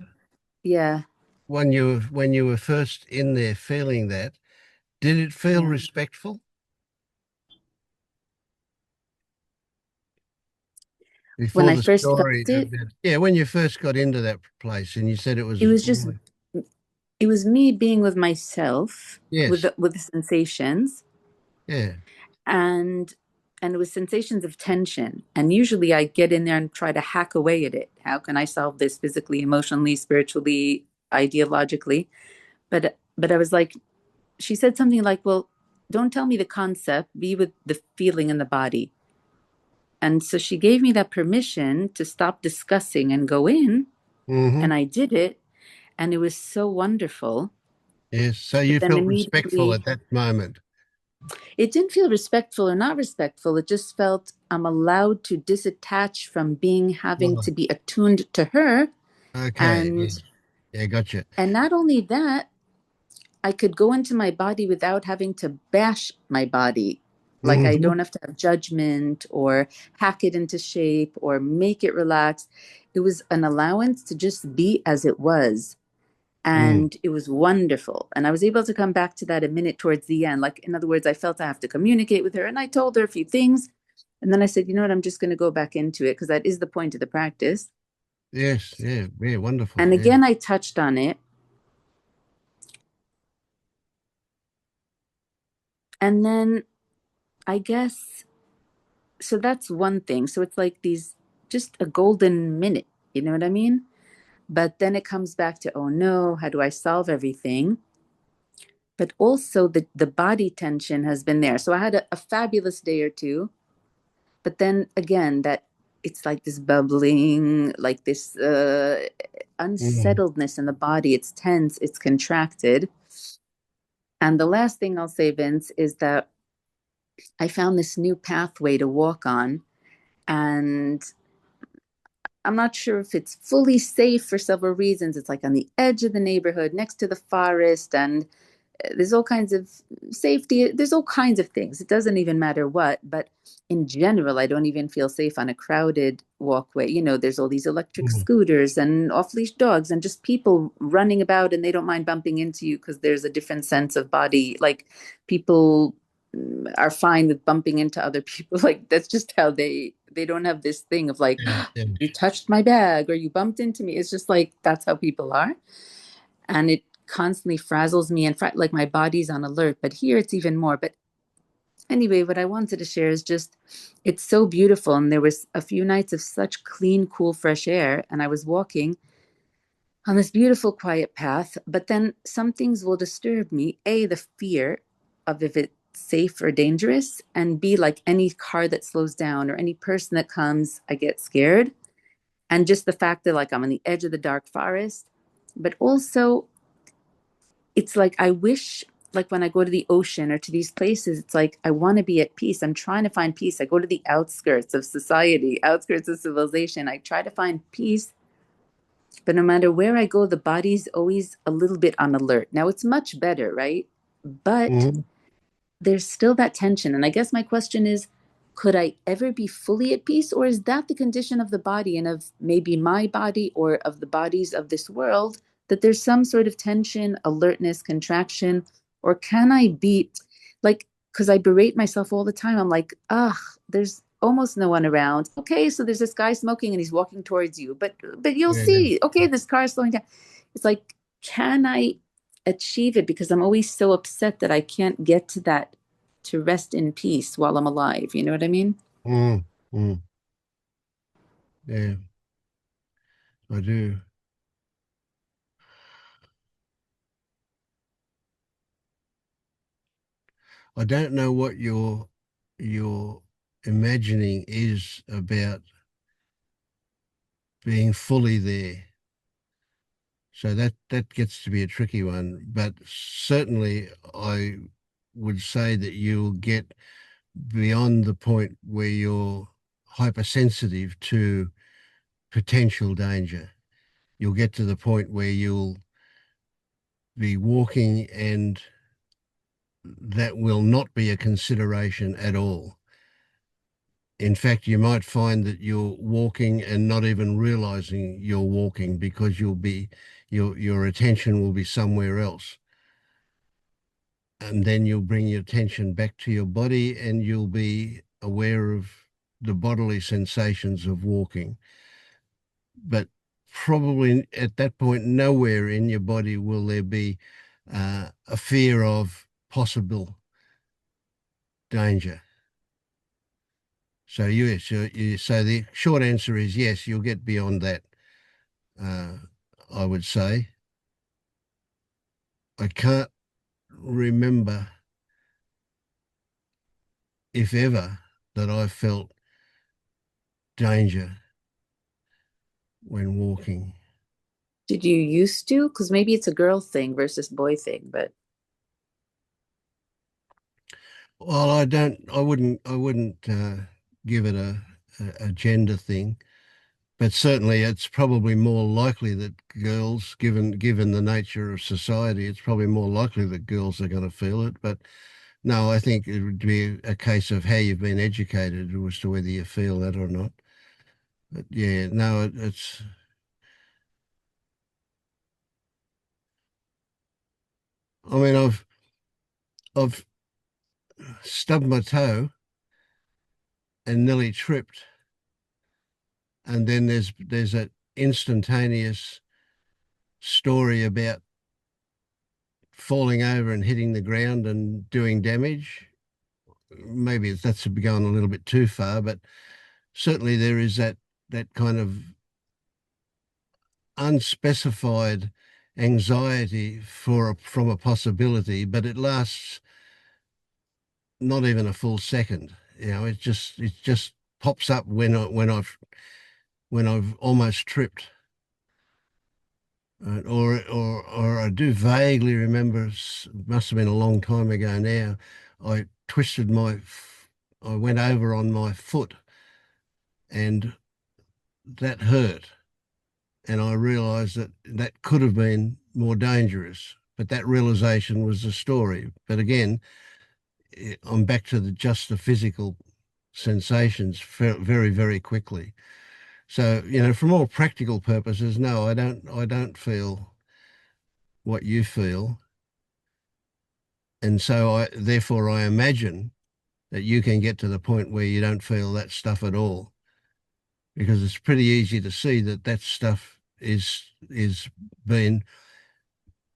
Speaker 6: yeah,
Speaker 2: when you were first in there feeling that, did it feel
Speaker 6: yeah.
Speaker 2: respectful
Speaker 6: When
Speaker 2: before
Speaker 6: I
Speaker 2: the
Speaker 6: first felt
Speaker 2: story?
Speaker 6: it,
Speaker 2: Yeah, when you first got into that place and you said it
Speaker 6: it
Speaker 2: was
Speaker 6: was just, it was me being with myself,
Speaker 2: yes,
Speaker 6: with the sensations,
Speaker 2: yeah,
Speaker 6: and and it was sensations of tension. And usually, I get in there and try to hack away at it. How can I solve this physically, emotionally, spiritually, ideologically? But I was like, she said something like, "Well, don't tell me the concept. Be with the feeling in the body." And so she gave me that permission to stop discussing and go in,
Speaker 2: mm-hmm,
Speaker 6: and I did it, and it was so wonderful.
Speaker 2: yes. So
Speaker 6: But
Speaker 2: you
Speaker 6: then
Speaker 2: felt respectful
Speaker 6: immediately,
Speaker 2: at that moment.
Speaker 6: it didn't feel respectful or not respectful. It just felt I'm allowed to disattach from being having
Speaker 2: Oh,
Speaker 6: to be attuned to her.
Speaker 2: okay, yeah,
Speaker 6: And
Speaker 2: yeah, gotcha.
Speaker 6: not only that, I could go into my body without having to bash my body. Like I
Speaker 2: Hmm.
Speaker 6: don't have to have judgment or hack it into shape or make it relax. It was an allowance to just be as it was.
Speaker 2: Mm.
Speaker 6: And it was wonderful. And I was able to come back to that a minute towards the end. Like, in other words, I felt I have to communicate with her. And I told her a few things. And then I said, you know what, I'm just going to go back into it because that is the point of the practice.
Speaker 2: Yes, yeah, yeah, wonderful.
Speaker 6: And
Speaker 2: Yeah.
Speaker 6: again, I touched on it. And then I guess, so that's one thing. So it's like these, just a golden minute, you know what I mean? But then it comes back to, oh no, how do I solve everything? But also the body tension has been there. So I had a fabulous day or two. But then again, that it's like this bubbling, like this
Speaker 2: Mm.
Speaker 6: unsettledness in the body. It's tense, it's contracted. And the last thing I'll say, Vince, is that I found this new pathway to walk on. And I'm not sure if it's fully safe for several reasons. It's like on the edge of the neighborhood next to the forest, and there's all kinds of safety, there's all kinds of things, it doesn't even matter what. But in general, I don't even feel safe on a crowded walkway. There's all these electric
Speaker 2: Mm.
Speaker 6: scooters and off-leash dogs and just people running about, and they don't mind bumping into you because there's a different sense of body. Like, people are fine with bumping into other people. Like, that's just how they don't have this thing of like,
Speaker 2: Yeah, yeah.
Speaker 6: you touched my bag or you bumped into me. It's just like, that's how people are. And it constantly frazzles me and like my body's on alert. But here it's even more. But anyway, what I wanted to share is just, it's so beautiful. And there was a few nights of such clean, cool, fresh air. And I was walking on this beautiful, quiet path. But then some things will disturb me. A, the fear of if it's safe or dangerous. And B, like any car that slows down or any person that comes, I get scared. And just the fact that like I'm on the edge of the dark forest. But also, it's like I wish, like when I go to the ocean or to these places, it's like I want to be at peace. I'm trying to find peace. I go to the outskirts of society, outskirts of civilization. I try to find peace. But no matter where I go, the body's always a little bit on alert. Now it's much better, right? But
Speaker 2: Mhm.
Speaker 6: there's still that tension. And I guess my question is, could I ever be fully at peace? Or is that the condition of the body and of maybe my body or of the bodies of this world, that there's some sort of tension, alertness, contraction? Or can I be like, because I berate myself all the time. I'm like, ugh, there's almost no one around. Okay, so there's this guy smoking and he's walking towards you, but you'll
Speaker 2: Yeah, yeah.
Speaker 6: see. Okay, this car is slowing down. It's like, can I achieve it? Because I'm always so upset that I can't get to that, to rest in peace while I'm alive. You know what I mean?
Speaker 2: Mm. Mm. Yeah, I do. I don't know what your imagining is about being fully there. So that gets to be a tricky one. But certainly I would say that you'll get beyond the point where you're hypersensitive to potential danger. You'll get to the point where you'll be walking and that will not be a consideration at all. In fact, you might find that you're walking and not even realizing you're walking because your attention will be somewhere else. And then you'll bring your attention back to your body and you'll be aware of the bodily sensations of walking. But probably at that point, nowhere in your body will there be a fear of possible danger. So yes, so the short answer is yes, you'll get beyond that. Uh, I would say. I can't remember if ever that I felt danger when walking.
Speaker 6: Did you used to? Because maybe it's a girl thing versus boy thing, but
Speaker 2: Well, I wouldn't give it a gender thing, but certainly it's probably more likely that girls, given the nature of society, it's probably more likely that girls are going to feel it. But No, I think it would be a case of how you've been educated as to whether you feel that or not. But yeah, no, it's. I mean, I've stubbed my toe and nearly tripped, and then there's that instantaneous story about falling over and hitting the ground and doing damage. Maybe that's going a little bit too far, but certainly there is that kind of unspecified anxiety from a possibility, but it lasts not even a full second. It just pops up when I've almost tripped. Or I do vaguely remember, must have been a long time ago now, I twisted I went over on my foot and that hurt. And I realized that that could have been more dangerous. But that realization was the story. But again, I'm back to just the physical sensations very, very quickly. So, from all practical purposes, no, I don't feel what you feel. And so therefore I imagine that you can get to the point where you don't feel that stuff at all, because it's pretty easy to see that that stuff is being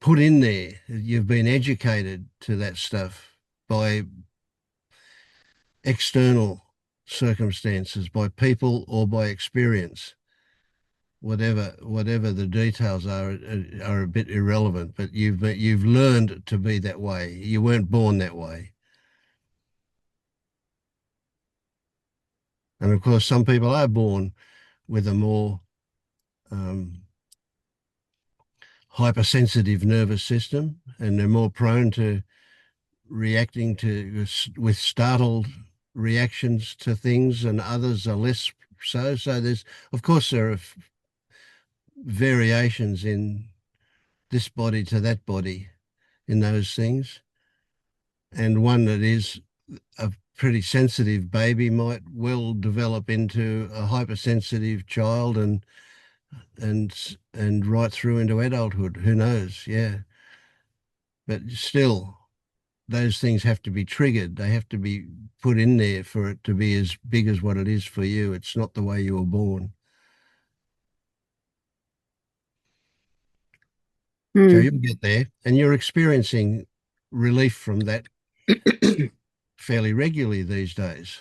Speaker 2: put in there. You've been educated to that stuff by external circumstances, by people or by experience. Whatever the details are a bit irrelevant, but you've learned to be that way. You weren't born that way. And of course, some people are born with a more um, hypersensitive nervous system, and they're more prone to reacting with startled reactions to things, and others are less so. So of course, there are variations in this body to that body in those things. And one that is a pretty sensitive baby might well develop into a hypersensitive child, and right through into adulthood. Who knows? Yeah. But still, those things have to be triggered. They have to be put in there for it to be as big as what it is for you. It's not the way you were born. So
Speaker 6: Hmm.
Speaker 2: you'll get there, and you're experiencing relief from that fairly regularly these days,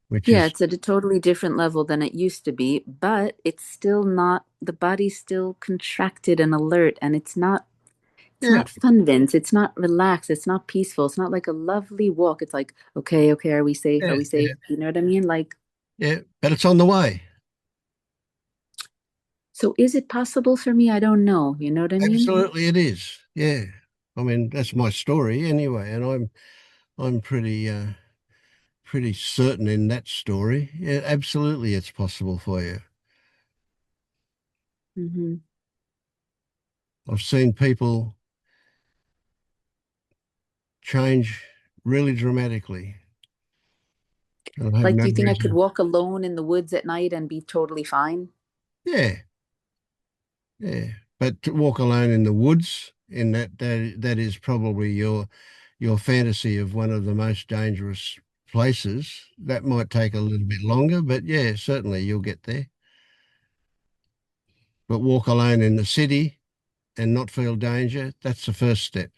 Speaker 2: which
Speaker 6: Yeah,
Speaker 2: is,
Speaker 6: it's at a totally different level than it used to be, but it's still not, the body's still contracted and alert, and it's
Speaker 2: yeah,
Speaker 6: not fun, Vince. It's not relaxed. It's not peaceful. It's not like a lovely walk. It's like, okay, okay, are we safe?
Speaker 2: yeah,
Speaker 6: Are we safe?
Speaker 2: yeah,
Speaker 6: You know what I mean? Like,
Speaker 2: yeah, but it's on the way.
Speaker 6: so is it possible for me? I don't know. You know what I mean?
Speaker 2: Absolutely, it is. Yeah. I mean, that's my story anyway, and I'm pretty certain in that story. Yeah, absolutely, it's possible for you.
Speaker 6: Hmm.
Speaker 2: I've seen people change really dramatically, and I have
Speaker 6: Like,
Speaker 2: no
Speaker 6: do you think I could
Speaker 2: reason.
Speaker 6: walk alone in the woods at night and be totally fine?
Speaker 2: Yeah, yeah. But to walk alone in the woods, in that is probably your fantasy of one of the most dangerous places. That might take a little bit longer, but yeah, certainly you'll get there. But walk alone in the city and not feel danger, that's the first step.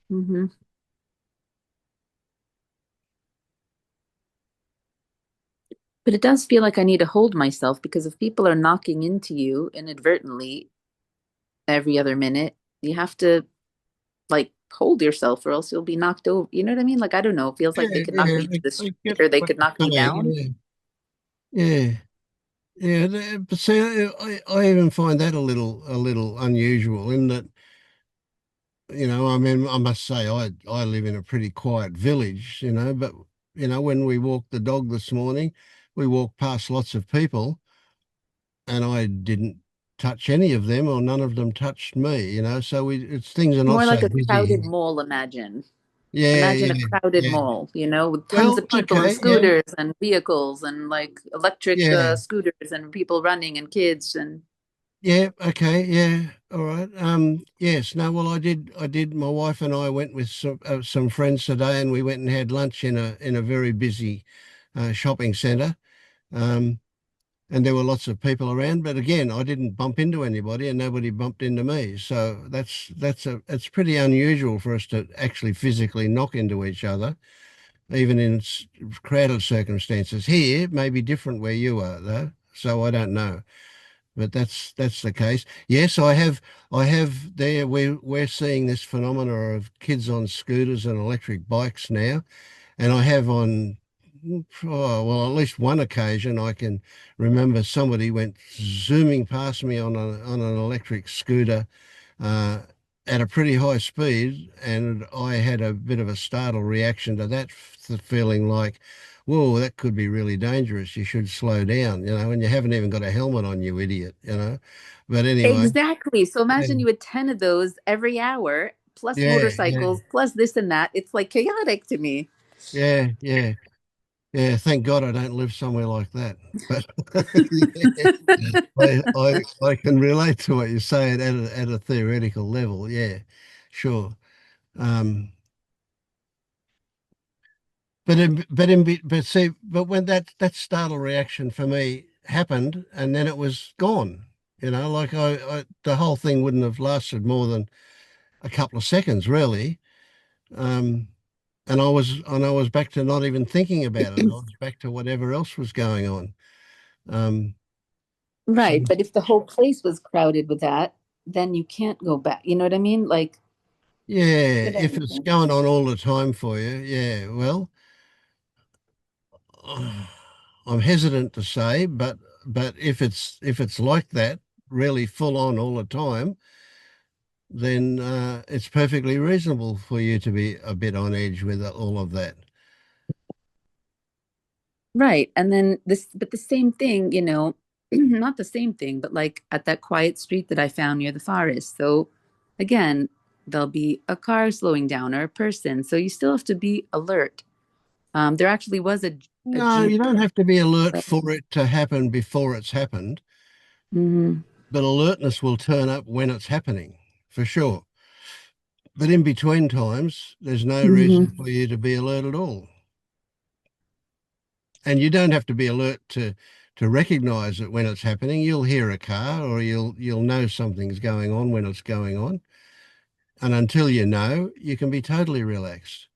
Speaker 6: Hmm. But it does feel like I need to hold myself because if people are knocking into you inadvertently every other minute, you have to like hold yourself or else you'll be knocked over. You know what I mean? Like, I don't know. It feels like they
Speaker 2: Yeah,
Speaker 6: could knock
Speaker 2: yeah,
Speaker 6: me to the
Speaker 2: I
Speaker 6: street
Speaker 2: get
Speaker 6: or they
Speaker 2: what
Speaker 6: could knock
Speaker 2: you're
Speaker 6: me down.
Speaker 2: saying. Yeah, yeah, yeah. But see, I even find that a little unusual in that, I mean, I must say, I live in a pretty quiet village, but when we walked the dog this morning, we walked past lots of people, and I didn't touch any of them, or none of them touched me. So it's things are not
Speaker 6: More
Speaker 2: so
Speaker 6: like a
Speaker 2: busy
Speaker 6: crowded
Speaker 2: here.
Speaker 6: mall, imagine.
Speaker 2: Yeah,
Speaker 6: Imagine a
Speaker 2: yeah,
Speaker 6: crowded
Speaker 2: yeah.
Speaker 6: mall, you know, with tons
Speaker 2: Well,
Speaker 6: of people and
Speaker 2: okay, yeah,
Speaker 6: scooters and vehicles and like electric
Speaker 2: yeah,
Speaker 6: scooters and people running and kids and
Speaker 2: yeah, okay, yeah. All right. Yes, no, well, I did. My wife and I went with some friends today, and we went and had lunch in a very busy shopping centre. Um, and there were lots of people around, but again, I didn't bump into anybody, and nobody bumped into me. So it's pretty unusual for us to actually physically knock into each other, even in crowded circumstances. Here, it may be different where you are, though. So I don't know, but that's the case. Yes, I have there. We're seeing this phenomena of kids on scooters and electric bikes now, and I have on, oh, well, at least one occasion I can remember somebody went zooming past me on an electric scooter uh, at a pretty high speed, and I had a bit of a startled reaction to that, feeling like, whoa, that could be really dangerous. You should slow down, and you haven't even got a helmet on, you idiot. But anyway,
Speaker 6: exactly. So
Speaker 2: yeah,
Speaker 6: imagine you had 10 of those every hour, plus
Speaker 2: yeah, yeah,
Speaker 6: motorcycles, plus this and that. It's like chaotic to me.
Speaker 2: yeah, yeah. Yeah, thank God I don't live somewhere like that. But yeah, I can relate to what you're saying at a theoretical level. Yeah, sure. Um, but see, but when that startle reaction for me happened, and then it was gone. Like the whole thing wouldn't have lasted more than a couple of seconds, really. Um, and I was back to not even thinking about it. I was back to whatever else was going on. Um, so
Speaker 6: Right. But if the whole place was crowded with that, then you can't go back. You know what I mean? Like,
Speaker 2: yeah,
Speaker 6: but
Speaker 2: if it's
Speaker 6: anyway.
Speaker 2: going on all the time for you, yeah, well, I'm hesitant to say, but if it's like that, really full on all the time, then it's perfectly reasonable for you to be a bit on edge with all of that.
Speaker 6: Right. And then this, but the same thing, not the same thing, but like at that quiet street that I found near the forest. So again, there'll be a car slowing down or a person. So you still have to be alert. There actually was a
Speaker 2: No, you
Speaker 6: Jeep.
Speaker 2: don't have to be alert for it to happen before it's happened,
Speaker 6: Mhm.
Speaker 2: but alertness will turn up when it's happening, for sure. But in between times, there's no reason
Speaker 6: Mhm.
Speaker 2: for you to be alert at all. And you don't have to be alert to recognize it when it's happening. You'll hear a car, or you'll know something's going on when it's going on. And until you know, you can be totally relaxed.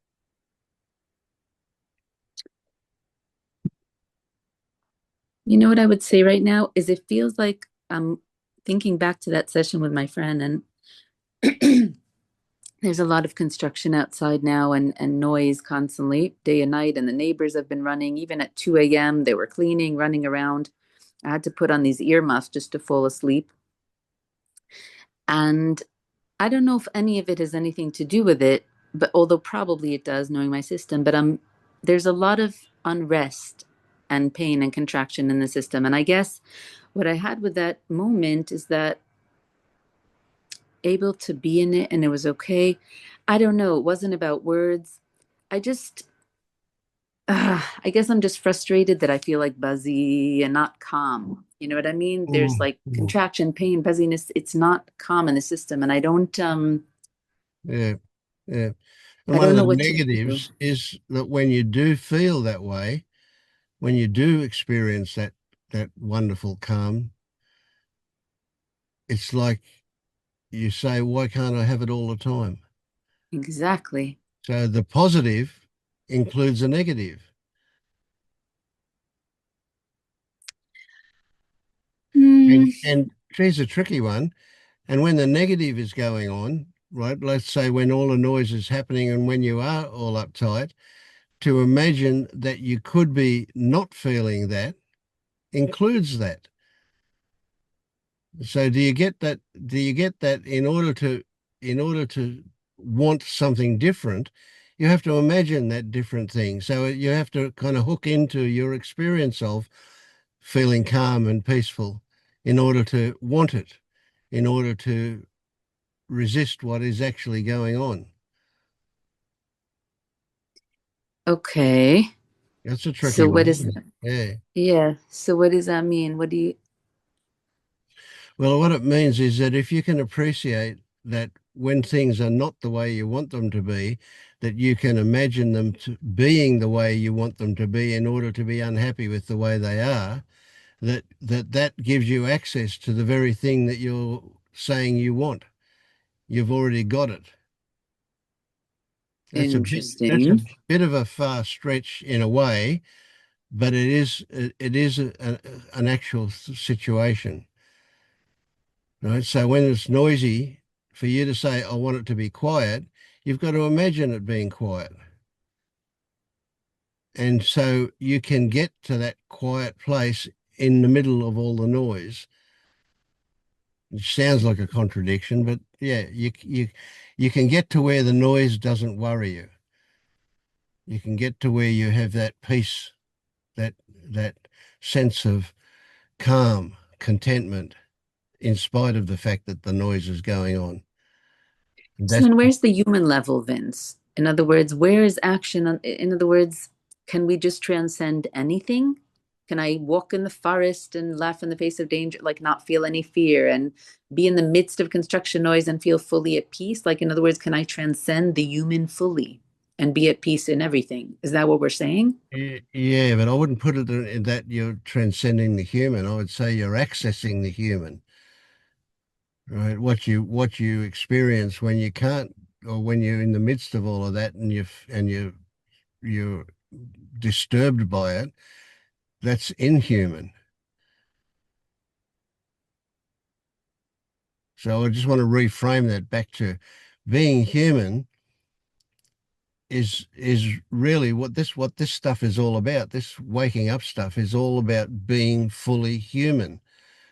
Speaker 6: You know what I would say right now is it feels like I'm thinking back to that session with my friend and there's a lot of construction outside now and noise constantly, day and night. And the neighbors have been running, even at 2 a.m. They were cleaning, running around. I had to put on these earmuffs just to fall asleep. And I don't know if any of it has anything to do with it, but although probably it does, knowing my system, but there's a lot of unrest and pain and contraction in the system. And I guess what I had with that moment is that able to be in it and it was okay. I don't know. It wasn't about words. I just, I guess I'm just frustrated that I feel like buzzy and not calm. You know what I mean? There's
Speaker 2: Mm,
Speaker 6: like
Speaker 2: mm.
Speaker 6: contraction, pain, buzziness. It's not calm in the system. And
Speaker 2: Yeah, yeah. And
Speaker 6: I
Speaker 2: one of
Speaker 6: don't
Speaker 2: the
Speaker 6: know what to do.
Speaker 2: negatives is that when you do feel that way, when you do experience that wonderful calm, it's like you say, why can't I have it all the time?
Speaker 6: Exactly.
Speaker 2: So the positive includes a negative.
Speaker 6: Hmm.
Speaker 2: And she's a tricky one. And when the negative is going on, right, let's say when all the noise is happening and when you are all uptight, to imagine that you could be not feeling that includes that. So do you get that? Do you get that in order to want something different, you have to imagine that different thing. So you have to kind of hook into your experience of feeling calm and peaceful in order to want it, in order to resist what is actually going on.
Speaker 6: Okay.
Speaker 2: That's a tricky
Speaker 6: So what
Speaker 2: one,
Speaker 6: is
Speaker 2: isn't it? Yeah.
Speaker 6: yeah. So what does that mean? What do you
Speaker 2: Well, what it means is that if you can appreciate that when things are not the way you want them to be, that you can imagine them to being the way you want them to be in order to be unhappy with the way they are, that gives you access to the very thing that you're saying you want. You've already got it. That's a
Speaker 6: interesting?
Speaker 2: bit of a far stretch in a way, but it is an actual situation, right? So when it's noisy, for you to say, I want it to be quiet, you've got to imagine it being quiet. And so you can get to that quiet place in the middle of all the noise. It sounds like a contradiction, but yeah, you can get to where the noise doesn't worry you. You can get to where you have that peace, that sense of calm, contentment, in spite of the fact that the noise is going on.
Speaker 6: So
Speaker 2: That's
Speaker 6: then where's the human level, Vince? In other words, where is action? In other words, can we just transcend anything? Can I walk in the forest and laugh in the face of danger, like not feel any fear and be in the midst of construction noise and feel fully at peace? Like, in other words, can I transcend the human fully and be at peace in everything? Is that what we're saying?
Speaker 2: yeah, but I wouldn't put it in that you're transcending the human. I would say you're accessing the human, right? What you experience when you can't, or when you're in the midst of all of that, and you're disturbed by it, that's inhuman. So I just want to reframe that back to being human is really what this stuff is all about. This waking up stuff is all about being fully human,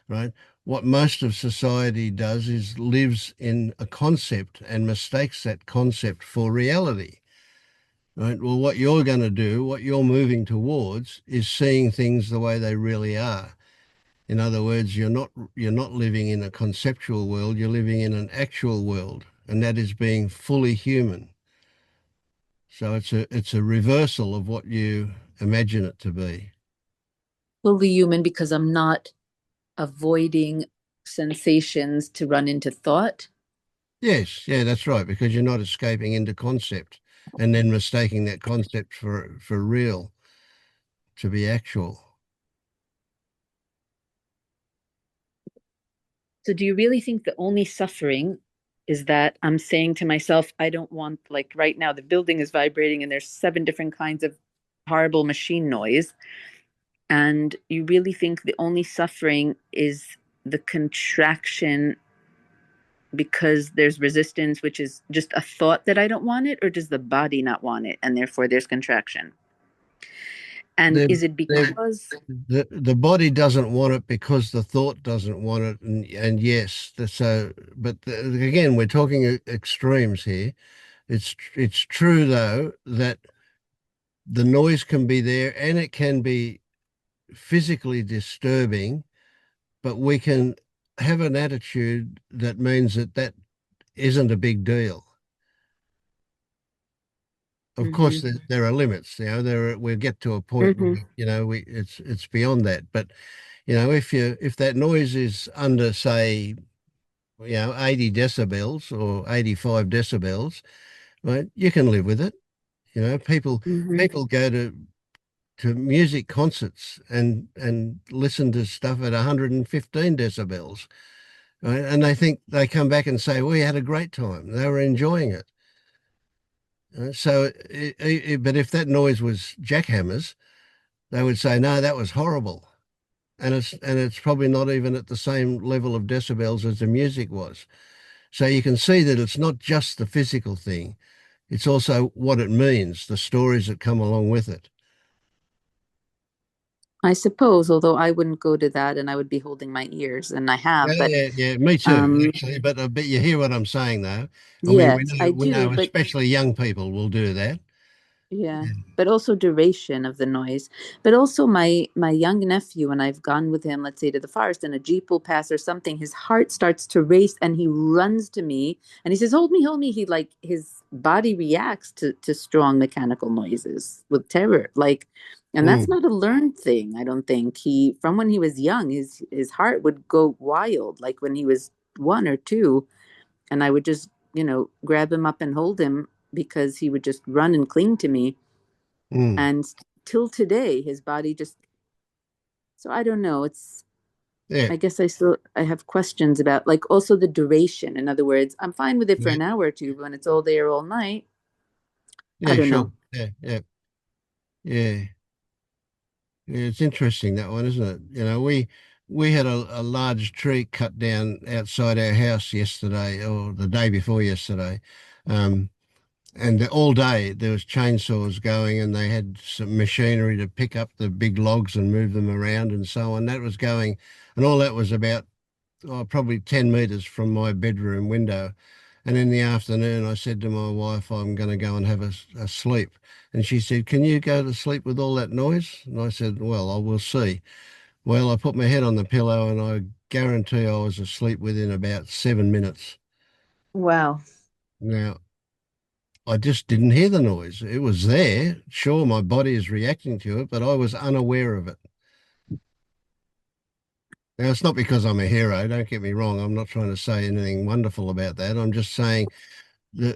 Speaker 2: right? What most of society does is lives in a concept and mistakes that concept for reality, right? Well, what you're going to do, what you're moving towards, is seeing things the way they really are. In other words, you're not living in a conceptual world, you're living in an actual world, and that is being fully human. So it's a reversal of what you imagine it to be.
Speaker 6: Fully human because I'm not avoiding sensations to run into thought.
Speaker 2: Yes, yeah, that's right, because you're not escaping into concept and then mistaking that concept for real, to be actual.
Speaker 6: So, do you really think the only suffering is that I'm saying to myself, I don't want, like right now, the building is vibrating and there's 7 different kinds of horrible machine noise. And you really think the only suffering is the contraction because there's resistance, which is just a thought that I don't want it, or does the body not want it? And therefore there's contraction. And
Speaker 2: The,
Speaker 6: is it
Speaker 2: the,
Speaker 6: because,
Speaker 2: the body doesn't want it because the thought doesn't want it. And yes, again, we're talking extremes here. It's true, though, that the noise can be there and it can be physically disturbing, but we can have an attitude that means that isn't a big deal. Of course,
Speaker 6: mm-hmm,
Speaker 2: there are limits. We'll get to a point where
Speaker 6: mm-hmm,
Speaker 2: it's beyond that. But if that noise is under, say, 80 decibels or 85 decibels, right, you can live with it. People
Speaker 6: mm-hmm,
Speaker 2: people go to music concerts and listen to stuff at 115 decibels, right? And they come back and say, we had a great time. They were enjoying it. But if that noise was jackhammers, they would say, no, that was horrible. And it's probably not even at the same level of decibels as the music was. So you can see that it's not just the physical thing. It's also what it means, the stories that come along with it.
Speaker 6: I suppose, although I wouldn't go to that and I would be holding my ears, and I
Speaker 2: Yeah,
Speaker 6: have, but
Speaker 2: yeah, yeah, me too,
Speaker 6: um,
Speaker 2: actually. But you hear what I'm saying, though. I mean, we
Speaker 6: yes,
Speaker 2: know
Speaker 6: I
Speaker 2: we
Speaker 6: do.
Speaker 2: know
Speaker 6: But
Speaker 2: especially young people will do that.
Speaker 6: Yeah,
Speaker 2: Yeah.
Speaker 6: but also duration of the noise. But also my young nephew, when I've gone with him, let's say to the forest, and a jeep will pass or something, his heart starts to race and he runs to me and he says, "Hold me, hold me." He like his body reacts to strong mechanical noises with terror. Like, and that's
Speaker 2: Mm,
Speaker 6: not a learned thing, I don't think. He from when he was young, his heart would go wild, like when he was 1 or 2, and I would just, grab him up and hold him because he would just run and cling to me.
Speaker 2: mm.
Speaker 6: And till today, his body just, so I don't know.
Speaker 2: Yeah.
Speaker 6: I guess I have questions about like also the duration. In other words, I'm fine with it for
Speaker 2: Yeah.
Speaker 6: an hour or two, but when it's all there all night, I
Speaker 2: Yeah,
Speaker 6: don't
Speaker 2: sure.
Speaker 6: know.
Speaker 2: Yeah, yeah, yeah. Yeah, it's interesting that one, isn't it? We had a large tree cut down outside our house yesterday or the day before yesterday. Um, and all day there was chainsaws going and they had some machinery to pick up the big logs and move them around and so on. That was going, and all that was about probably 10 meters from my bedroom window. And in the afternoon, I said to my wife, I'm going to go and have a sleep. And she said, Can you go to sleep with all that noise? And I said, Well, I will see. Well, I put my head on the pillow and I guarantee I was asleep within about 7 minutes.
Speaker 6: Wow.
Speaker 2: Now, I just didn't hear the noise. It was there. Sure, my body is reacting to it, but I was unaware of it. Now, it's not because I'm a hero. Don't get me wrong. I'm not trying to say anything wonderful about that. I'm just saying the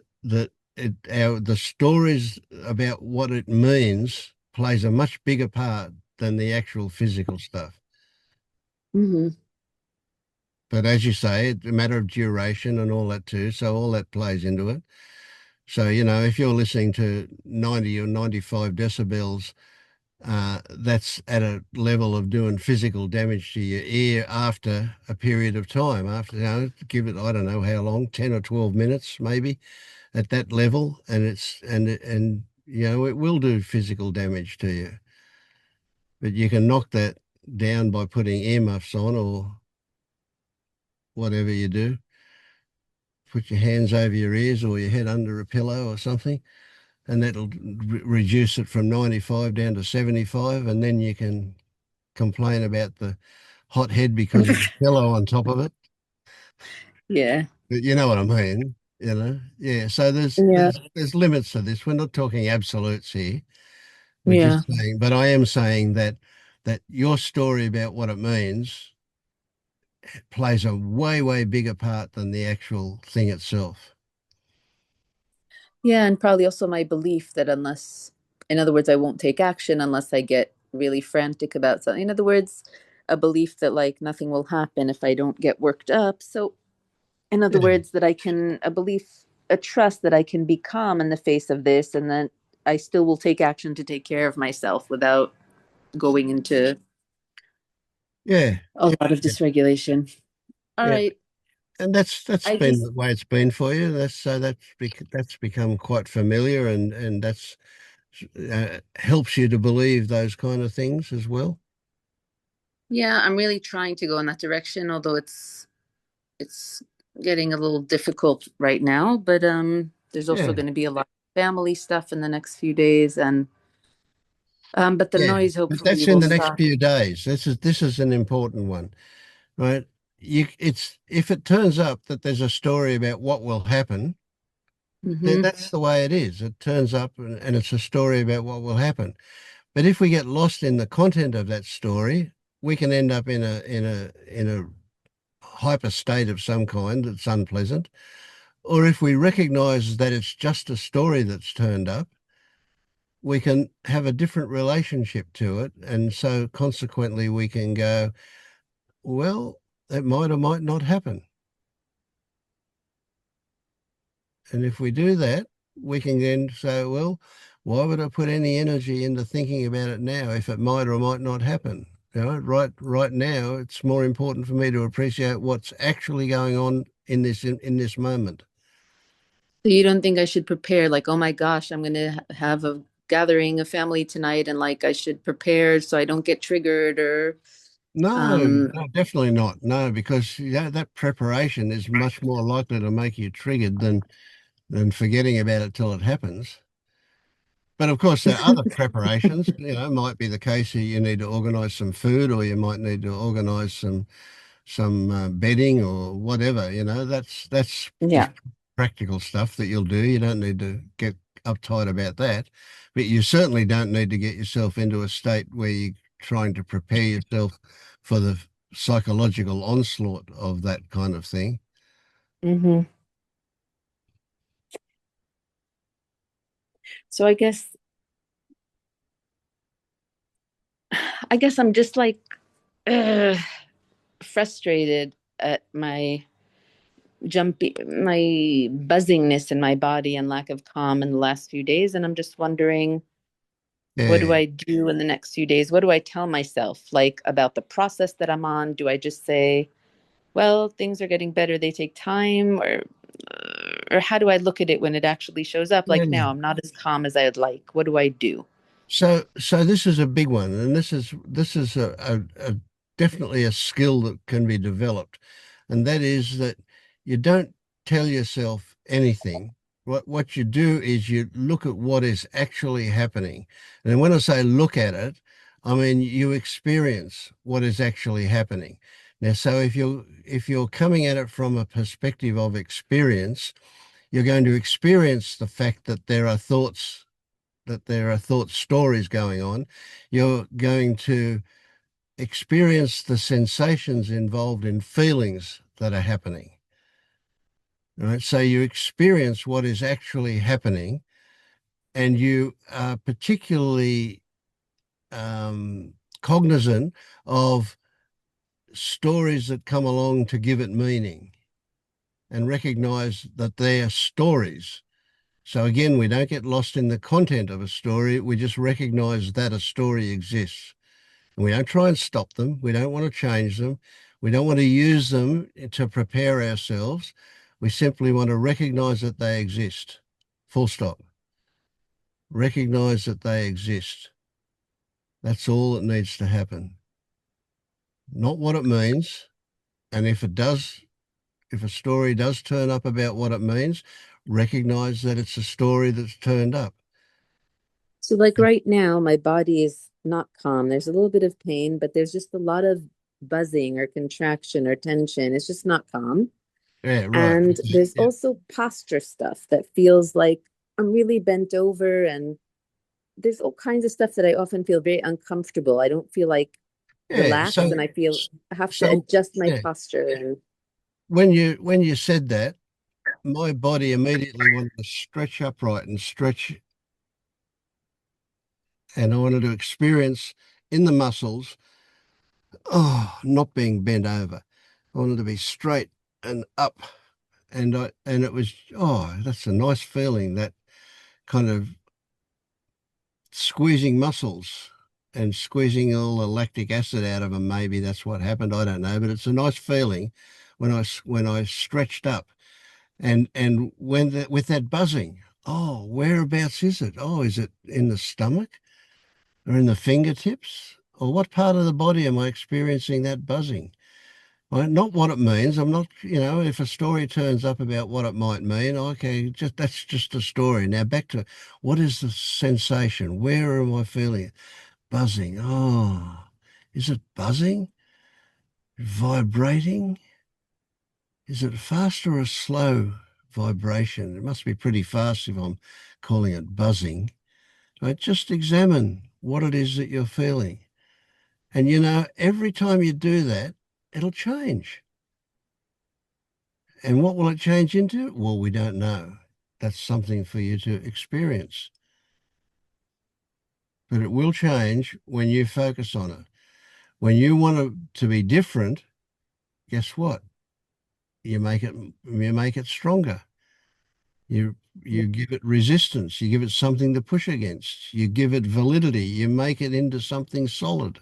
Speaker 2: stories about what it means plays a much bigger part than the actual physical stuff.
Speaker 6: Hmm.
Speaker 2: But as you say, it's a matter of duration and all that too. So all that plays into it. So, if you're listening to 90 or 95 decibels, that's at a level of doing physical damage to your ear after a period of time. After, give it, I don't know how long, 10 or 12 minutes, maybe at that level, and it will do physical damage to you. But you can knock that down by putting earmuffs on or whatever you do. Put your hands over your ears or your head under a pillow or something, and that'll reduce it from 95 down to 75, and then you can complain about the hot head because of the pillow on top of it.
Speaker 6: Yeah.
Speaker 2: But you know what I mean, Yeah. So there's
Speaker 6: Yeah.
Speaker 2: there's there's limits to this. We're not talking absolutes here. We're
Speaker 6: Yeah.
Speaker 2: just saying, but I am saying that your story about what it means plays a way, way bigger part than the actual thing itself.
Speaker 6: Yeah. And probably also my belief that in other words, I won't take action unless I get really frantic about something. In other words, a belief that like nothing will happen if I don't get worked up. So in other
Speaker 2: Yeah.
Speaker 6: words, that I can, a belief, a trust that I can be calm in the face of this, and then I still will take action to take care of myself without going into
Speaker 2: Yeah.
Speaker 6: a lot of
Speaker 2: Yeah.
Speaker 6: dysregulation. All
Speaker 2: Yeah.
Speaker 6: right.
Speaker 2: And that's
Speaker 6: I
Speaker 2: been
Speaker 6: just,
Speaker 2: the way it's been for you. That's become quite familiar, and that's helps you to believe those kind of things as well.
Speaker 6: yeah, I'm really trying to go in that direction, although it's getting a little difficult right now. But there's also
Speaker 2: Yeah.
Speaker 6: going to be a lot of family stuff in the next few days, and but the
Speaker 2: Yeah.
Speaker 6: noise
Speaker 2: But
Speaker 6: hopefully
Speaker 2: that's in
Speaker 6: will
Speaker 2: the next
Speaker 6: stop.
Speaker 2: few days. This is an important one, right? It's if it turns up that there's a story about what will happen, then
Speaker 6: Hmm.
Speaker 2: that's the way it is. It turns up and it's a story about what will happen. But if we get lost in the content of that story, we can end up in a hyper state of some kind that's unpleasant. Or if we recognize that it's just a story that's turned up, we can have a different relationship to it. And so consequently, we can go, well, it might or might not happen. And if we do that, we can then say, well, why would I put any energy into thinking about it now if it might or might not happen? Right now, it's more important for me to appreciate what's actually going on in this moment.
Speaker 6: So you don't think I should prepare like, oh my gosh, I'm going to have a gathering of family tonight, and like I should prepare so I don't get triggered or
Speaker 2: No,
Speaker 6: um
Speaker 2: no, definitely not. No, because that preparation is much more likely to make you triggered than forgetting about it till it happens. But of course, there are other preparations. Might be the case that you need to organise some food, or you might need to organise some bedding or whatever. That's just
Speaker 6: Yeah.
Speaker 2: practical stuff that you'll do. You don't need to get uptight about that, but you certainly don't need to get yourself into a state where you're trying to prepare yourself for the psychological onslaught of that kind of thing.
Speaker 6: Hmm. So I guess I'm just like ugh, frustrated at my buzzingness in my body and lack of calm in the last few days. And I'm just wondering, what do
Speaker 2: Yeah.
Speaker 6: I do in the next few days? What do I tell myself, like about the process that I'm on? Do I just say, well, things are getting better, they take time, or how do I look at it when it actually shows up? Like
Speaker 2: Yeah.
Speaker 6: now, I'm not as calm as I'd like. What do I do?
Speaker 2: So this is a big one, and this is a definitely a skill that can be developed, and that is that you don't tell yourself anything. What you do is you look at what is actually happening, and when I say look at it, I mean you experience what is actually happening. Now, so if you're coming at it from a perspective of experience, you're going to experience the fact that there are thought stories going on. You're going to experience the sensations involved in feelings that are happening. Right? So you experience what is actually happening, and you are particularly cognizant of stories that come along to give it meaning and recognize that they are stories. So again, we don't get lost in the content of a story. We just recognize that a story exists. And we don't try and stop them. We don't want to change them. We don't want to use them to prepare ourselves. We simply want to recognize that they exist. Full stop. Recognize that they exist. That's all that needs to happen. Not what it means. And if a story does turn up about what it means, recognize that it's a story that's turned up.
Speaker 6: So, like right now, my body is not calm. There's a little bit of pain, but there's just a lot of buzzing or contraction or tension. It's just not calm.
Speaker 2: Yeah, right.
Speaker 6: And there's
Speaker 2: Yeah.
Speaker 6: also posture stuff that feels like I'm really bent over, and there's all kinds of stuff that I often feel very uncomfortable. I don't feel like
Speaker 2: Yeah.
Speaker 6: relaxed, and I feel I have to
Speaker 2: So
Speaker 6: adjust my
Speaker 2: yeah,
Speaker 6: posture. And
Speaker 2: when you said that, my body immediately wanted to stretch upright and stretch, and I wanted to experience in the muscles, not being bent over. I wanted to be straight and up, and it was, that's a nice feeling, that kind of squeezing muscles and squeezing all the lactic acid out of them. Maybe that's what happened. I don't know, but it's a nice feeling when I stretched up. And with that buzzing, whereabouts is it? Is it in the stomach or in the fingertips? Or what part of the body am I experiencing that buzzing? Well, not what it means. I'm not, if a story turns up about what it might mean, okay, that's just a story. Now back to, what is the sensation? Where am I feeling it? Buzzing. Is it buzzing? Vibrating? Is it fast or a slow vibration? It must be pretty fast if I'm calling it buzzing. Right? Just examine what it is that you're feeling. And every time you do that, it'll change. And what will it change into? Well, we don't know. That's something for you to experience. But it will change when you focus on it. When you want it to be different, guess what? You make it stronger. You give it resistance, you give it something to push against, you give it validity, you make it into something solid,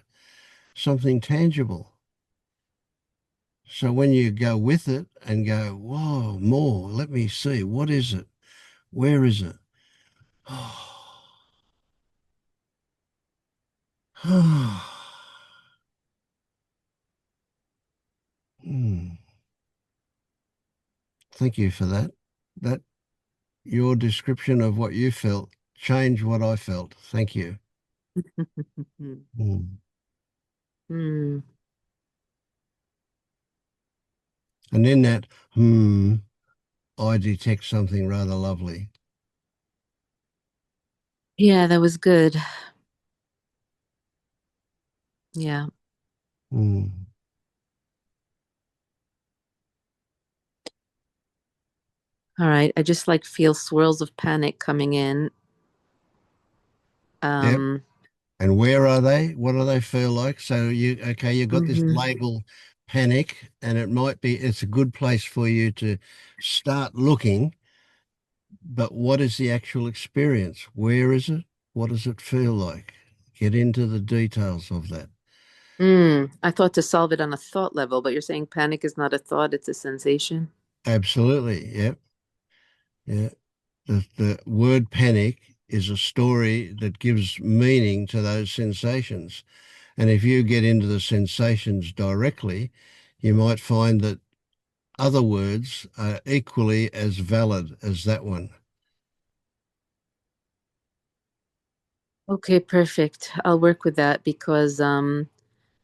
Speaker 2: something tangible. So when you go with it and go, whoa, more, let me see, what is it? Where is it? Hmm. Thank you for that. That your description of what you felt change what I felt. Thank you. Mm.
Speaker 3: Hmm.
Speaker 2: And in that, I detect something rather lovely.
Speaker 6: Yeah, that was good. Yeah.
Speaker 2: Mm.
Speaker 6: All right. I just like feel swirls of panic coming in.
Speaker 2: Yep.
Speaker 6: Um,
Speaker 2: And where are they? What do they feel like? So you've got this
Speaker 6: mhm.
Speaker 2: label panic, and it's a good place for you to start looking, but what is the actual experience? Where is it? What does it feel like? Get into the details of that.
Speaker 6: I thought to solve it on a thought level, but you're saying panic is not a thought, it's a sensation.
Speaker 2: Absolutely. Yep. Yeah. The word panic is a story that gives meaning to those sensations. And if you get into the sensations directly, you might find that other words are equally as valid as that one.
Speaker 6: Okay, perfect. I'll work with that because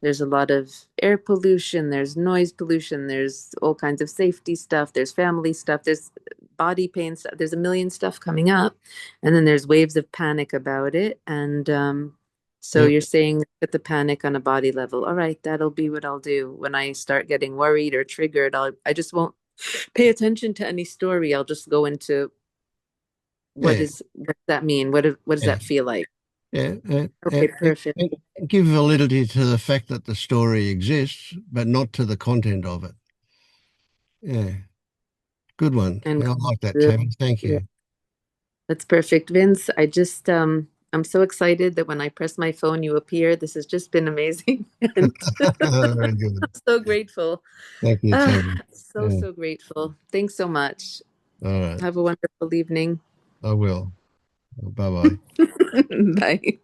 Speaker 6: there's a lot of air pollution, there's noise pollution, there's all kinds of safety stuff, there's family stuff, there's body pain stuff, there's a million stuff coming up. And then there's waves of panic about it. And so
Speaker 2: Yep.
Speaker 6: you're saying that the panic on a body level. All right, that'll be what I'll do. When I start getting worried or triggered, I just won't pay attention to any story. I'll just go into
Speaker 2: Yeah.
Speaker 6: what does that mean? What does
Speaker 2: Yeah.
Speaker 6: that feel like?
Speaker 2: Yeah.
Speaker 6: Okay, perfect.
Speaker 2: And give validity to the fact that the story exists, but not to the content of it. Yeah. Good one.
Speaker 6: And
Speaker 2: Yeah, I like that, Tammy. Thank
Speaker 6: yeah,
Speaker 2: you.
Speaker 6: that's perfect. Vince, I'm so excited that when I press my phone, you appear. This has just been amazing. And
Speaker 2: Very good.
Speaker 6: I'm so grateful.
Speaker 2: Thank you, Tammy.
Speaker 6: So,
Speaker 2: Yeah.
Speaker 6: so grateful. Thanks so much.
Speaker 2: All right.
Speaker 6: Have a wonderful evening.
Speaker 2: I will. Bye bye.
Speaker 6: Bye.